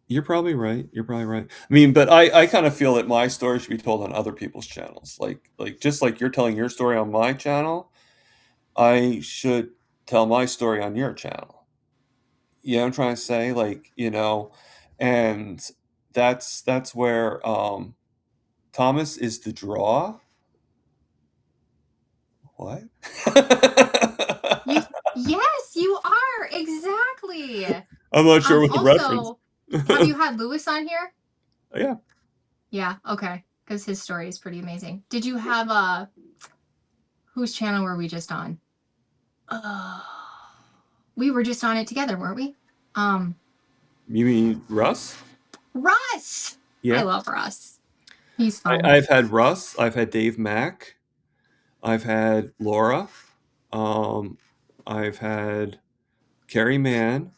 Speaker 1: You're probably right. You're probably right. I mean, but I kind of feel that my story should be told on other people's channels. Like just like you're telling your story on my channel, I should tell my story on your channel. You know what I'm trying to say? Like, and that's where Thomas is the draw. What?
Speaker 2: You, yes, you are exactly.
Speaker 1: I'm not sure what the reference.
Speaker 2: Also, have you had Lewis on here?
Speaker 1: Yeah.
Speaker 2: Yeah, okay, because his story is pretty amazing. Did you have whose channel were we just on? Uh, we were just on it together, weren't we? Um,
Speaker 1: You mean Russ?
Speaker 2: Russ. I
Speaker 1: Yeah.
Speaker 2: love Russ. He's fun.
Speaker 1: I've had Russ. I've had Dave Mack. I've had Laura. Um, I've had Carrie Mann.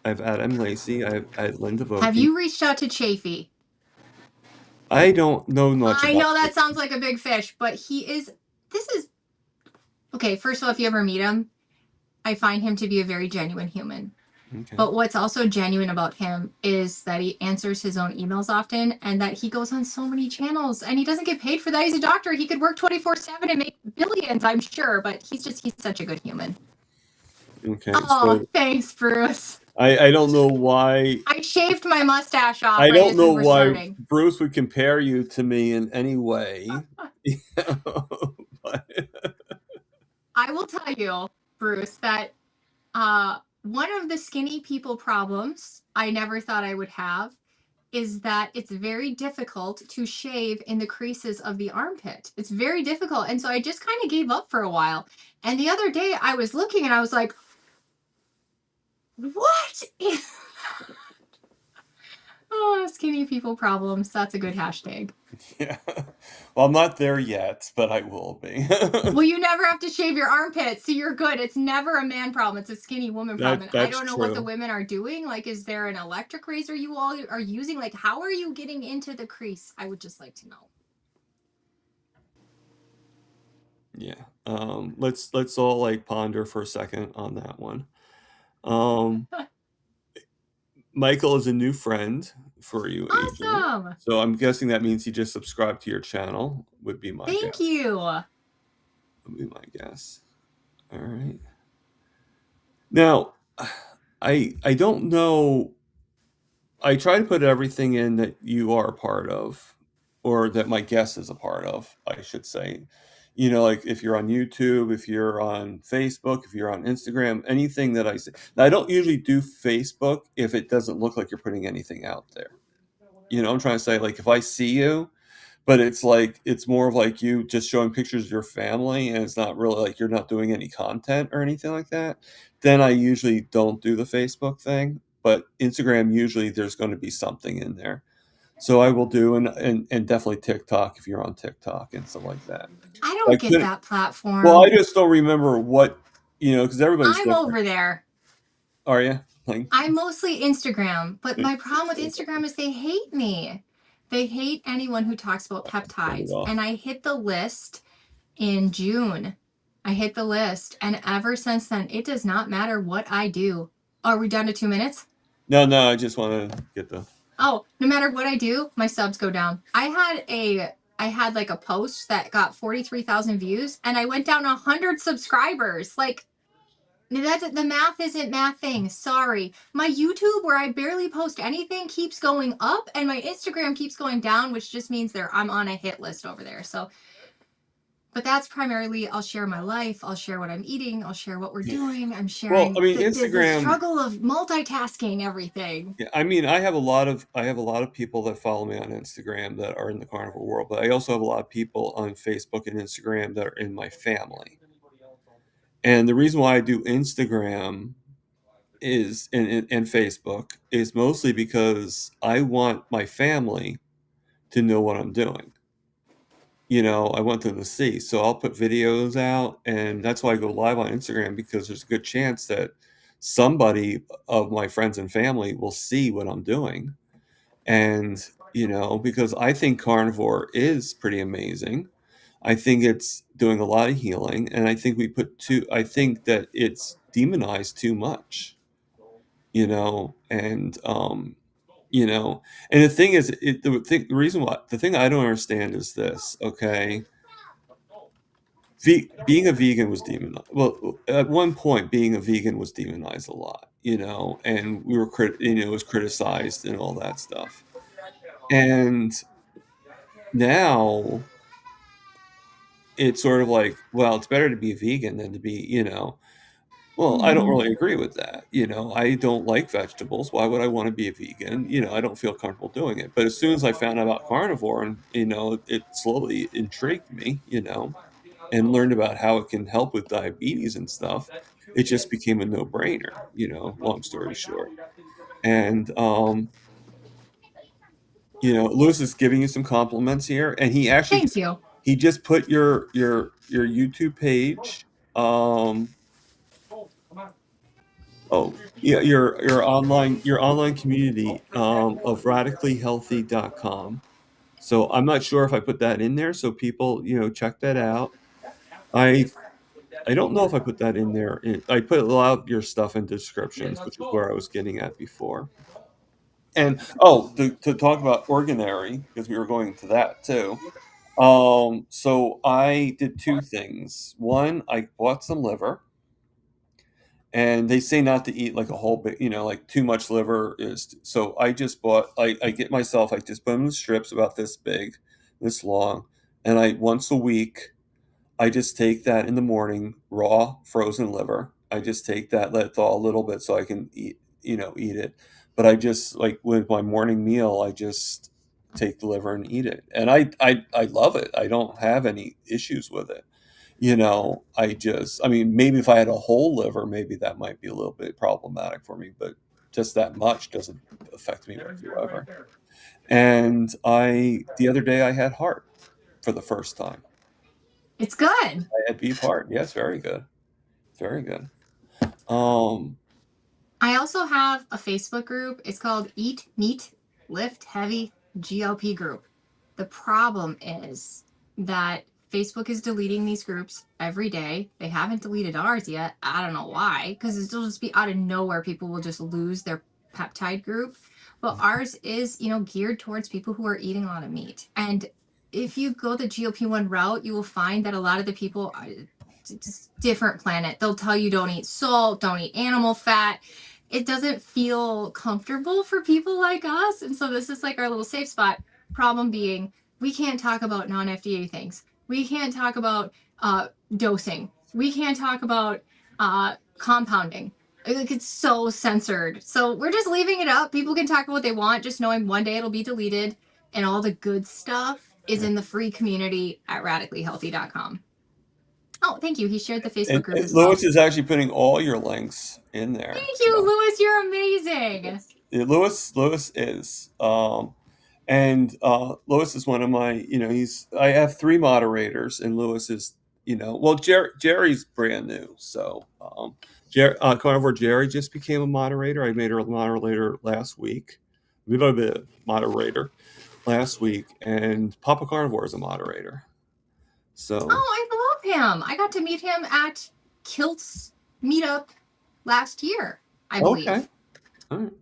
Speaker 1: I've had M. Lacey. I've had Linda
Speaker 2: Have
Speaker 1: Vokey.
Speaker 2: you reached out to Chafee?
Speaker 1: I don't know much
Speaker 2: I
Speaker 1: about
Speaker 2: know that
Speaker 1: it.
Speaker 2: sounds like a big fish, but this is, okay, first of all, if you ever meet him, I find him to be a very genuine human.
Speaker 1: Okay.
Speaker 2: But what's also genuine about him is that he answers his own emails often and that he goes on so many channels and he doesn't get paid for that. He's a doctor. He could work 24/7 and make billions, I'm sure, but he's such a good human.
Speaker 1: Okay.
Speaker 2: Oh,
Speaker 1: So
Speaker 2: thanks, Bruce.
Speaker 1: I don't know why
Speaker 2: I shaved my mustache off
Speaker 1: I
Speaker 2: right
Speaker 1: don't
Speaker 2: as we
Speaker 1: know
Speaker 2: were
Speaker 1: why
Speaker 2: starting.
Speaker 1: Bruce would compare you to me in any way. But
Speaker 2: I will tell you, Bruce, that one of the skinny people problems I never thought I would have is that it's very difficult to shave in the creases of the armpit. It's very difficult. And so I just kind of gave up for a while. And the other day I was looking and I was like, what? Oh, skinny people problems. That's a good hashtag.
Speaker 1: Yeah. Well, I'm not there yet, but I will be.
Speaker 2: Well, you never have to shave your armpits, so you're good. It's never a man problem. It's a skinny woman problem. And I
Speaker 1: That's
Speaker 2: don't know what the
Speaker 1: true.
Speaker 2: women are doing. Like, is there an electric razor you all are using? Like, how are you getting into the crease? I would just like to know.
Speaker 1: Yeah. Let's all like ponder for a second on that one. Um, Michael is a new friend for you, Adrian.
Speaker 2: Awesome.
Speaker 1: So I'm guessing that means he just subscribed to your channel, would be my
Speaker 2: Thank
Speaker 1: guess.
Speaker 2: you.
Speaker 1: Would be my guess. All right. Now, I don't know. I try to put everything in that you are a part of, or that my guest is a part of, I should say. You know, like if you're on YouTube, if you're on Facebook, if you're on Instagram, anything that I say. Now, I don't usually do Facebook if it doesn't look like you're putting anything out there. You know, I'm trying to say, like, if I see you, but it's like it's more of like you just showing pictures of your family, and it's not really like you're not doing any content or anything like that, then I usually don't do the Facebook thing. But Instagram, usually there's going to be something in there. So I will do, and definitely TikTok if you're on TikTok and stuff like that.
Speaker 2: I
Speaker 1: I
Speaker 2: don't get
Speaker 1: couldn't,
Speaker 2: that
Speaker 1: well, I
Speaker 2: platform.
Speaker 1: just don't remember what, because everybody's
Speaker 2: I'm
Speaker 1: different.
Speaker 2: over there.
Speaker 1: Are you? Like,
Speaker 2: I'm mostly Instagram, but my problem with Instagram is they hate me. They hate anyone who talks about
Speaker 1: turn it
Speaker 2: peptides.
Speaker 1: off.
Speaker 2: And I hit the list in June. I hit the list. And ever since then, it does not matter what I do. Are we down to 2 minutes?
Speaker 1: No, no, I just want to get the.
Speaker 2: Oh, no matter what I do, my subs go down. I had like a post that got 43,000 views and I went down 100 subscribers. Like that the math isn't mathing. Sorry. My YouTube where I barely post anything keeps going up and my Instagram keeps going down, which just means I'm on a hit list over there. So but that's primarily I'll share my life, I'll share what I'm eating, I'll share what we're
Speaker 1: Yeah.
Speaker 2: doing. I'm
Speaker 1: Well, I
Speaker 2: sharing
Speaker 1: mean,
Speaker 2: the
Speaker 1: Instagram.
Speaker 2: struggle of multitasking everything.
Speaker 1: Yeah, I mean, I have a lot of people that follow me on Instagram that are in the carnivore world, but I also have a lot of people on Facebook and Instagram that are in my family. And the reason why I do Instagram is and Facebook is mostly because I want my family to know what I'm doing. You know, I want them to see. So I'll put videos out, and that's why I go live on Instagram, because there's a good chance that somebody of my friends and family will see what I'm doing. And, because I think carnivore is pretty amazing. I think it's doing a lot of healing, and I think that it's demonized too much, and, you know, and the thing is, the thing I don't understand is this, okay? Being a vegan was demonized. Well, at one point, being a vegan was demonized a lot, and it was criticized and all that stuff. And now it's sort of like, well, it's better to be vegan than to be, well, I don't
Speaker 2: Mm-hmm.
Speaker 1: really agree with that. I don't like vegetables. Why would I want to be a vegan? I don't feel comfortable doing it. But as soon as I found out about carnivore, and, it slowly intrigued me, and learned about how it can help with diabetes and stuff, it just became a no-brainer, long story short. And, Lewis is giving you some compliments here, and
Speaker 2: Thank you.
Speaker 1: he just put your YouTube page, um, oh, yeah, your online community, of radicallyhealthy.com. So I'm not sure if I put that in there, so people, check that out. I I don't know if I put that in there. I put a lot of your stuff in descriptions, which is where I was getting at before. And to talk about organary, because we were going to that too. So I did two things. One, I bought some liver, and they say not to eat like a whole bit, like too much liver is. So I just bought. I get myself. I just put them in strips about this big, this long, and I once a week I just take that in the morning, raw frozen liver. I just take that, let it thaw a little bit so I can eat it. but I just like with my morning meal, I just take the liver and eat it, and I love it. I don't have any issues with it. I mean, maybe if I had a whole liver, maybe that might be a little bit problematic for me, but just that much doesn't affect me whatsoever. And the other day I had heart for the first time.
Speaker 2: It's good.
Speaker 1: I had beef heart. Yes, very good. Very good. Um,
Speaker 2: I also have a Facebook group. It's called Eat Meat Lift Heavy GLP group. The problem is that Facebook is deleting these groups every day. They haven't deleted ours yet. I don't know why, because it'll just be out of nowhere. People will just lose their peptide group. But ours is, geared towards people who are eating a lot of meat. And if you go the GLP-1 route, you will find that a lot of the people are just different planet. They'll tell you don't eat salt, don't eat animal fat. It doesn't feel comfortable for people like us. And so this is like our little safe spot. Problem being, we can't talk about non FDA things. We can't talk about dosing. We can't talk about compounding. Like, it's so censored. So we're just leaving it up. People can talk about what they want, just knowing one day it'll be deleted. And all the good stuff is
Speaker 1: yeah.
Speaker 2: in the free community at radicallyhealthy.com. Oh, thank you. He shared the Facebook group
Speaker 1: And
Speaker 2: as well.
Speaker 1: Lewis is actually putting all your links in there.
Speaker 2: Thank you,
Speaker 1: So
Speaker 2: Louis. You're amazing.
Speaker 1: yeah, Lewis is. And Lewis is one of my, I have three moderators, and Lewis is, well, Jerry's brand new. So, Carnivore Jerry just became a moderator. I made her a moderator last week. We got a moderator last week, and Papa Carnivore is a moderator. So,
Speaker 2: Oh, I love him. I got to meet him at Kilt's meetup last year, I
Speaker 1: okay.
Speaker 2: believe.
Speaker 1: All right.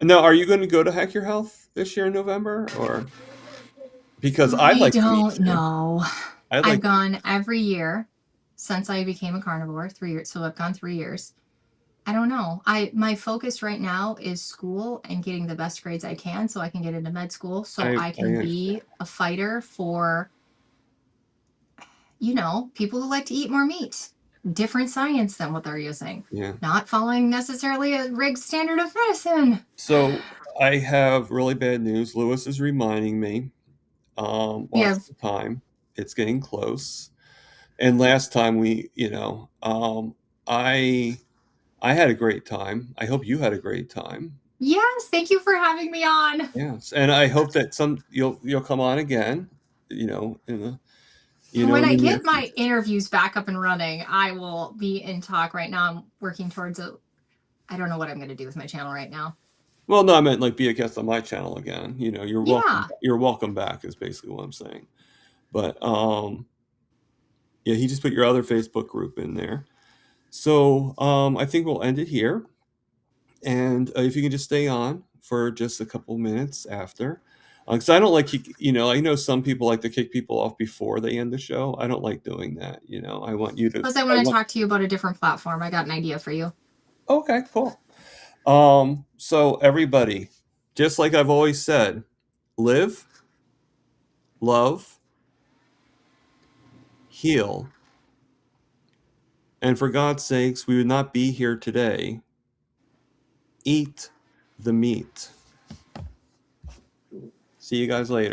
Speaker 1: Now, are you going to go to Hack Your Health this year in November, or because I'd
Speaker 2: I
Speaker 1: like to meet
Speaker 2: don't
Speaker 1: you?
Speaker 2: know.
Speaker 1: I'd
Speaker 2: I've
Speaker 1: like.
Speaker 2: gone every year since I became a carnivore, 3 years. So I've gone 3 years. I don't know. My focus right now is school and getting the best grades I can so I can get into med school so I
Speaker 1: I
Speaker 2: can be
Speaker 1: understand.
Speaker 2: a fighter for, people who like to eat more meat. Different science than what they're using.
Speaker 1: Yeah.
Speaker 2: Not following necessarily a rigged standard of medicine.
Speaker 1: So I have really bad news. Lewis is reminding me. Watch
Speaker 2: Yeah.
Speaker 1: the time. It's getting close. And last time I I had a great time. I hope you had a great time.
Speaker 2: Yes. Thank you for having me on.
Speaker 1: Yes, and I hope that you'll come on again. In the
Speaker 2: When
Speaker 1: in
Speaker 2: I
Speaker 1: the near
Speaker 2: get my
Speaker 1: future.
Speaker 2: interviews back up and running, I will be in talk. Right now, I'm working towards I don't know what I'm going to do with my channel right now.
Speaker 1: Well, no, I meant like be a guest on my channel again. You're welcome.
Speaker 2: Yeah.
Speaker 1: You're welcome back is basically what I'm saying. But yeah, he just put your other Facebook group in there. So I think we'll end it here. And if you can just stay on for just a couple minutes after, because I don't like I know some people like to kick people off before they end the show. I don't like doing that. I want you to.
Speaker 2: Plus, I
Speaker 1: I
Speaker 2: want to
Speaker 1: want.
Speaker 2: talk to you about a different platform. I got an idea for you.
Speaker 1: Okay, cool. So everybody, just like I've always said, live, love, heal, and for God's sakes, we would not be here today. Eat the meat. See you guys later.